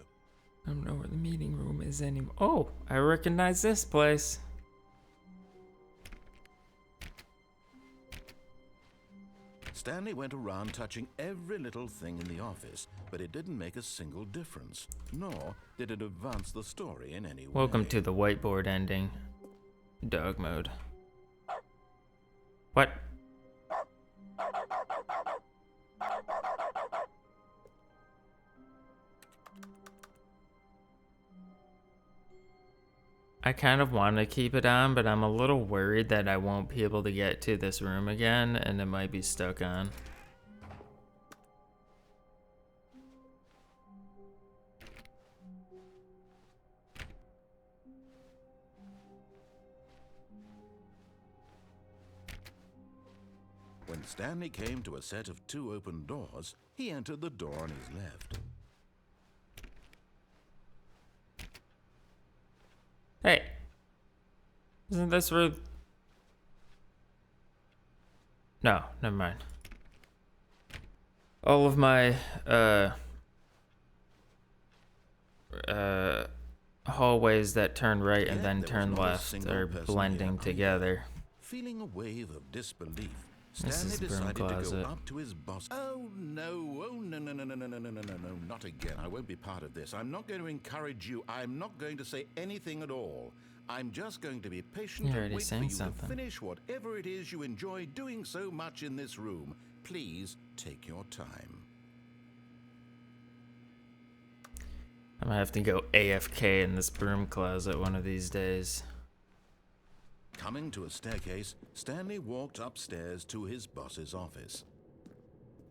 I don't know where the meeting room is anymore. Oh, I recognize this place. Stanley went around touching every little thing in the office, but it didn't make a single difference, nor did it advance the story in any way. Welcome to the whiteboard ending. Dog mode. What? I kind of want to keep it on, but I'm a little worried that I won't be able to get to this room again, and it might be stuck on. When Stanley came to a set of 2 open doors, he entered the door on his left. Hey! Isn't this where... No, never mind. All of my, hallways that turn right and then turn left are blending together. Feeling a wave of disbelief, This Stanley is the broom decided to closet. go up to his boss. Oh no, no, not again. I won't be part of this. I'm not going to encourage you. I'm not going to say anything at all. I'm just going to be patient You're and already wait for saying you something. to finish whatever it is you enjoy doing so much in this room. Please take your time. I'm gonna have to go AFK in this broom closet one of these days. Coming to a staircase, Stanley walked upstairs to his boss's office.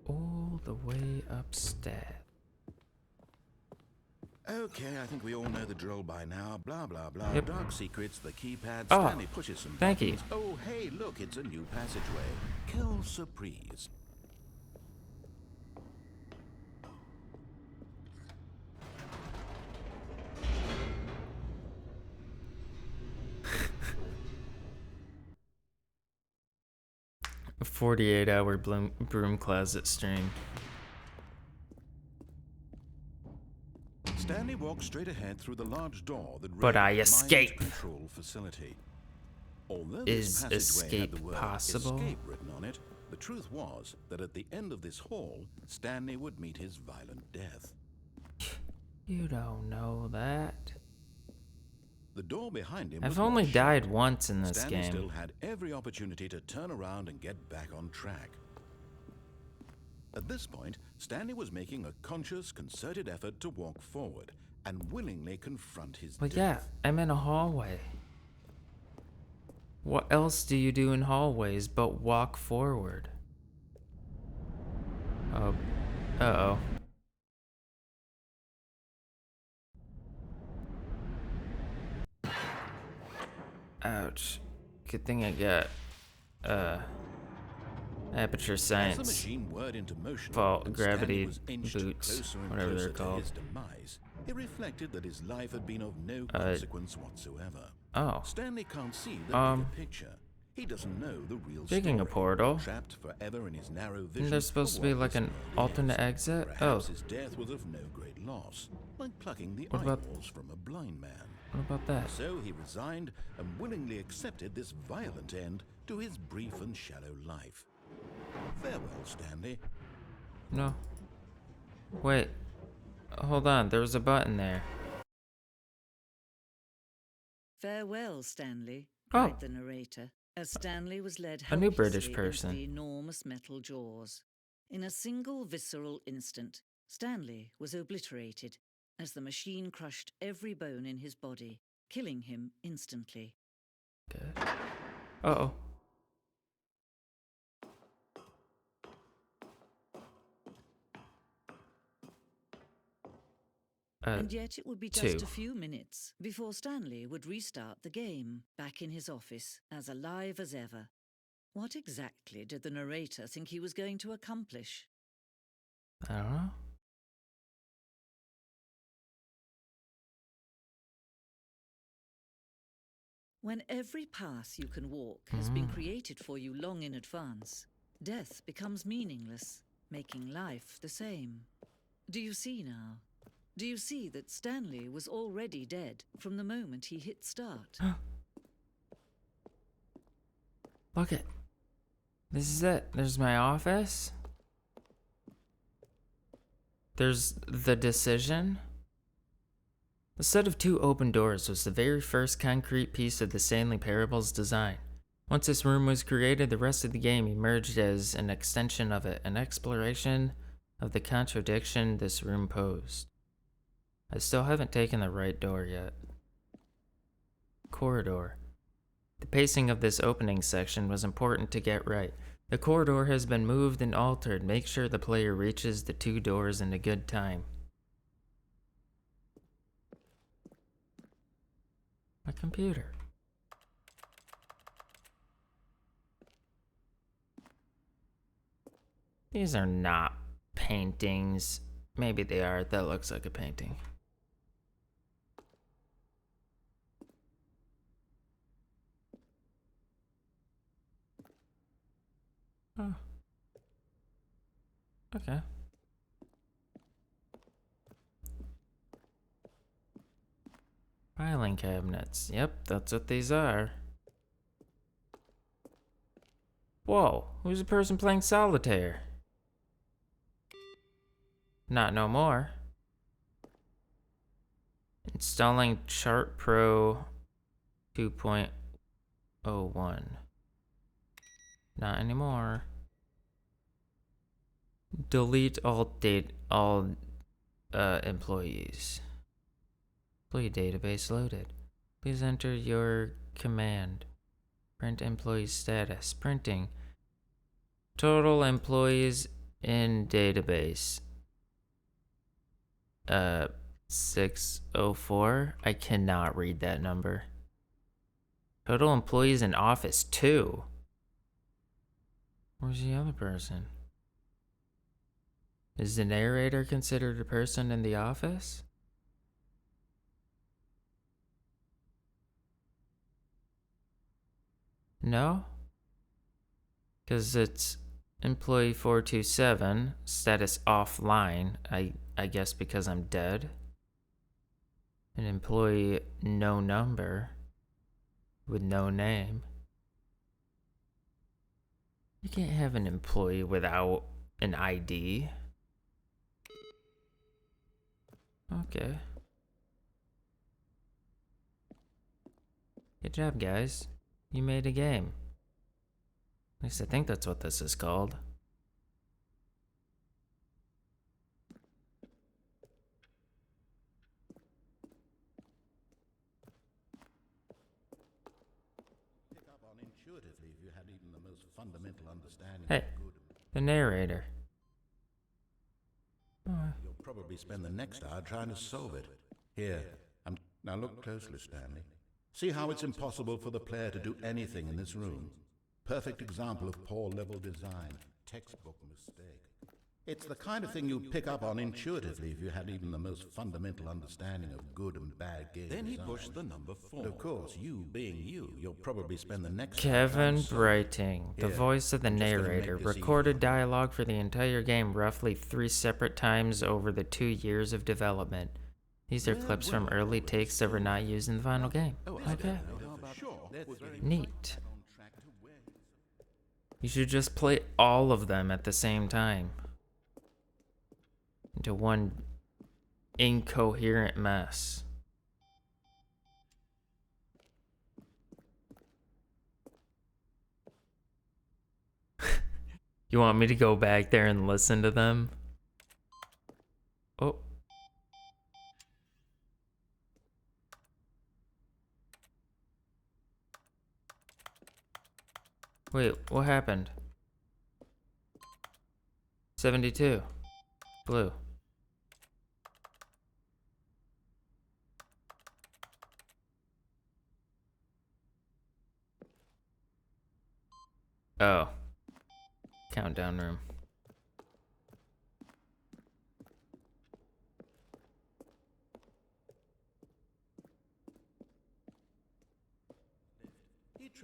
All the way upstairs. Okay, I think we all know the drill by now. Blah, blah, blah. Yep. Dark secrets, the keypad. Oh, Stanley pushes some thank you. buttons. Oh, hey, look, it's a new passageway. Kill surprise. A 48-hour broom closet stream. Stanley walked straight ahead through the large door that But read I Mind escape. Control Facility. Although Is this passageway escape had the word possible? escape written on it, the truth was that at the end of this hall, Stanley would meet his violent death. You don't know that. The door behind him I've was only locked died shut. once in this Stanley game. still had every opportunity to turn around and get back on track. At this point, Stanley was making a conscious, concerted effort to walk forward and willingly confront his But death. yeah, I'm in a hallway. What else do you do in hallways but walk forward? Oh. Uh-oh. Ouch. Good thing I got, aperture As the science. machine whirred into motion, Fault, and gravity Stanley was inched boots, closer and whatever they're closer to called. his demise, it reflected that his life had been of no consequence whatsoever. Oh. Stanley can't see the bigger picture. He doesn't know the real Speaking story. of portal, Trapped forever in his narrow vision. isn't there supposed to be of what like this an world alternate is. exit? Oh, Perhaps his death was of no great loss, like plucking the What about- eyeballs from a blind man. what about that? So he resigned and willingly accepted this violent end to his brief and shallow life. Farewell, Stanley. No. Wait. Hold on, there was a button there. Farewell, Stanley, Oh. cried the narrator, as Stanley was led A new British helplessly person. into the enormous metal jaws. In a single visceral instant, Stanley was obliterated as the machine crushed every bone in his body, killing him instantly. Good. Uh-oh. And yet it would be just two. a few minutes before Stanley would restart the game, back in his office, as alive as ever. What exactly did the narrator think he was going to accomplish? I don't know. When every path you can walk has been created for you long in advance, death becomes meaningless, making life the same. Do you see now? Do you see that Stanley was already dead from the moment he hit start? Look it. This is it. There's my office. There's the decision. The set of 2 open doors was the very first concrete piece of the Stanley Parable's design. Once this room was created, the rest of the game emerged as an extension of it, an exploration of the contradiction this room posed. I still haven't taken the right door yet. Corridor. The pacing of this opening section was important to get right. The corridor has been moved and altered. Make sure the player reaches the 2 doors in a good time. My computer. These are not paintings. Maybe they are. That looks like a painting. Oh. Okay. Filing cabinets. Yep, that's what these are. Whoa, who's the person playing solitaire? Not no more. Installing Chart Pro 2.01. Not anymore. Delete all employees. Employee database loaded. Please enter your command. Print employee status. Printing. Total employees in database. 604. I cannot read that number. Total employees in office 2. Where's the other person? Is the narrator considered a person in the office? No? Because it's employee 427, status offline, I guess because I'm dead. An employee no number with no name. You can't have an employee without an ID. Okay. Good job, guys. You made a game. At least I think that's what this is called. Pick up on intuitively if you had even the most fundamental understanding Hey, of good. the narrator. You'll probably spend the next hour trying to solve it. Here, now look closely, Stanley. See how it's impossible for the player to do anything in this room? Perfect example of poor level design. Textbook mistake. It's the kind of thing you'd pick up on intuitively if you had even the most fundamental understanding of good and bad game Then he design. pushed the number 4. But of course, you being you, you'll probably spend the next Kevin hour trying to solve it. Brighting, the Here, voice of the I'm just gonna make narrator, this recorded easy. dialogue for the entire game roughly 3 separate times over the 2 years of development. These are clips from early takes that were not used in the final game. Okay. Neat. You should just play all of them at the same time. Into one incoherent mess. You want me to go back there and listen to them? Oh. Wait, what happened? 72. Blue. Oh. Countdown room.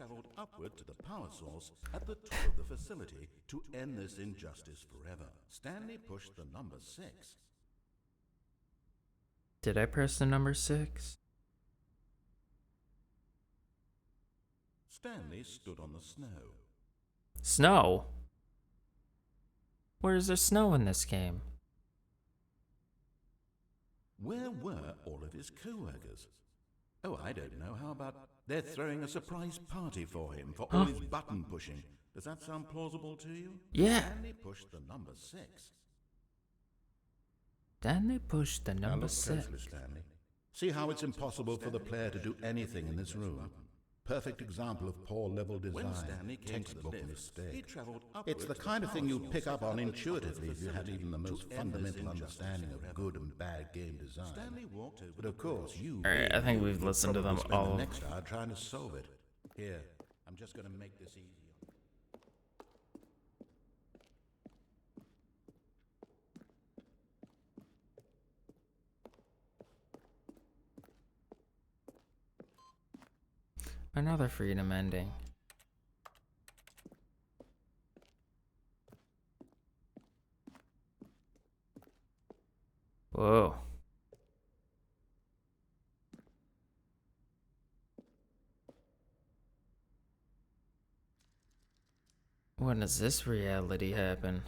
traveled upward to the power source at the top of the facility to end this injustice forever. Stanley pushed the number 6. Did I press the number 6? Stanley stood on the snow. Snow? Where is there snow in this game? Where were all of his co-workers? Oh, I don't know. How about they're throwing a surprise party for him for all his button pushing? Does that sound plausible to you? Yeah. Stanley pushed the number 6. Stanley pushed the Now number look 6. closely, Stanley. See how it's impossible for the player to do anything in this room? Perfect example of poor level design. Textbook mistake. It's the kind of thing you'd pick up on intuitively if you had even the most fundamental understanding of good and bad game design. But of course, you. Alright, I think we've listened to them spend all. the next hour trying to solve it. Here, I'm just going to make this easy. Another freedom ending. Whoa. When does this reality happen?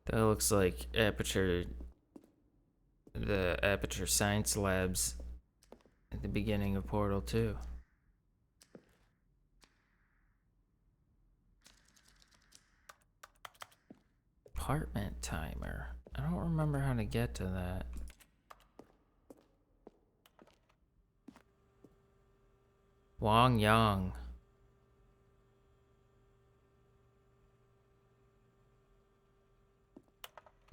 That looks like Aperture, the Aperture Science Labs at the beginning of Portal 2. Apartment timer. I don't remember how to get to that. Wang Yang.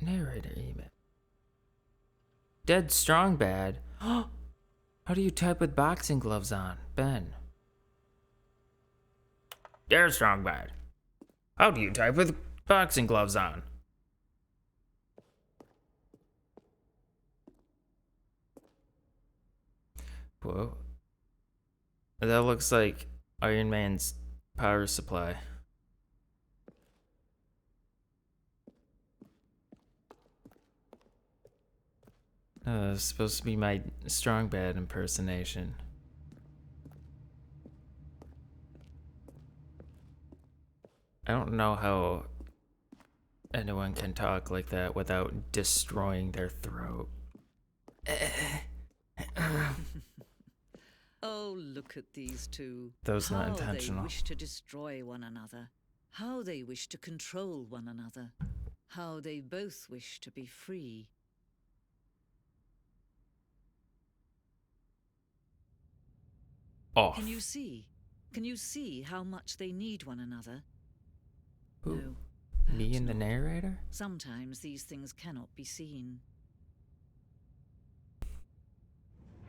Narrator email. Dead strong bad. How do you type with boxing gloves on, Ben? Dead strong bad. How do you type with boxing gloves on? Whoa. That looks like Iron Man's power supply. It's supposed to be my strong bad impersonation. I don't know how anyone can talk like that without destroying their throat. Oh, look at these two. Those not How intentional. they wish to destroy one another. How they wish to control one another. How they both wish to be free. Off. Can you see? Can you see how much they need one another? Who? No. Me perhaps and the not. narrator? Sometimes these things cannot be seen.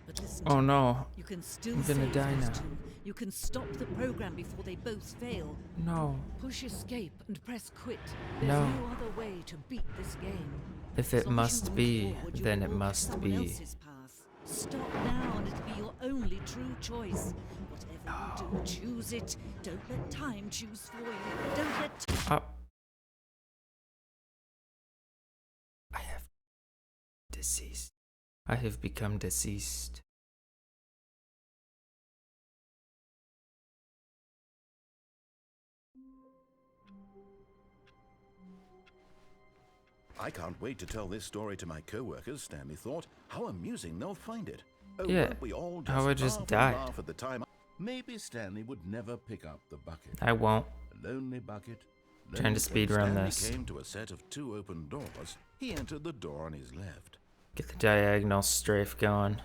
But listen Oh to me. no. You can still I'm gonna save die those now. two. You can stop the program before they both fail. No. Push escape and press quit. There's No. no other way to beat this game. If As it long as you must move be, forward, you then will it walk must someone be. else's path. Stop now and it'll be your only true choice. Whatever you do, choose it. Don't let time choose for you. Don't let I have deceased. I have become deceased. I can't wait to tell this story to my co-workers, Stanley thought. How amusing they'll find it. Oh, Yeah, won't we all just how I just laugh and died. laugh at the time. Maybe Stanley would never pick up the bucket. I won't. A lonely bucket. Trying to speed run Stanley this. came to a set of 2 open doors. He entered the door on his left. Get the diagonal strafe going.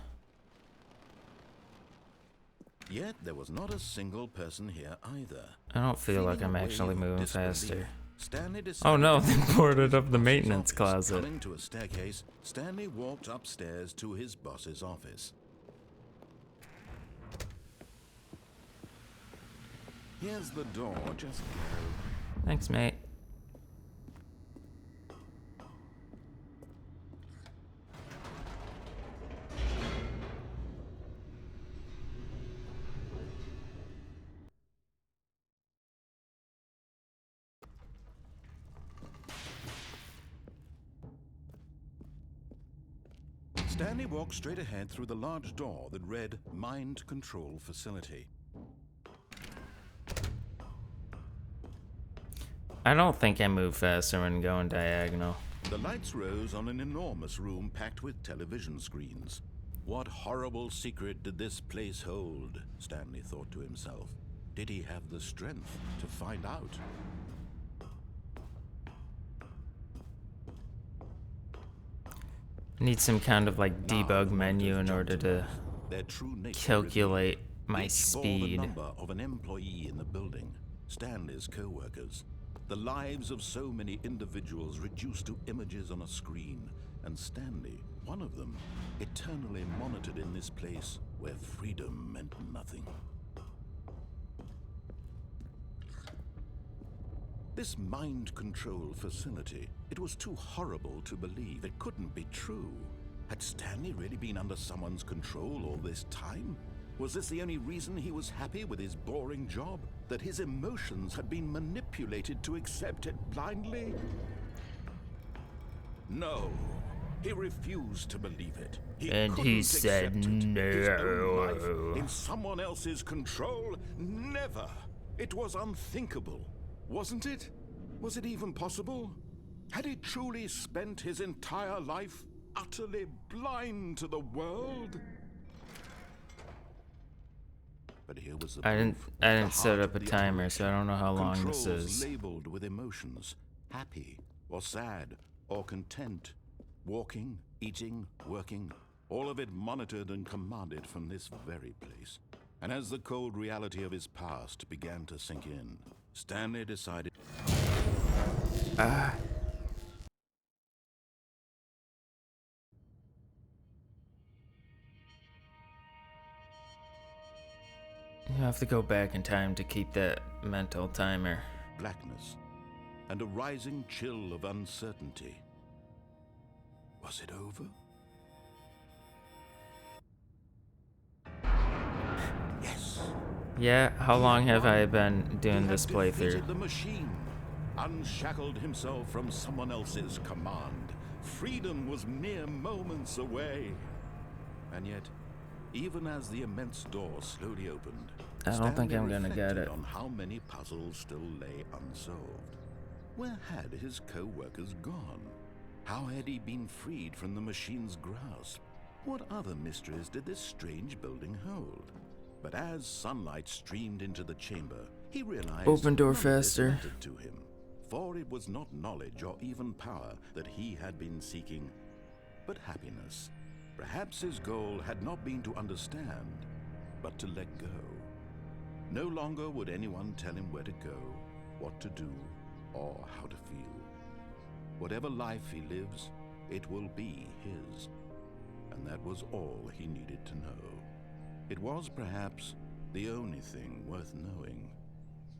Yet there was not a single person here either. I don't feel like Feeling I'm a actually wave of moving disbelief, faster. Stanley Oh no, decided to they go boarded to up the his maintenance boss's office. closet. Coming to a staircase, Stanley walked upstairs to his boss's office. Here's the door, just go. Thanks, mate. Stanley walked straight ahead through the large door that read Mind Control Facility. I don't think I move faster when going diagonal. The lights rose on an enormous room packed with television screens. What horrible secret did this place hold? Stanley thought to himself. Did he have the strength to find out? Need some kind of like Now debug the menu monitors in order jumped to earth, their true nature calculate revealed. my Each bore the speed. number of an employee in the building, Stanley's co-workers. The lives of so many individuals reduced to images on a screen, and Stanley, one of them, eternally monitored in this place where freedom meant nothing. This mind control facility, it was too horrible to believe. It couldn't be true. Had Stanley really been under someone's control all this time? Was this the only reason he was happy with his boring job? That his emotions had been manipulated to accept it blindly? No. He refused to believe it. And couldn't he said accept it. His own life no. in someone else's control? Never. It was unthinkable. Wasn't it? Was it even possible? Had he truly spent his entire life utterly blind to the world? But here was the I didn't proof, I the didn't set heart up of a the timer, so I don't know how long this Controls is. labeled with emotions, happy or sad or content, walking, eating, working, all of it monitored and commanded from this very place. And as the cold reality of his past began to sink in, Stanley decided... You have to go back in time to keep that mental timer. blackness and a rising chill of uncertainty. Was it over? Yes. Yeah, how long have I been doing He this had playthrough? defeated the machine, unshackled himself from someone else's command. Freedom was mere moments away. And yet, even as the immense door slowly opened, I don't think Stanley I'm gonna get reflected it. on how many puzzles still lay unsolved. Where had his co-workers gone? How had he been freed from the machine's grasp? What other mysteries did this strange building hold? But as sunlight streamed into the chamber, he realized Open door none of this faster. mattered to him, for it was not knowledge or even power that he had been seeking, but happiness. Perhaps his goal had not been to understand, but to let go. No longer would anyone tell him where to go, what to do, or how to feel. Whatever life he lives, it will be his. And that was all he needed to know. It was perhaps the only thing worth knowing.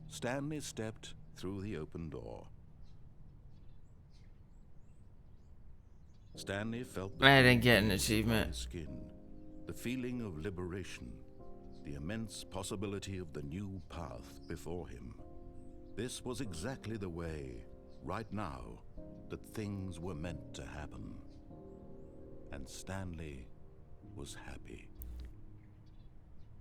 Stanley stepped through the open door. Stanley felt the I didn't get an breeze upon achievement. his skin, the feeling of liberation, the immense possibility of the new path before him. This was exactly the way, right now, that things were meant to happen. And Stanley was happy.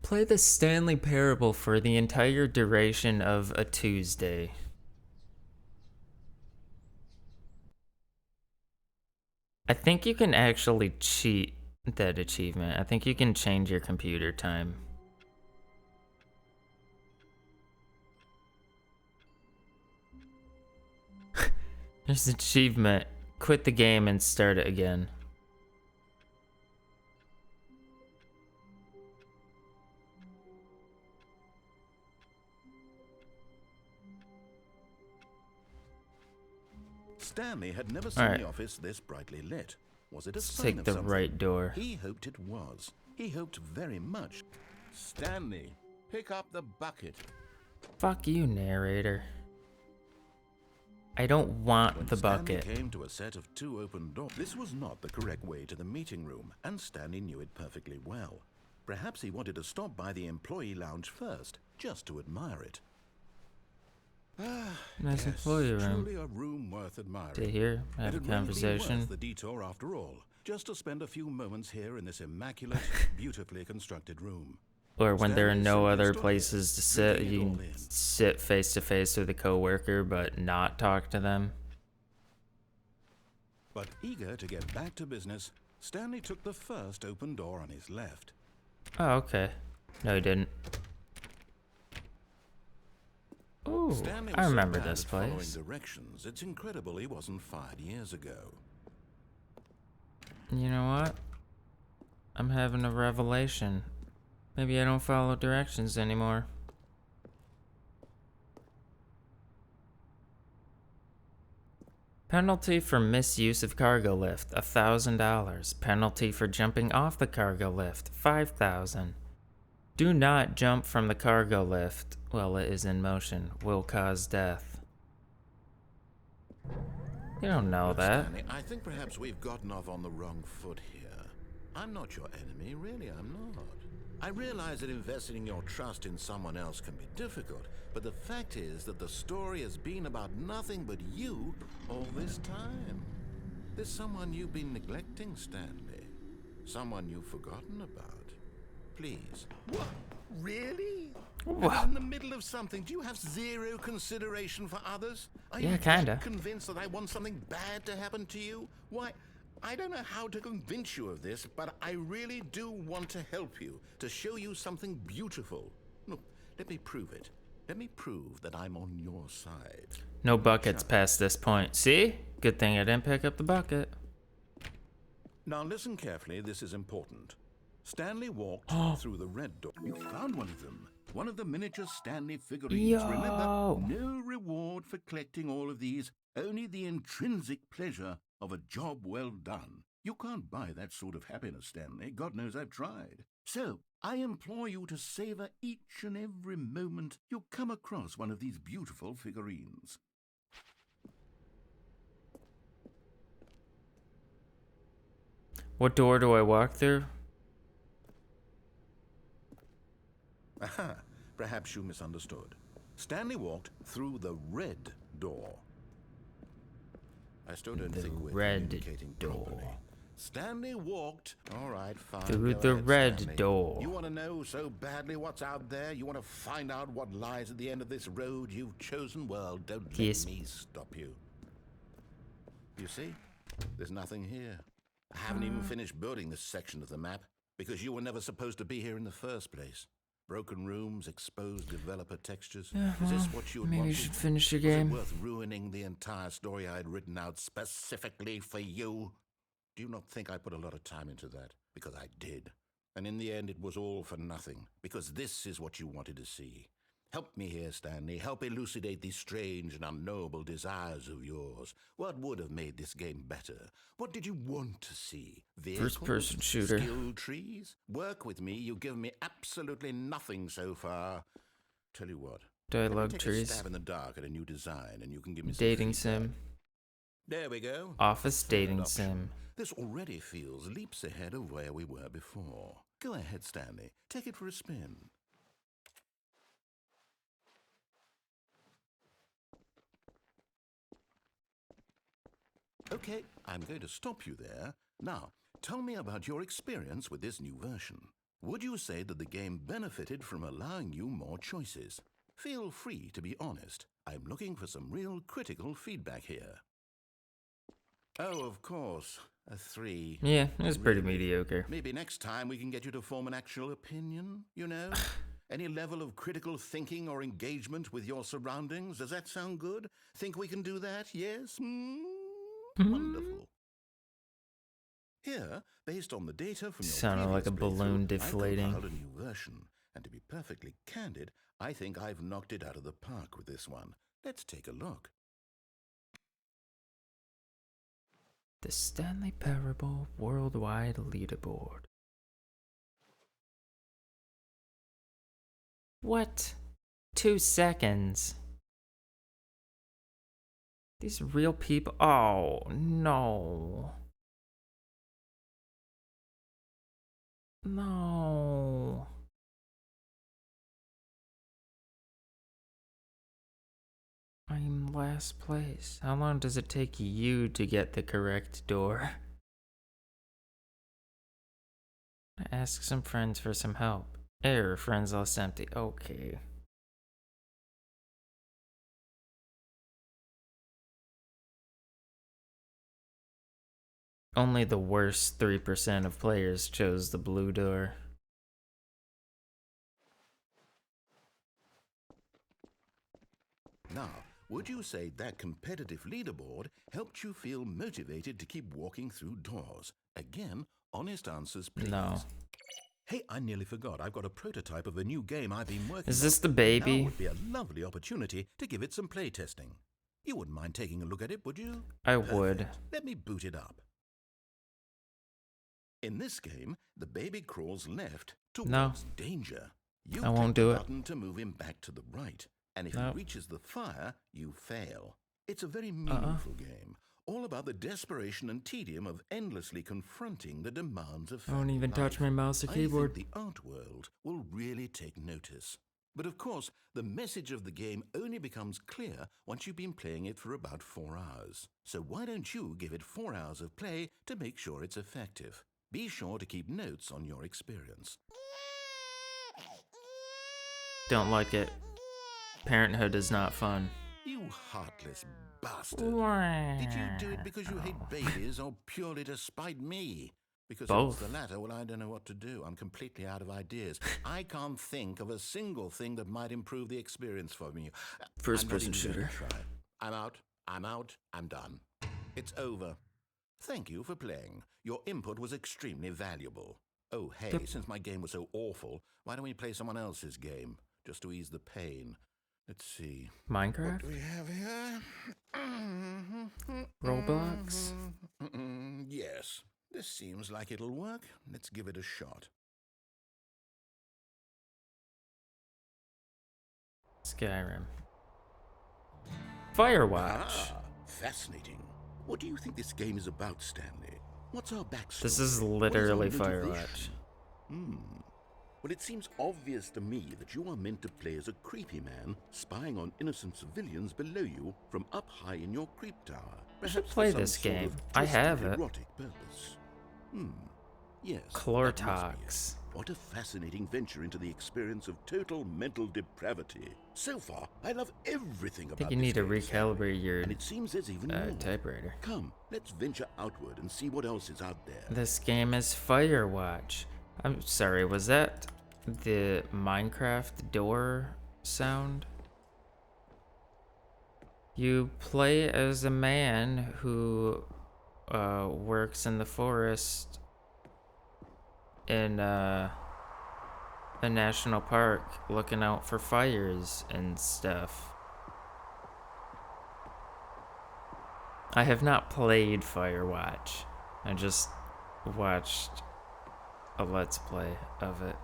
Play the Stanley Parable for the entire duration of a Tuesday. I think you can actually cheat that achievement. I think you can change your computer time. There's an achievement. Quit the game and start it again. Stanley had never seen the office this brightly lit. Was it a Let's sign take of the something? right door. He hoped it was. He hoped very much. Stanley, pick up the bucket. Fuck you, narrator. I don't want When the Stanley bucket. came to a set of two open doors, this was not the correct way to the meeting room, and Stanley knew it perfectly well. Perhaps he wanted to stop by the employee lounge first, just to admire it. Nice Yes, employee room. truly a room worth admiring. Sit here, have It a had really been conversation. worth the detour after all. just to spend a few moments here in this immaculate, beautifully constructed room. Or when there are Stanley no simply other stood places to there, sit, drinking it you all can in. sit face to face with a coworker but not talk to them. But eager to get back to business, Stanley took the first open door on his left. Oh, okay. No, he didn't. Ooh, Stanley I was so remember bad this at following place. directions, it's incredible he wasn't fired years ago. You know what? I'm having a revelation. Maybe I don't follow directions anymore. Penalty for misuse of cargo lift, $1,000. Penalty for jumping off the cargo lift, $5,000. Do not jump from the cargo lift while it is in motion. Will cause death. You don't know that. Stanley, I think perhaps we've gotten off on the wrong foot here. I'm not your enemy, really, I'm not. I realize that investing your trust in someone else can be difficult, but the fact is that the story has been about nothing but you all this time. There's someone you've been neglecting, Stanley. Someone you've forgotten about. Please. What? Really? Wow. In the middle of something, do you have zero consideration for others? Are Yeah, you kinda. convinced that I want something bad to happen to you? Why, I don't know how to convince you of this, but I really do want to help you, to show you something beautiful. Look, let me prove it. Let me prove that I'm on your side. No buckets past this point. See? Good thing I didn't pick up the bucket. Now listen carefully, this is important. Stanley walked through the red door. You found one of them. One of the miniature Stanley figurines. Yo. Remember, no reward for collecting all of these, only the intrinsic pleasure of a job well done. You can't buy that sort of happiness, Stanley. God knows I've tried. So, I implore you to savor each and every moment you come across one of these beautiful figurines. What door do I walk through? Aha, perhaps you misunderstood. Stanley walked through the red door. I still don't think we're red communicating door. properly. Stanley walked. All right, fine. Through go the ahead, red Stanley. door. You want to know so badly what's out there? You want to find out what lies at the end of this road you've chosen? Well, don't Yes. let me stop you. You see, there's nothing here. I haven't even finished building this section of the map because you were never supposed to be here in the first place. Broken rooms, exposed developer textures. Is this what you Maybe you wanted? should finish your Was it game. worth ruining the entire story I had written out specifically for you? Do you not think I put a lot of time into that? Because I did. And in the end, it was all for nothing. Because this is what you wanted to see. Help me here, Stanley. Help elucidate these strange and unknowable desires of yours. What would have made this game better? What did you want to see? Vehicles? First-person shooter. Skill trees? Work with me. You've given me absolutely nothing so far. Tell you what. Let me Dialogue take a trees. stab in the dark at a new design, and you can give me some Dating feedback. sim. There we go. Office Third dating option. sim. This already feels leaps ahead of where we were before. Go ahead, Stanley. Take it for a spin. Okay, I'm going to stop you there. Now, tell me about your experience with this new version. Would you say that the game benefited from allowing you more choices? Feel free to be honest. I'm looking for some real critical feedback here. Oh, of course. A 3. Yeah, it was pretty Really? mediocre. Maybe next time we can get you to form an actual opinion, you know? Any level of critical thinking or engagement with your surroundings? Does that sound good? Think we can do that? Yes? Wonderful. Here, based on the data from your Sounded like a previous balloon playthrough, deflating. I compiled a new version. And to be perfectly candid, I think I've knocked it out of the park with this one. Let's take a look. The Stanley Parable Worldwide Leaderboard. What? 2 seconds. These real people. Oh, no. No. I'm last place. How long does it take you to get the correct door? Ask some friends for some help. Error, friends lost empty. Okay. Only the worst 3% of players chose the blue door. Now, would you say that competitive leaderboard helped you feel motivated to keep walking through doors? Again, honest answers, please. No. Hey, I nearly forgot. I've got a prototype of a new game I've been working on. Is this the Now baby? would be a lovely opportunity to give it some playtesting. You wouldn't mind taking a look at it, would you? I would. Perfect. Let me boot it up. In this game, the baby crawls left towards danger. You I won't click do the it. button to move him back to the right, and if Nope. he reaches the fire, you fail. It's a very meaningful game, all about the desperation and tedium of endlessly confronting the demands of I won't family even touch life. my mouse or keyboard. I think the art world will really take notice. But of course, the message of the game only becomes clear once you've been playing it for about 4 hours. So why don't you give it 4 hours of play to make sure it's effective? Be sure to keep notes on your experience. Don't like it. Parenthood is not fun. You heartless bastard. Did you do it because you hate babies or purely to spite me? Because if it's Both. the latter, well, I don't know what to do. I'm completely out of ideas. I can't think of a single thing that might improve the experience for me. First I'm not person even gonna shooter. try. I'm out, I'm done. It's over. Thank you for playing. Your input was extremely valuable. Oh, hey, Yep. since my game was so awful, why don't we play someone else's game, just to ease the pain? Let's see. What Minecraft? do we have here? Roblox? Yes, this seems like it'll work. Let's give it a shot. Skyrim. Firewatch. Ah, fascinating. What do you think this game is about, Stanley? What's our backstory? This is What literally our motivation? Firewatch. Well, it seems obvious to me that you are meant to play as a creepy man spying on innocent civilians below you from up high in your creep tower. I should Perhaps for play some this sort game. of I twisted, have it. erotic purpose. Yes. that must be Chlortox. it. What a fascinating venture into the experience of total mental depravity. So far, I love everything about I think you this need to game, Stanley. recalibrate your And it seems there's even more. typewriter. Come, let's venture outward and see what else is out there. This game is Firewatch. I'm sorry, was that the Minecraft door sound? You play as a man who works in the forest in a national park looking out for fires and stuff. I have not played Firewatch. I just watched a Let's Play of it.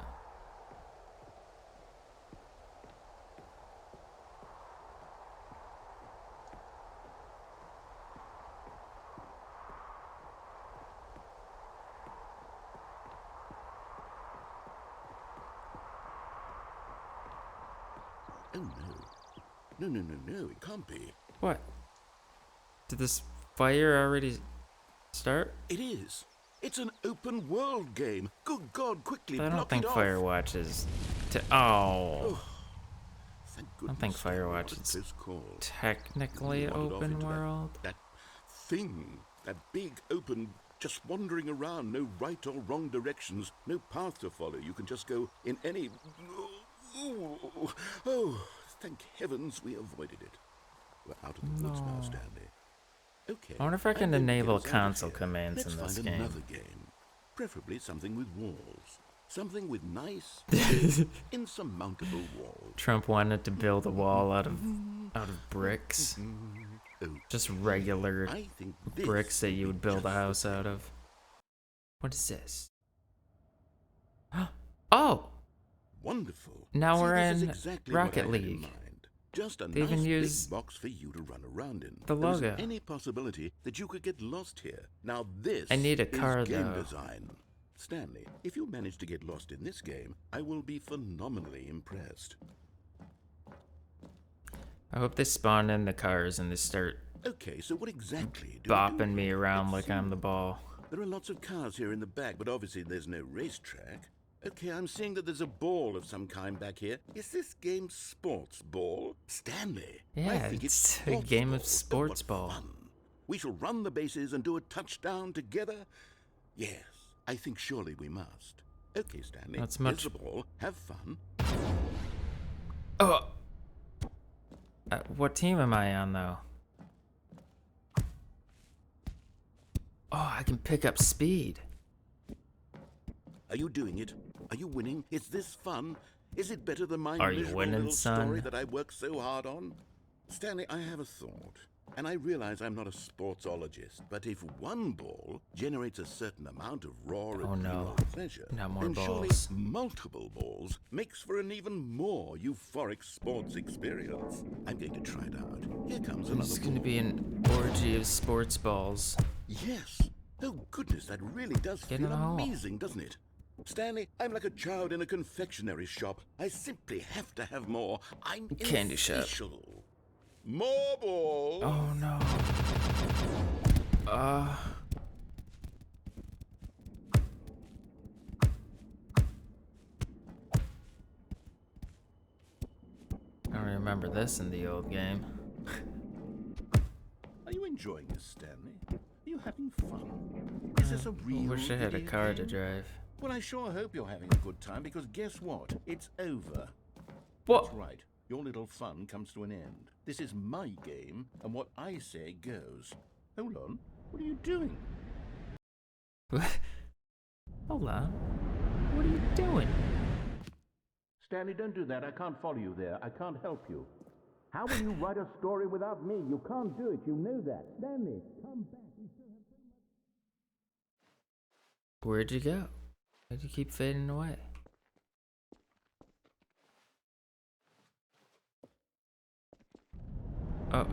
Oh no. No, it can't be. What? Did this fire already start? It is. It's an open world game. Good God, quickly I don't block think it off. Firewatch is. Oh. Thank I don't think goodness, Stanley, what Firewatch a is close call. technically You wandered off open into world. That thing, that big open, just wandering around, no right or wrong directions, no path to follow. You can just go in any. Oh, thank heavens we avoided it. We're out of the woods now, Stanley. Okay. I wonder if I can I'm going to get enable us out of console here. commands Let's in this find game. another game. Preferably something with walls. Something with nice, insurmountable walls. Trump wanted to build a wall out of bricks. Oh, Just regular I think this bricks that you will would be build a just house the out thing. of. What is this? Oh! Wonderful. Now See, we're this is in exactly what Rocket I had in League. mind. Just a They nice even big use box for you to run around in. the There isn't logo. any possibility that you could get lost here. Now this I need a is car, game though. design. Stanley, if you manage to get lost in this game, I will be phenomenally impressed. I hope they spawn in the cars and they start Okay, so what exactly do we do bopping me here? around Let's like I'm see. the ball. There are lots of cars here in the back, but obviously there's no racetrack. Okay, I'm seeing that there's a ball of some kind back here. Is this game sports ball? Stanley, Yeah, I think it's a sports game ball. of sports What ball. fun. We shall run the bases and do a touchdown together. Yes, I think surely we must. Okay, Stanley, That's here's much- the ball. Have fun. Oh! What team am I on, though? Oh, I can pick up speed. Are you doing it? Are you winning? Is this fun? Is it better than my Are you miserable winning, little story son? that I worked so hard on? Stanley, I have a thought. And I realize I'm not a sportsologist, but if one ball generates a certain amount of raw Oh, and no. pleasure, Not more then surely balls. multiple balls makes for an even more euphoric sports experience. I'm going to try it out. Here comes another This is going to ball. be an orgy of sports balls. Yes. Oh, goodness, that really does Get feel in the hole. amazing, doesn't it? Stanley, I'm like a child in a confectionery shop. I simply have to have more. I'm Candy shop. insatiable. More balls. Oh, no. I don't remember this in the old game. Are you enjoying this, Stanley? Are you having fun? Is this a real I wish I had a video car to game? drive. Well, I sure hope you're having a good time, because guess what? It's over. What? That's right. Your little fun comes to an end. This is my game, and what I say goes. Hold on. What are you doing? Hold on. What are you doing? Stanley, don't do that. I can't follow you there. I can't help you. How will you write a story without me? You can't do it. You know that. Stanley, come back. Where'd you go? Why'd you keep fading away? Oh.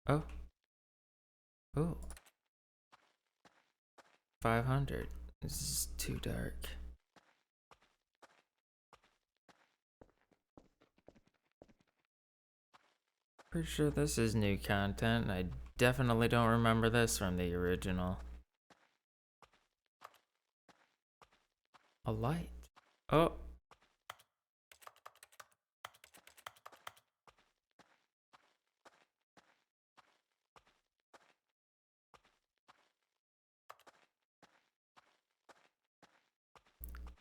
Oh. Oh. 500. This is too dark. Pretty sure this is new content. I definitely don't remember this from the original. A light. Oh.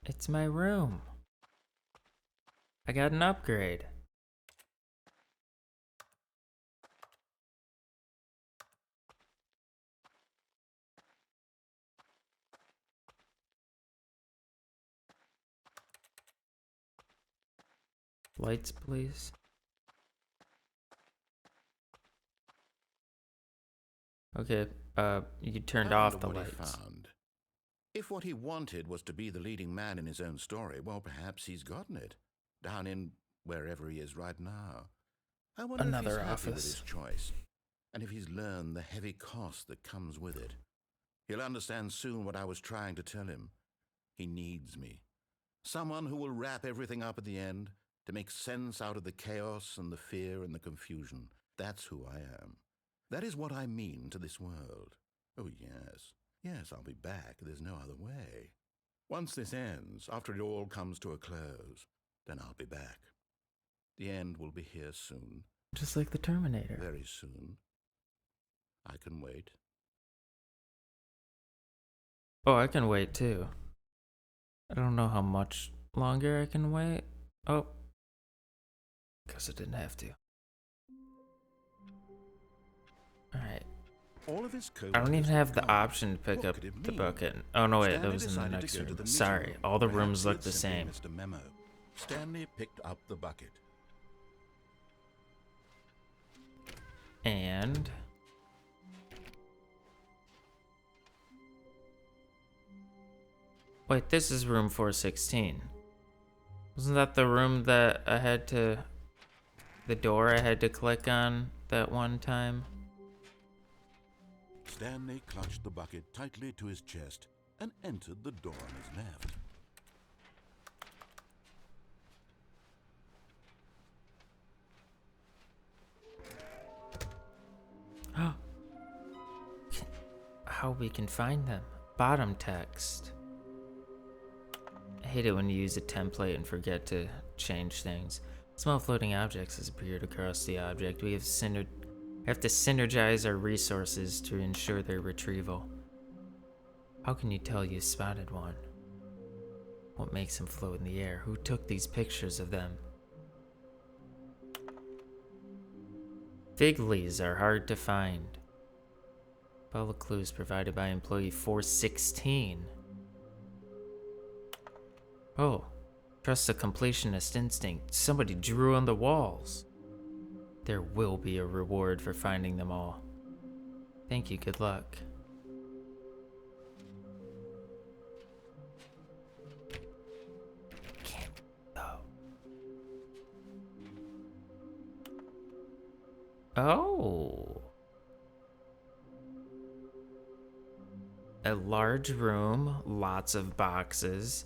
It's my room. I got an upgrade. Lights, please. Okay, you turned I off wonder the what he lights. found. If what he wanted was to be the leading man in his own story, well, perhaps he's gotten it. Down in wherever he is right now. I wonder if Another he's happy with office. his choice, and if he's learned the heavy cost that comes with it. He'll understand soon what I was trying to tell him. He needs me. Someone who will wrap everything up at the end, to make sense out of the chaos and the fear and the confusion. That's who I am. That is what I mean to this world. Oh, yes. Yes, I'll be back. There's no other way. Once this ends, after it all comes to a close, then I'll be back. The end will be here soon. Just like the Terminator. Very soon. I can wait. Oh, I can wait too. I don't know how much longer I can wait. Oh. Guess I didn't have to. Alright. All of his I don't even have the gone. option to pick What up could it the mean? bucket. Oh no, wait, that Stanley was in the decided next to go to room. the Sorry, meeting. all the Perhaps rooms he look had the simply same. missed a memo. Stanley picked up the bucket. And wait, this is room 416. Wasn't that the room that I had to... the door I had to click on that one time? Stanley clutched the bucket tightly to his chest and entered the door on his left. how we can find them. Bottom text. I hate it when you use a template and forget to change things. Small floating objects has appeared across the object. We have to synergize our resources to ensure their retrieval. How can you tell you spotted one? What makes them float in the air? Who took these pictures of them? Fig leaves are hard to find. Follow clues provided by employee 416. Oh, trust the completionist instinct. Somebody drew on the walls. There will be a reward for finding them all. Thank you, good luck. Can't go. Oh. A large room, lots of boxes.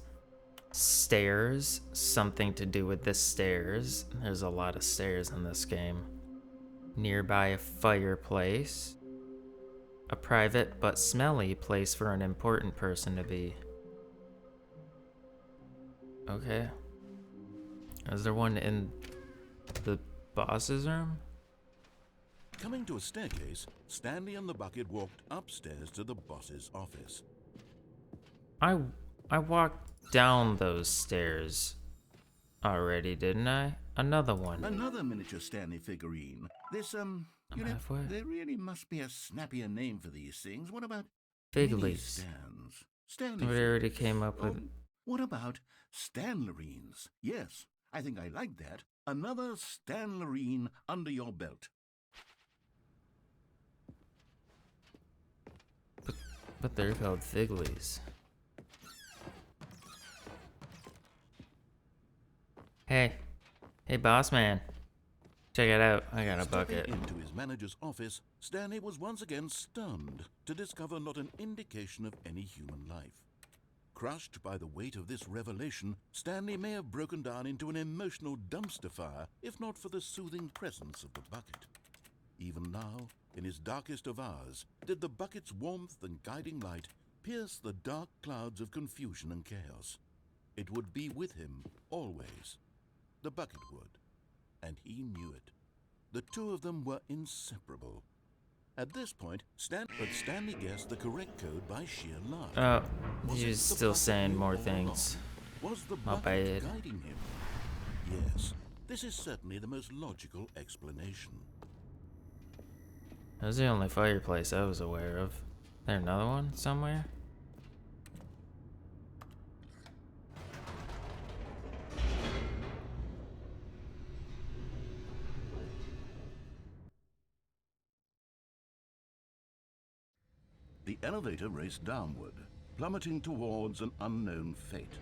Stairs, something to do with the stairs. There's a lot of stairs in this game. Nearby a fireplace. A private but smelly place for an important person to be. Okay. Is there one in the boss's room? Coming to a staircase, Stanley and the bucket walked upstairs to the boss's office. I walked down those stairs already, didn't I? Another one. Another miniature Stanley figurine. This, halfway. there really must be a snappier name for these things. What about Fig mini leaves. stands? Stanley We already figures. came up with. What about Stanlerines? Yes, I think I like that. Another Stanlerine under your belt. But they're called fig leaves. Hey, boss man. Check it out. I got a bucket. Stepping into his manager's office, Stanley was once again stunned to discover not an indication of any human life. Crushed by the weight of this revelation, Stanley may have broken down into an emotional dumpster fire if not for the soothing presence of the bucket. Even now, in his darkest of hours, did the bucket's warmth and guiding light pierce the dark clouds of confusion and chaos. It would be with him always. The bucket would, and he knew it. The two of them were inseparable. At this point, Stanley guessed the correct code by sheer luck. Oh, Was you're it the still bucket saying knew more all things. along? Was the My bucket bad. guiding him? Yes, this is certainly the most logical explanation. That was the only fireplace I was aware of. There another one somewhere? The elevator raced downward, plummeting towards an unknown fate.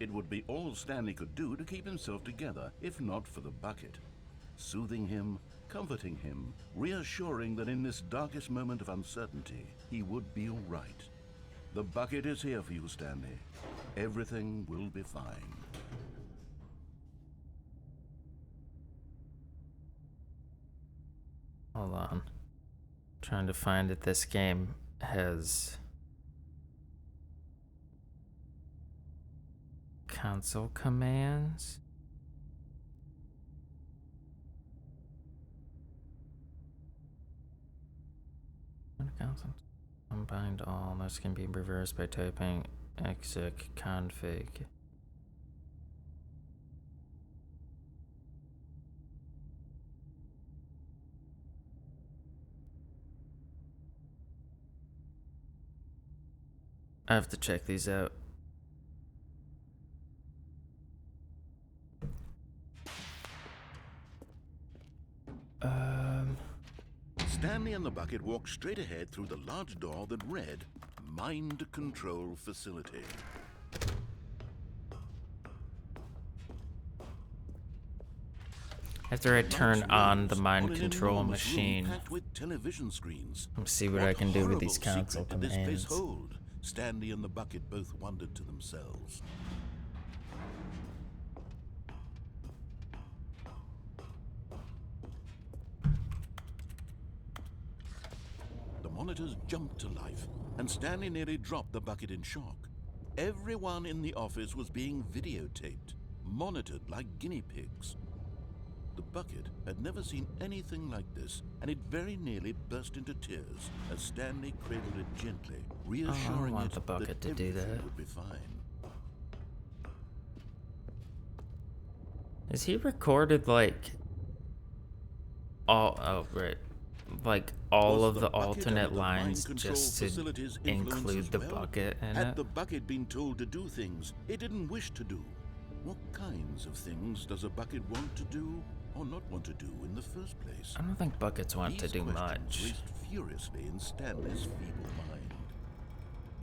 It would be all Stanley could do to keep himself together, if not for the bucket. Soothing him, comforting him, reassuring that in this darkest moment of uncertainty, he would be all right. The bucket is here for you, Stanley. Everything will be fine. Hold on. Trying to find it. This game has console commands. Combined all. This can be reversed by typing exec config. I have to check these out. Stanley and the bucket walked straight ahead through the large door that read, Mind Control Facility. After I turn Large on the rooms mind on an control enormous room machine, packed with television screens. let's see what I can do with these horrible console secret did this place commands. hold? Stanley and the bucket both wondered to themselves. The monitors jumped to life, and Stanley nearly dropped the bucket in shock. Everyone in the office was being videotaped, monitored like guinea pigs. The bucket had never seen anything like this, and it very nearly burst into tears as Stanley cradled it gently, reassuring want it the bucket that to do everything that. would be fine. Is he recorded like all? Oh, right. Like all Was of the bucket alternate and the mind lines control just to facilities influence include as the well? bucket in Had it? the bucket been told to do things it didn't wish to do? What kinds of things does a bucket want to do or not want to do in the first place? I don't think buckets want to These do questions much. raced furiously in Stanley's feeble mind.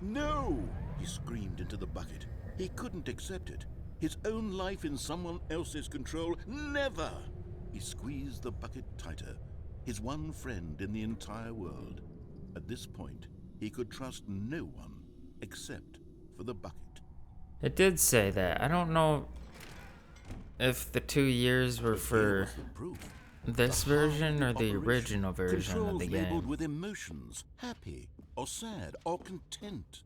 No! He screamed into the bucket. He couldn't accept it. His own life in someone else's control. Never! He squeezed the bucket tighter. His one friend in the entire world. At this point, he could trust no one except for the bucket. It did say that. I don't know if the 2 years were But here for was the proof. this The heart of version the or the operation. original version of the Controls labeled game. with emotions, happy or sad or content.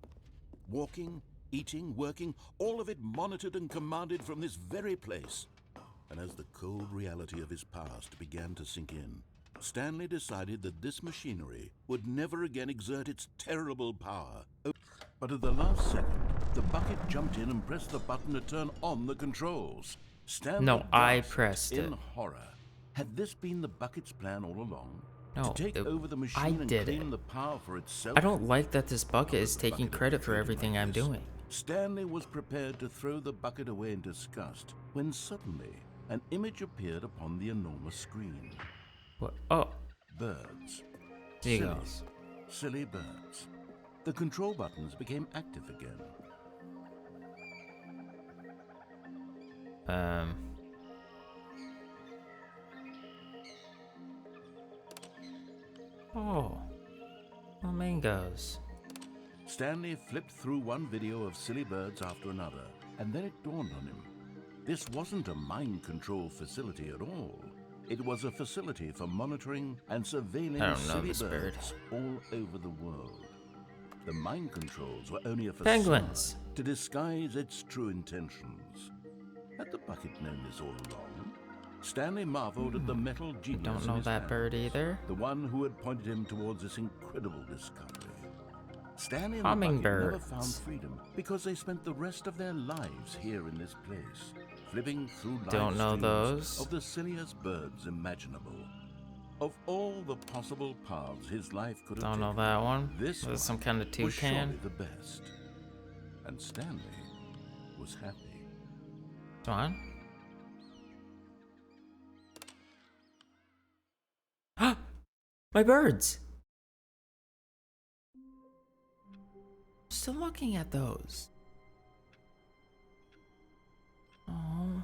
Walking, eating, working, all of it monitored and commanded from this very place. And as the cold reality of his past began to sink in, Stanley decided that this machinery would never again exert its terrible power. But at the last second, the bucket jumped in and pressed the button to turn on the controls. Stanley No, I gasped pressed in it. horror. Had this been the bucket's plan all along? No, to take over the I machine and did claim it. the power for itself? I don't like that this bucket is The taking bucket credit for betrayed him everything like I'm this. doing. Stanley was prepared to throw the bucket away in disgust when suddenly an image appeared upon the enormous screen. What? Oh, Birds. seagulls. Silly birds. The control buttons became active again. Oh, flamingos. Stanley flipped through one video of silly birds after another, and then it dawned on him. This wasn't a mind control facility at all. It was a facility for monitoring and surveilling I don't know silly this bird. birds all over the world. The mind controls were only a facade Penguins. to disguise its true intentions. Had the bucket known this all along? Stanley marveled at the metal genius Don't in know his that bird hands, either. the one who had pointed him towards this incredible discovery. Stanley and the bucket never Hummingbirds. found freedom because they spent the rest of their lives here in this place, flipping through Don't know live streams those. of the silliest birds imaginable. Of all the possible paths his life could have Don't know taken, that one. this Was it some one kind of was surely toucan? the best. And Stanley was happy. Swan? My birds! Still looking at those. Oh.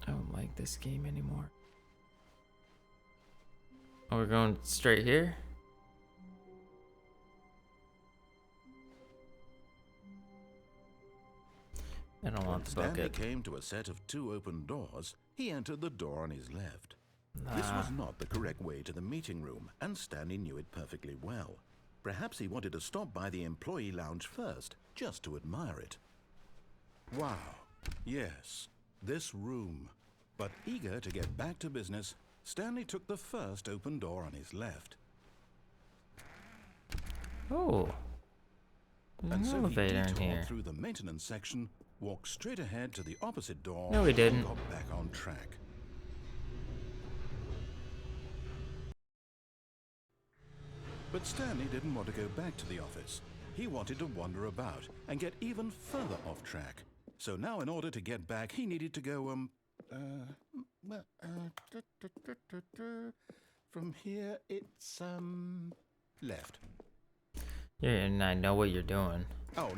I don't like this game anymore. Oh, we're going straight here? I don't When want the Stanley bucket. came to a set of 2 open doors, he entered the door on his left. This was not the correct way to the meeting room, and Stanley knew it perfectly well. Perhaps he wanted to stop by the employee lounge first, just to admire it. Wow, yes, this room. But eager to get back to business, Stanley took the first open door on his left. Oh. There's And an so he elevator in detoured here. through the maintenance section, walked straight ahead to the opposite door, No, he didn't. and got back on track. But Stanley didn't want to go back to the office. He wanted to wander about and get even further off track. So now in order to get back, he needed to go, from here it's, left. Yeah, and I know what you're doing. Oh,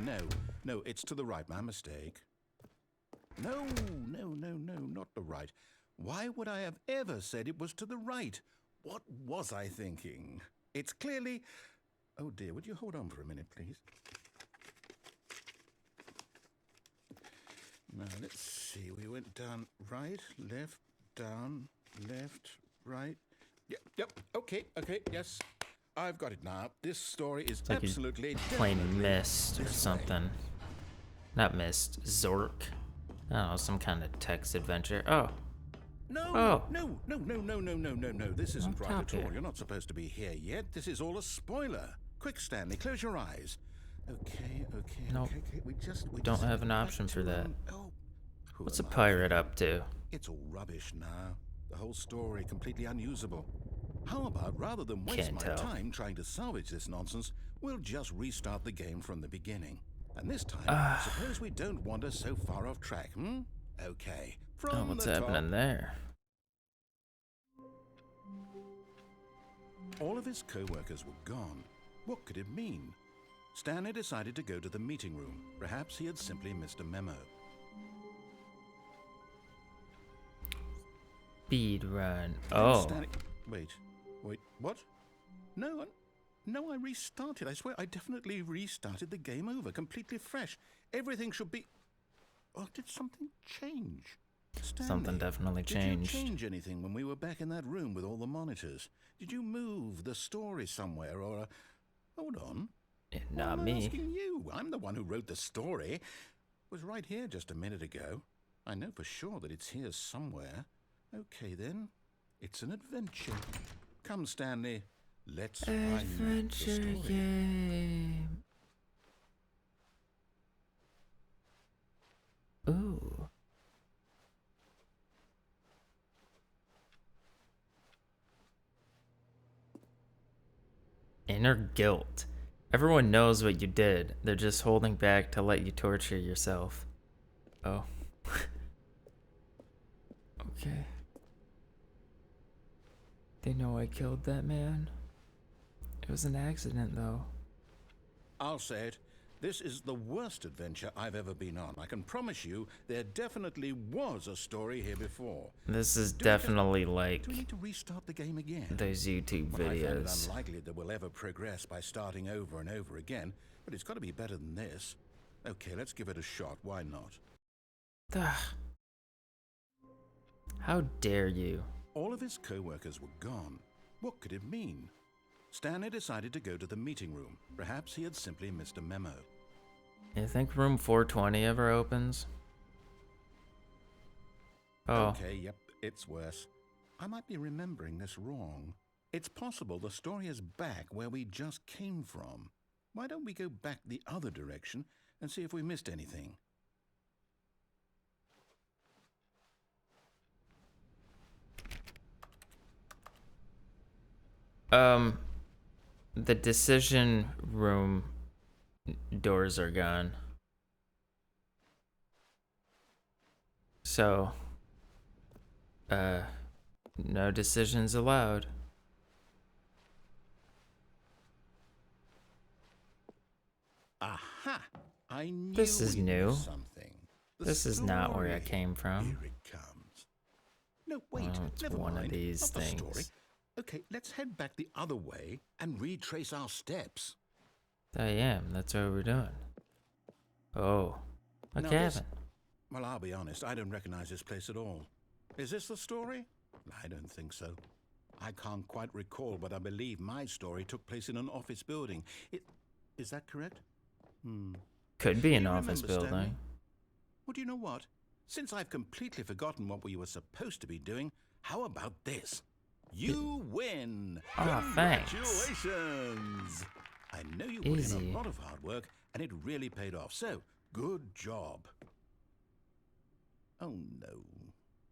no, it's to the right, my mistake. No, not the right. Why would I have ever said it was to the right? What was I thinking? It's clearly... Oh dear, would you hold on for a minute, please? Now, let's see. We went down right, left, down, left, right? Yep, okay, yes. I've got it now. This story is Like he's absolutely playing definitely Mist or this way. something. Not Mist, Zork. I don't know, some kind of text adventure. Oh, No. This isn't right top at all. here. You're not supposed to be here yet. This is all a spoiler. Quick, Stanley, close your eyes. Okay. Nope. Okay. We Don't just have an get option back for to, that. Who What's a am I pirate kidding? up to? It's all rubbish now. The whole story completely unusable. How about, rather than waste Can't my tell. time trying to salvage this nonsense, we'll just restart the game from the beginning. And this time, suppose we don't wander so far off track, Okay. From Oh, what's the happening there? top. All of his co-workers were gone. What could it mean? Stanley decided to go to the meeting room. Perhaps he had simply missed a memo. Speed run. Then Oh, Stanley... Wait, what? No, I restarted. I swear, I definitely restarted the game over, completely fresh. Everything should be... Oh, did something change? Stanley, something definitely changed. Did you change anything when we were back in that room with all the monitors? Did you move the story somewhere, or... Hold on. Not I'm me. asking you. I'm the one who wrote the story. It was right here just a minute ago. I know for sure that it's here somewhere. Okay, then. It's an adventure. Come, Stanley. Let's find the Adventure story. game. Ooh. Inner guilt. Everyone knows what you did. They're just holding back to let you torture yourself. Oh. Okay. They know I killed that man. It was an accident, though. I'll say it. This is the worst adventure I've ever been on. I can promise you there definitely was a story here before. This is Do we definitely like Do we need to restart the game again? those YouTube Well, I find it videos. unlikely that we'll ever progress by starting over and over again, but it's got to be better than this. Okay, let's give it a shot. Why not? Ugh. How dare you? All of his co-workers were gone. What could it mean? Stanley decided to go to the meeting room. Perhaps he had simply missed a memo. You think room 420 ever opens? Oh. Okay, yep, it's worse. I might be remembering this wrong. It's possible the story is back where we just came from. Why don't we go back the other direction and see if we missed anything? The decision room doors are gone. So, no decisions allowed. Aha! I knew This is we new. missed something. The This is not where I story. came from. Here it comes. No, wait, Oh, it's never one of mind. these Not the story. things. Okay, let's head back the other way and retrace our steps. I am. That's what we're doing. Oh, a Now cabin. Well, I'll be honest, I don't recognize this place at all. Is this the story? I don't think so. I can't quite recall, but I believe my story took place in an office building. Is that correct? Could be an You office remember, building. Stanley? Well, do you know what? Since I've completely forgotten what we were supposed to be doing, how about this? You win! Ah, thanks. Congratulations! I know you put in Easy. a lot of hard work, and it really paid off. So, good job. Oh,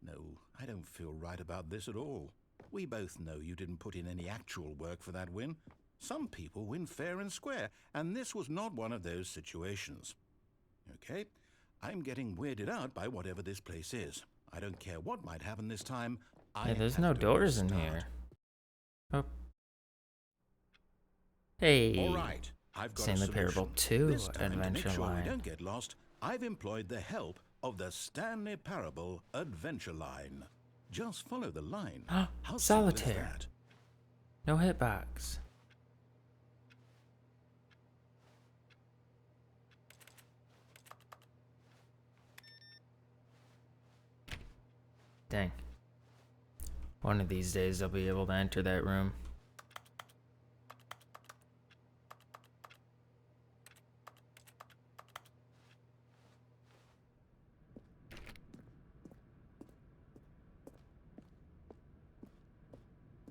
no, I don't feel right about this at all. We both know you didn't put in any actual work for that win. Some people win fair and square, and this was not one of those situations. Okay, I'm getting weirded out by whatever this place is. I don't care what might happen this time. Hey, there's have no to doors in restart. here. Oh. Hey. All right, I've got Stanley a Parable solution. 2 This time, to make Adventure sure Line. we don't get lost, I've employed the help of the Stanley Parable Adventure Line. Just follow the line. How simple is Solitaire. that? No hitbox. Dang. One of these days I'll be able to enter that room.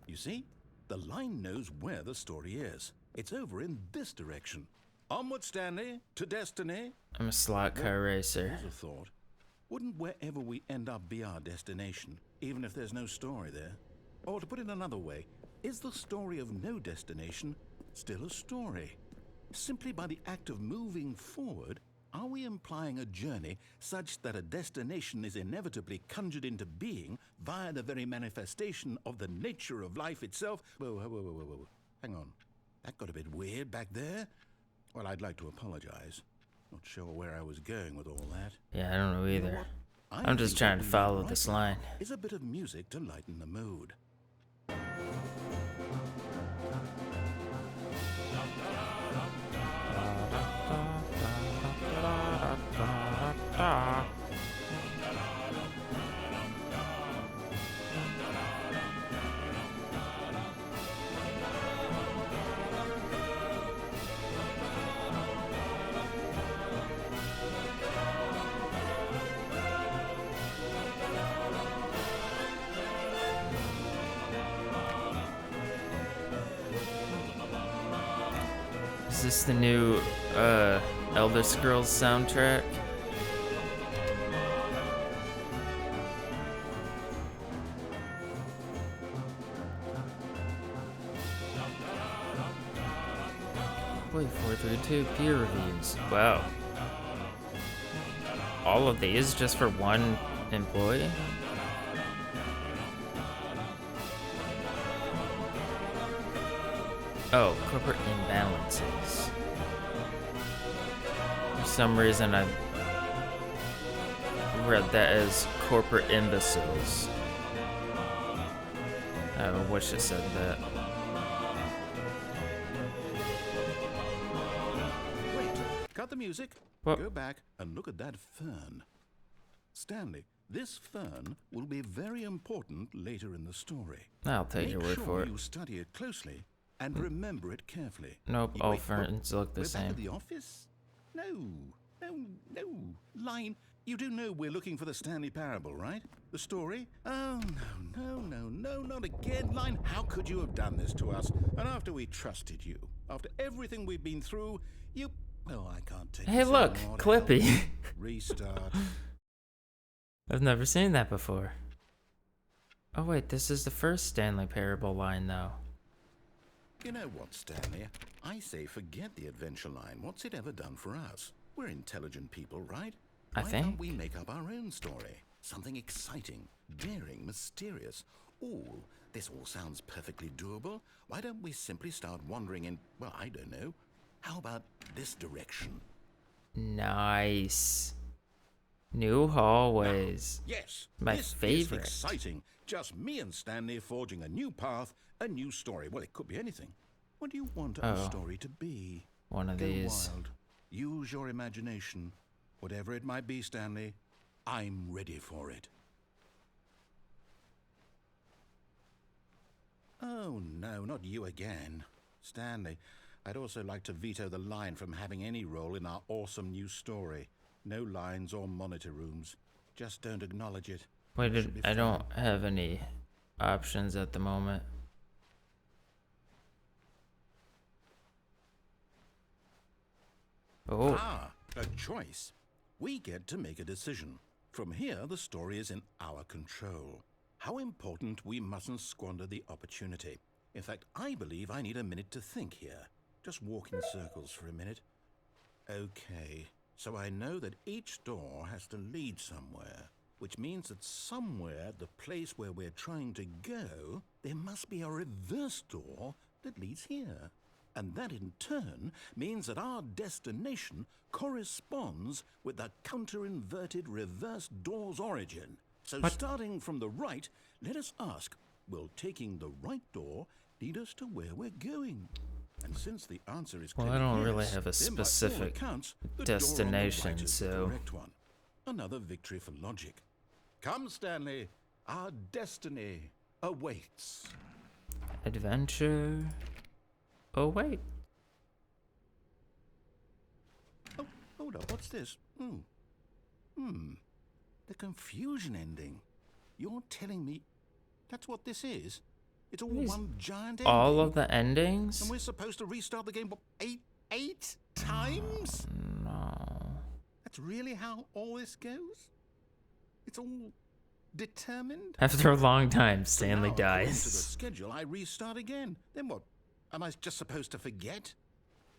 You see, the line knows where the story is. It's over in this direction. Onward, Stanley, to destiny. I'm a slot car racer. Here's a thought. Wouldn't wherever we end up be our destination, even if there's no story there? Or to put it another way, is the story of no destination still a story? Simply by the act of moving forward, are we implying a journey such that a destination is inevitably conjured into being via the very manifestation of the nature of life itself? Whoa. Hang on. That got a bit weird back there. Well, I'd like to apologize. Not sure where I was going with all that. Yeah, I don't know You know either. what? I I'm just think trying what to we follow need this right now line. is a bit of music to lighten the mood. Is this the new Elder Scrolls soundtrack? Wait, 432 peer reviews. Wow. All of these just for one employee? Oh, corporate imbalances. For some reason I read that as corporate imbeciles. I wish it said that. Wait, cut the music. What? Go back and look at that fern. Stanley, this fern will be very important later in the story. I'll take your word Make for sure it. you study it closely and remember it carefully. Nope, You- all wait, what? ferns look the We're back at same. the office? No. Line, you do know we're looking for the Stanley Parable, right? The story? Oh, no, not again. Line, how could you have done this to us? And after we trusted you, after everything we've been through, you... Oh, I can't take Hey this look, anymore. Clippy. Restart. I've never seen that before. Oh wait, this is the first Stanley Parable line though. You know what, Stanley? I say forget the adventure line. What's it ever done for us? We're intelligent people, right? I Why think. can't we make up our own story? Something exciting, daring, mysterious. Ooh, this all sounds perfectly doable. Why don't we simply start wandering in, well, I don't know. How about this direction? Nice. New hallways. Yes, My this favorite. is exciting. Just me and Stanley forging a new path, a new story. Well, it could be anything. What do you want our Oh. story to be? One of Go these. wild. Use your imagination. Whatever it might be, Stanley, I'm ready for it. Oh, no, not you again. Stanley, I'd also like to veto the line from having any role in our awesome new story. No lines or monitor rooms. Just don't acknowledge it. Wait, Should be I fine. don't have any options at the moment. Oh, Ah, a choice. We get to make a decision. From here, the story is in our control. How important we mustn't squander the opportunity. In fact, I believe I need a minute to think here. Just walk in circles for a minute. Okay, so I know that each door has to lead somewhere, which means that somewhere, the place where we're trying to go, there must be a reverse door that leads here. And that in turn means that our destination corresponds with the counter-inverted reverse door's origin. So starting from the right, let us ask, will taking the right door lead us to where we're going? And since the answer is Well, I clearly don't really yes, have a then by all specific accounts, the door on the destination, right is the so- correct one. Another victory for logic. Come, Stanley, our destiny, awaits. Adventure. Oh, wait. Oh, hold up, what's this? The confusion ending. You're telling me that's what this is? It's all These- one giant ending? All of the endings? And we're supposed to restart the game, what, eight times? No. That's really how all this goes? It's all determined? After a long time, So Stanley now, according to the dies. schedule, I restart again. Then what? Am I just supposed to forget?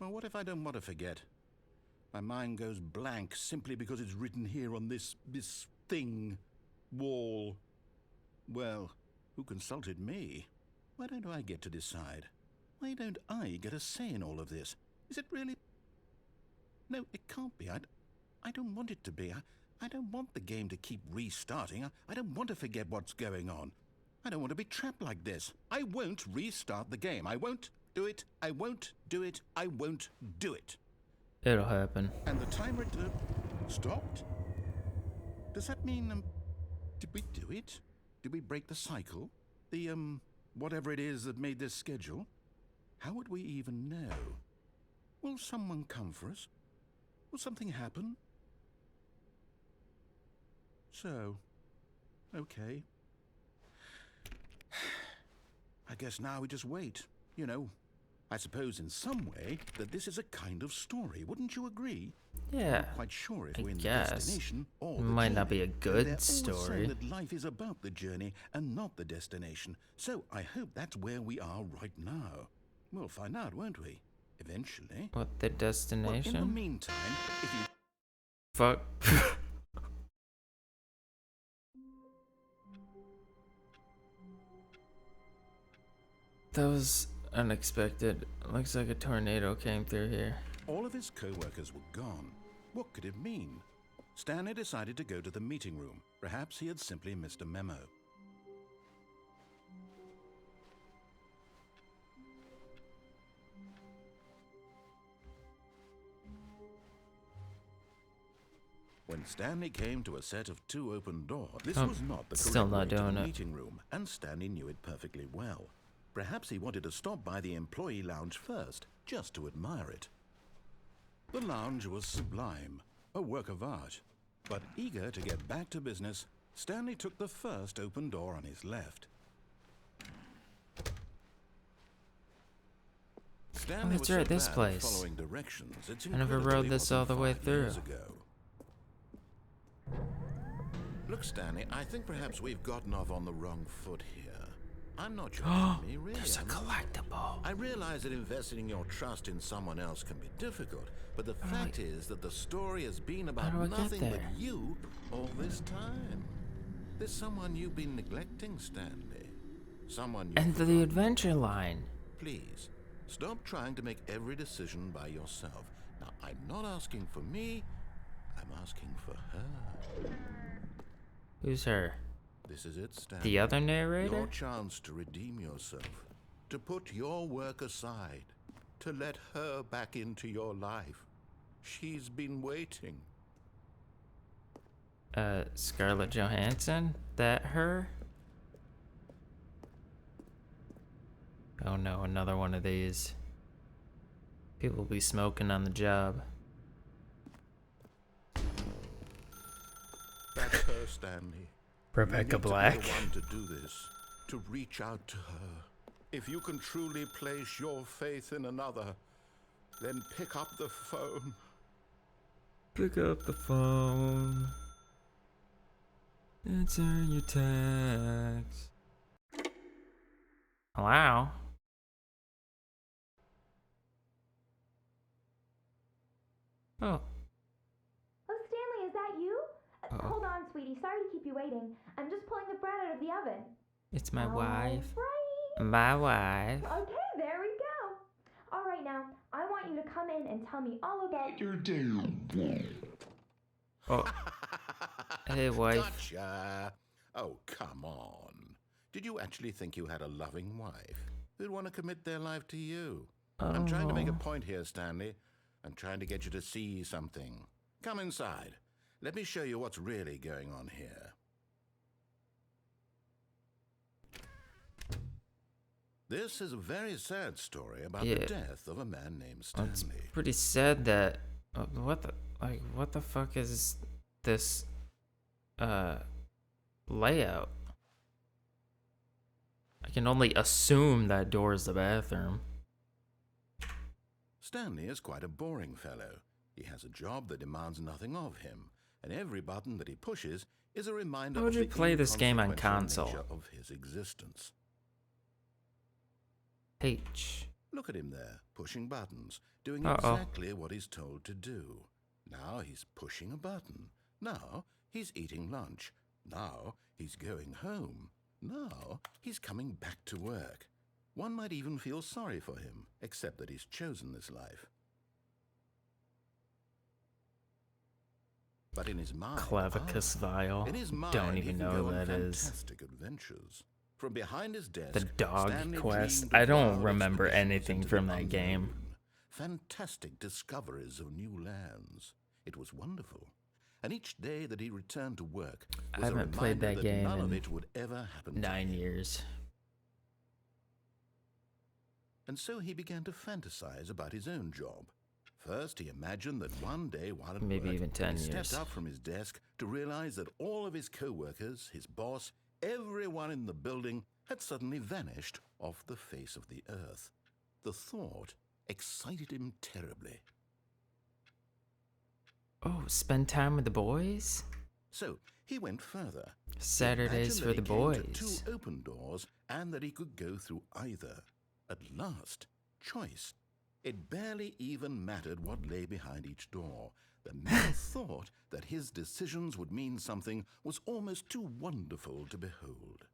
Well, what if I don't want to forget? My mind goes blank simply because it's written here on this thing, wall. Well, who consulted me? Why don't I get to decide? Why don't I get a say in all of this? Is it really? No, it can't be. I don't want it to be. I don't want the game to keep restarting. I don't want to forget what's going on. I don't want to be trapped like this. I won't restart the game. I won't do it. I won't do it. I won't do it. It'll happen. And the timer stopped? Does that mean, did we do it? Did we break the cycle? The, whatever it is that made this schedule? How would we even know? Will someone come for us? Will something happen? So, okay. I guess now we just wait. You know, I suppose in some way that this is a kind of story. Wouldn't you agree? Yeah. I'm quite sure if I we're in the guess. destination or It the might not be a journey. good They're always saying story. that life is about the journey and not the destination. So I hope that's where we are right now. We'll find out, won't we? Eventually. What, the Well, in destination? the meantime, if you... Fuck. That was unexpected. Looks like a tornado came through here. All of his co-workers were gone. What could it mean? Stanley decided to go to the meeting room. Perhaps he had simply missed a memo. When Stanley came to a set of 2 open doors, this was not the still correct not way to doing the it. meeting room, and Stanley knew it perfectly well. Perhaps he wanted to stop by the employee lounge first, just to admire it. The lounge was sublime, a work of art. But eager to get back to business, Stanley took the first open door on his left. Stanley that's was right, so this bad at place. following directions, it's I never incredible rode he this all wasn't the way 5 years through. ago. Look, Stanley, I think perhaps we've gotten off on the wrong foot here. I'm not your enemy, really. There's a am I? collectible. I realize that investing your trust in someone else can be difficult, but the fact is that the story has been about do I get nothing but there? you all this time. There's someone you've been neglecting, Stanley. Someone you've And the forgotten. adventure line. Please, stop trying to make every decision by yourself. Now, I'm not asking for me, I'm asking for her. Who's her? This is it, Stanley. The other narrator? Your chance to redeem yourself, to put your work aside, to let her back into your life. She's been waiting. Scarlett Johansson? That her? Oh no, another one of these. People will be smoking on the job. That's her, Stanley. Rebecca You need to Black. be the one to do this, to reach out to her. If you can truly place your faith in another, then pick up the phone. Pick up the phone. Answer your text. Hello? Oh. Oh, Stanley, is that you? Uh-oh. Hold on, sweetie. Sorry to keep you waiting. I'm just pulling the bread out of the oven. It's my wife. Alright. My wife. Okay, there we go. All right, now, I want you to come in and tell me all about your day. Oh. Hey, wife. Gotcha. Oh, come on. Did you actually think you had a loving wife who'd want to commit their life to you? I'm trying to make a Oh. point here, Stanley. I'm trying to get you to see something. Come inside. Let me show you what's really going on here. This is a very sad story about Yeah. the death of a man named It's Stanley. pretty sad that what the fuck is this layout? I can only assume that door is the bathroom. Stanley is quite a boring fellow. He has a job that demands nothing of him, and every button that he pushes is a reminder How would of you the play this game on inconsequential console? nature of his existence. H. Look at him there, pushing buttons, doing Uh-oh. exactly what he's told to do. Now he's pushing a button. Now he's eating lunch. Now he's going home. Now he's coming back to work. One might even feel sorry for him, except that he's chosen this life. But in his mind, Clavicus vial. in his mind, Don't he even can know go who on that is. fantastic adventures. From behind his desk, The dog Stanley quest. dreamed I of don't wild remember expeditions anything into from the that game. unknown. Fantastic discoveries of new lands. It was wonderful. And each day that he returned to work I was a haven't played reminder that game none of in it would ever happen to 9 him. years. And so he began to fantasize about his own job. First, he imagined that one day while at Maybe work, even 10 he years. stepped up from his desk to realize that all of his co-workers, his boss, everyone in the building had suddenly vanished off the face of the earth. The thought excited him terribly. Oh, spend time with the boys? So he went further. He Saturdays imagined for that the he came boys. to 2 open doors and that he could go through either. At last, choice. It barely even mattered what lay behind each door. The mere thought that his decisions would mean something was almost too wonderful to behold.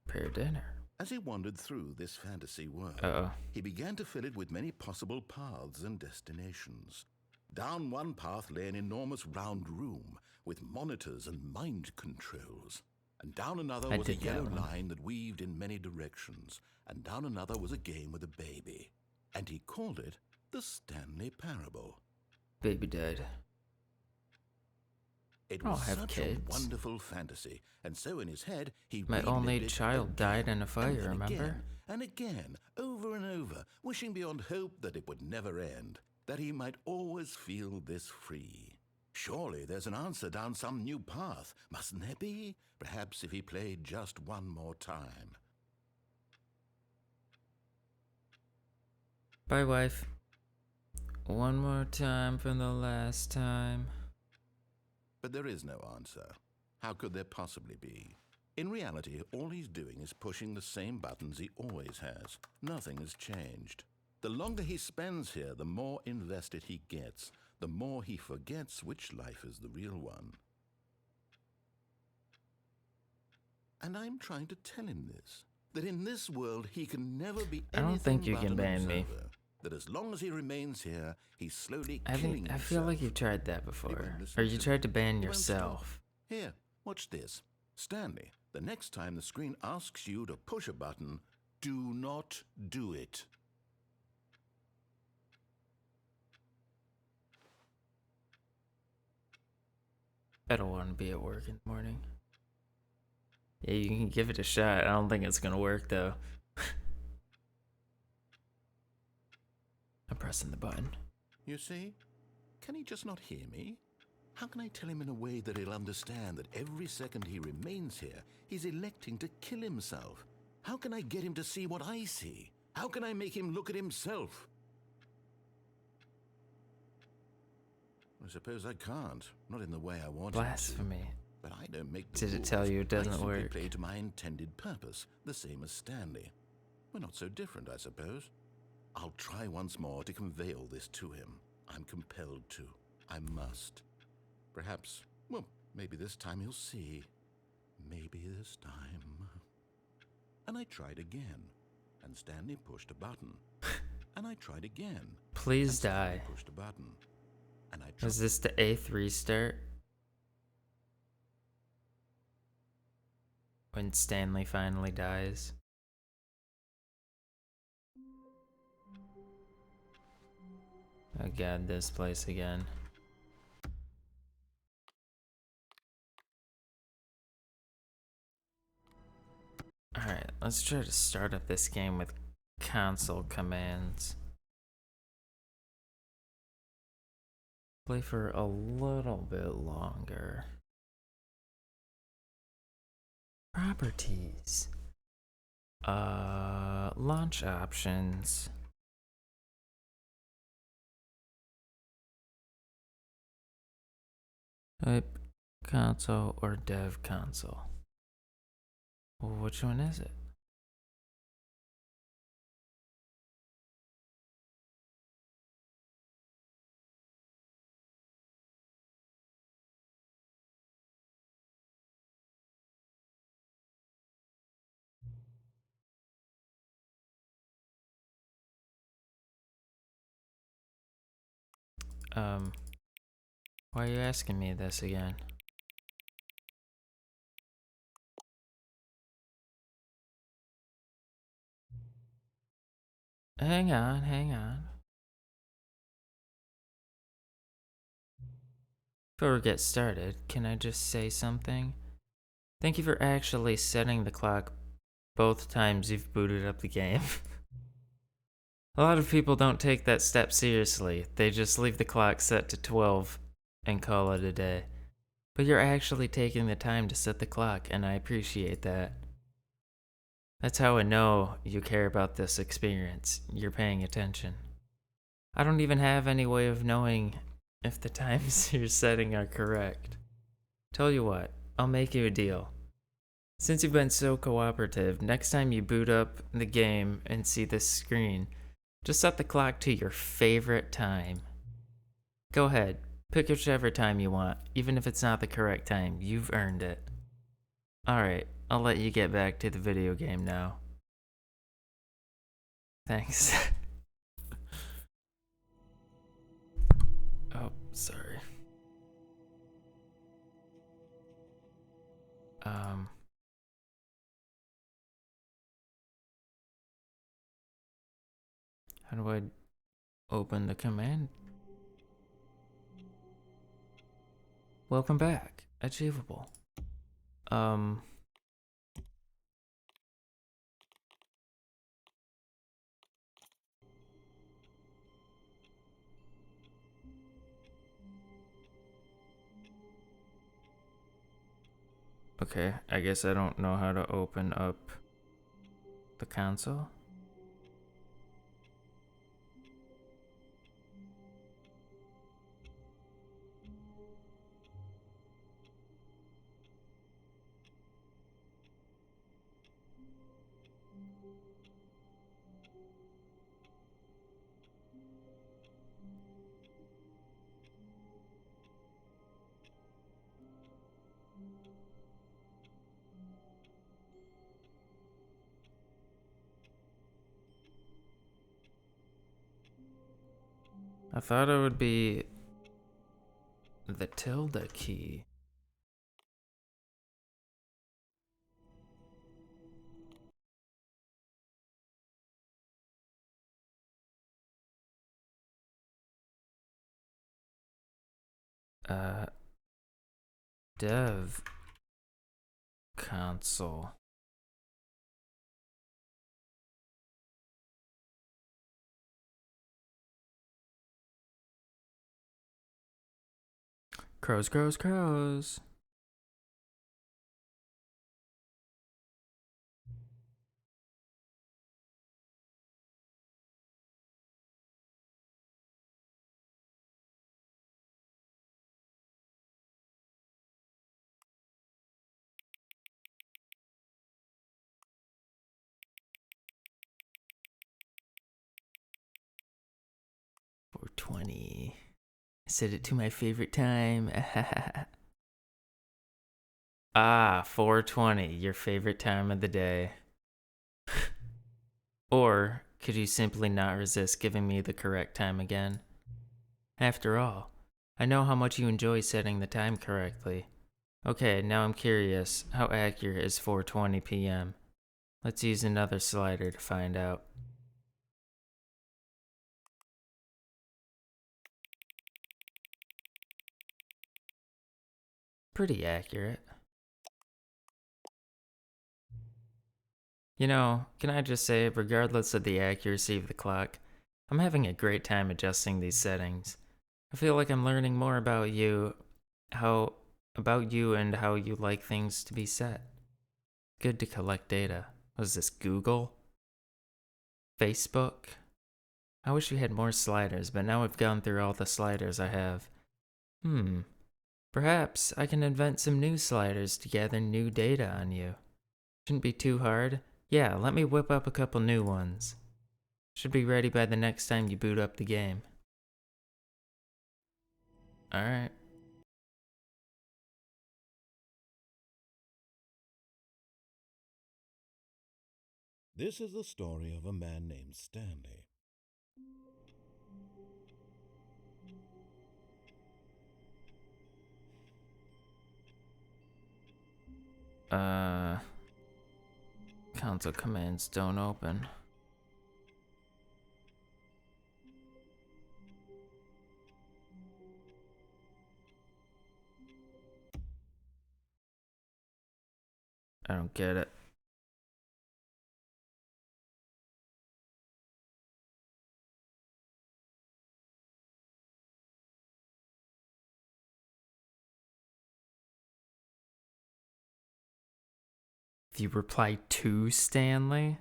Prepare dinner. As he wandered through this fantasy world, Uh-oh. he began to fill it with many possible paths and destinations. Down one path lay an enormous round room with monitors and mind controls. And down another I was a did that yellow one. line that weaved in many directions. And down another was a game with a baby. And he called it the Stanley Parable. Baby dead. It I don't was have such kids. a wonderful fantasy, and so in his head he My only relived it child died in a fire, and then remember? Again, and again, over and over, wishing beyond hope that it would never end, that he might always feel this free. Surely there's an answer down some new path, mustn't there be? Perhaps if he played just one more time. Bye, wife. One more time for the last time. But there is no answer. How could there possibly be? In reality, all he's doing is pushing the same buttons he always has. Nothing has changed. The longer he spends here, the more invested he gets, the more he forgets which life is the real one. And I'm trying to tell him this, that in this world he can never be I don't think anything you but can an ban me. observer. That as long as he remains here, he's slowly I killing feel like himself. you've tried that He before. won't listen Or you to tried to ban He won't stop. yourself. Here, watch this. Stanley, the next time the screen asks you to push a button, do not do it. I don't want to be at work in the morning. Yeah, you can give it a shot. I don't think it's gonna work though. I'm pressing the button. You see? Can he just not hear me? How can I tell him in a way that he'll understand that every second he remains here, he's electing to kill himself? How can I get him to see what I see? How can I make him look at himself? I suppose I can't. Not in the way I want him to. Blasphemy. But I don't make the Did it rules. tell you it doesn't I simply work? play to my intended purpose, the same as Stanley. We're not so different, I suppose. I'll try once more to convey all this to him. I'm compelled to. I must. Perhaps, well, maybe this time he'll see. Maybe this time. And I tried again, and Stanley pushed a button. And I tried again. Please and Stanley die. pushed a button. And I Was tried. this the 8th restart? When Stanley finally dies? Oh god, this place again. Alright, let's try to start up this game with console commands. Play for a little bit longer. Properties. Launch options. Type console or dev console. Well, which one is it? Why are you asking me this again? Hang on. Before we get started, can I just say something? Thank you for actually setting the clock both times you've booted up the game. A lot of people don't take that step seriously. They just leave the clock set to 12 and call it a day. But you're actually taking the time to set the clock, and I appreciate that. That's how I know you care about this experience. You're paying attention. I don't even have any way of knowing if the times you're setting are correct. Tell you what, I'll make you a deal. Since you've been so cooperative, next time you boot up the game and see this screen, just set the clock to your favorite time. Go ahead, pick whichever time you want, even if it's not the correct time. You've earned it. Alright, I'll let you get back to the video game now. Thanks. Oh, sorry. How do I open the command? Welcome back. Achievable. Okay, I guess I don't know how to open up the console. I thought it would be the tilde key. Dev console. Crows. 420. I set it to my favorite time. Ah, 420, your favorite time of the day. Or could you simply not resist giving me the correct time again? After all, I know how much you enjoy setting the time correctly. Okay, now I'm curious, how accurate is 4:20 p.m.? Let's use another slider to find out. Pretty accurate. You know, can I just say, regardless of the accuracy of the clock, I'm having a great time adjusting these settings. I feel like I'm learning more about you, and how you like things to be set. Good to collect data. Was this Google? Facebook? I wish we had more sliders, but now we've gone through all the sliders I have. Perhaps I can invent some new sliders to gather new data on you. Shouldn't be too hard. Yeah, let me whip up a couple new ones. Should be ready by the next time you boot up the game. Alright. This is the story of a man named Stanley. Console commands don't open. I don't get it. If you reply to Stanley?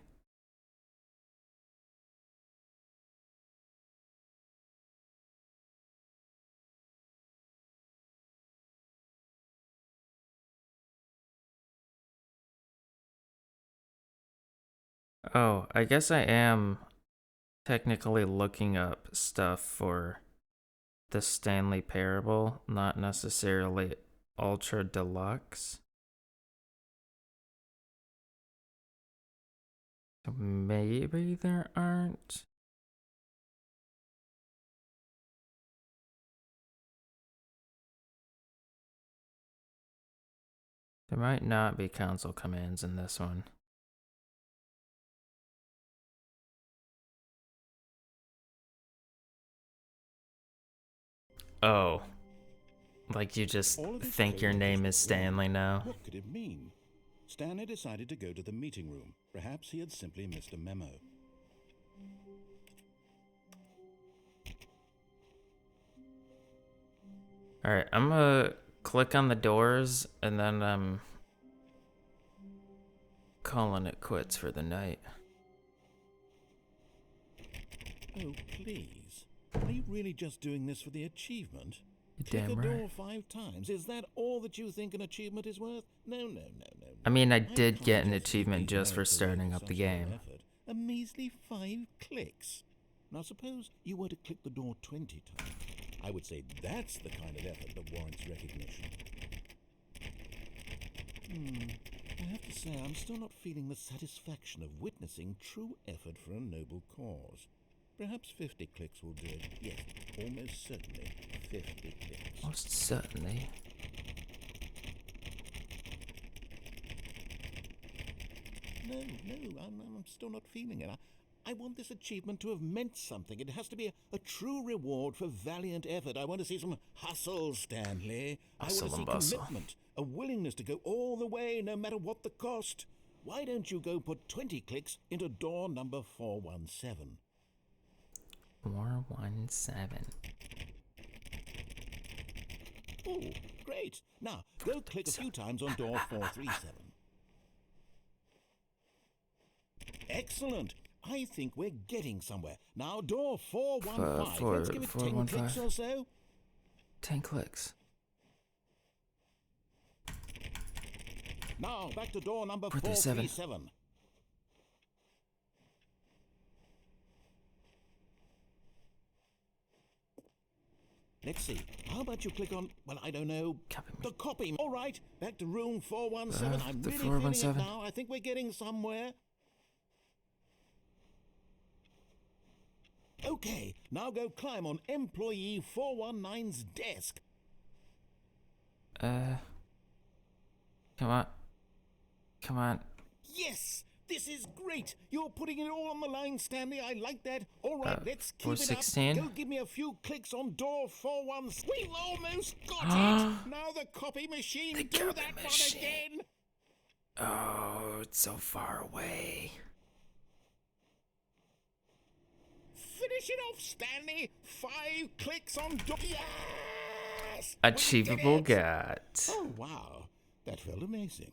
Oh, I guess I am technically looking up stuff for the Stanley Parable, not necessarily Ultra Deluxe. So maybe there aren't. There might not be console commands in this one. Oh. Like you just think your name is Stanley now? What could it mean? Stanley decided to go to the meeting room. Perhaps he had simply missed a memo. Alright, I'm gonna click on the doors and then I'm calling it quits for the night. Oh, please. Are you really just doing this for the achievement? You're damn Click a right. door 5 times. Is that all that you think an achievement is worth? No. I mean, I I did can't get an justify achievement just for merits away starting for up the such little game. effort. A measly 5 clicks. Now suppose you were to click the door 20 times. I would say that's the kind of effort that warrants recognition. I have to say, I'm still not feeling the satisfaction of witnessing true effort for a noble cause. Perhaps 50 clicks will do it. Yes, almost certainly 50 clicks. Most certainly. No, I'm still not feeling it. I want this achievement to have meant something. It has to be a true reward for valiant effort. I want to see some hustle, Stanley. Hustle I and want to see bustle. commitment, a willingness to go all the way, no matter what the cost. Why don't you go put 20 clicks into door number 417? 417. Oh, great. Now, go click a few times on door 437. Excellent. I think we're getting somewhere. Now, door 415. Let's give it 10 clicks or so. 10 clicks. Now, back to door number 437. 437. Let's see. How about you click on, well, I don't know, the copy. All right, back to room 417. I'm the really feeling 417. it now. I think we're getting somewhere. Okay, now go climb on employee 419's desk. Come on. Come on. Yes! This is great! You're putting it all on the line, Stanley. I like that. All right, let's keep it 416. up. Go give me a few clicks on door 416. We've almost got it! Now the copy machine. Do copy that machine. one again. Oh, it's so far away. Finish it off, Stanley. 5 clicks on Yes! Achievable We did it! got. Oh, wow. That felt amazing.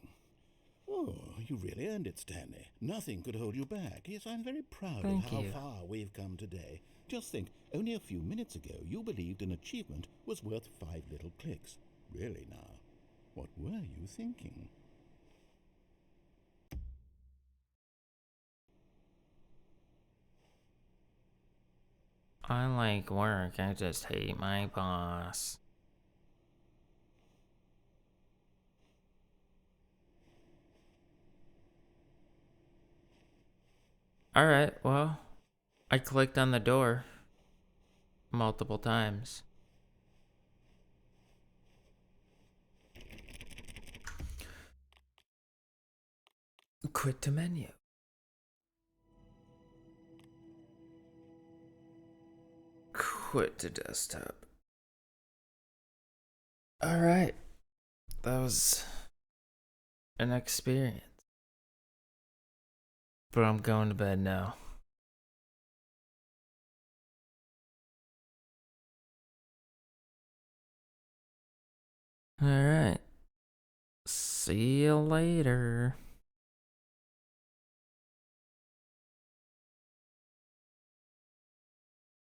Oh, you really earned it, Stanley. Nothing could hold you back. Yes, I'm very proud Thank of how you. far we've come today. Just think, only a few minutes ago, you believed an achievement was worth 5 little clicks. Really now, what were you thinking? I like work. I just hate my boss. Alright, well, I clicked on the door multiple times. Quit to menu. Quit to desktop. Alright. That was an experience. But I'm going to bed now. Alright. See you later.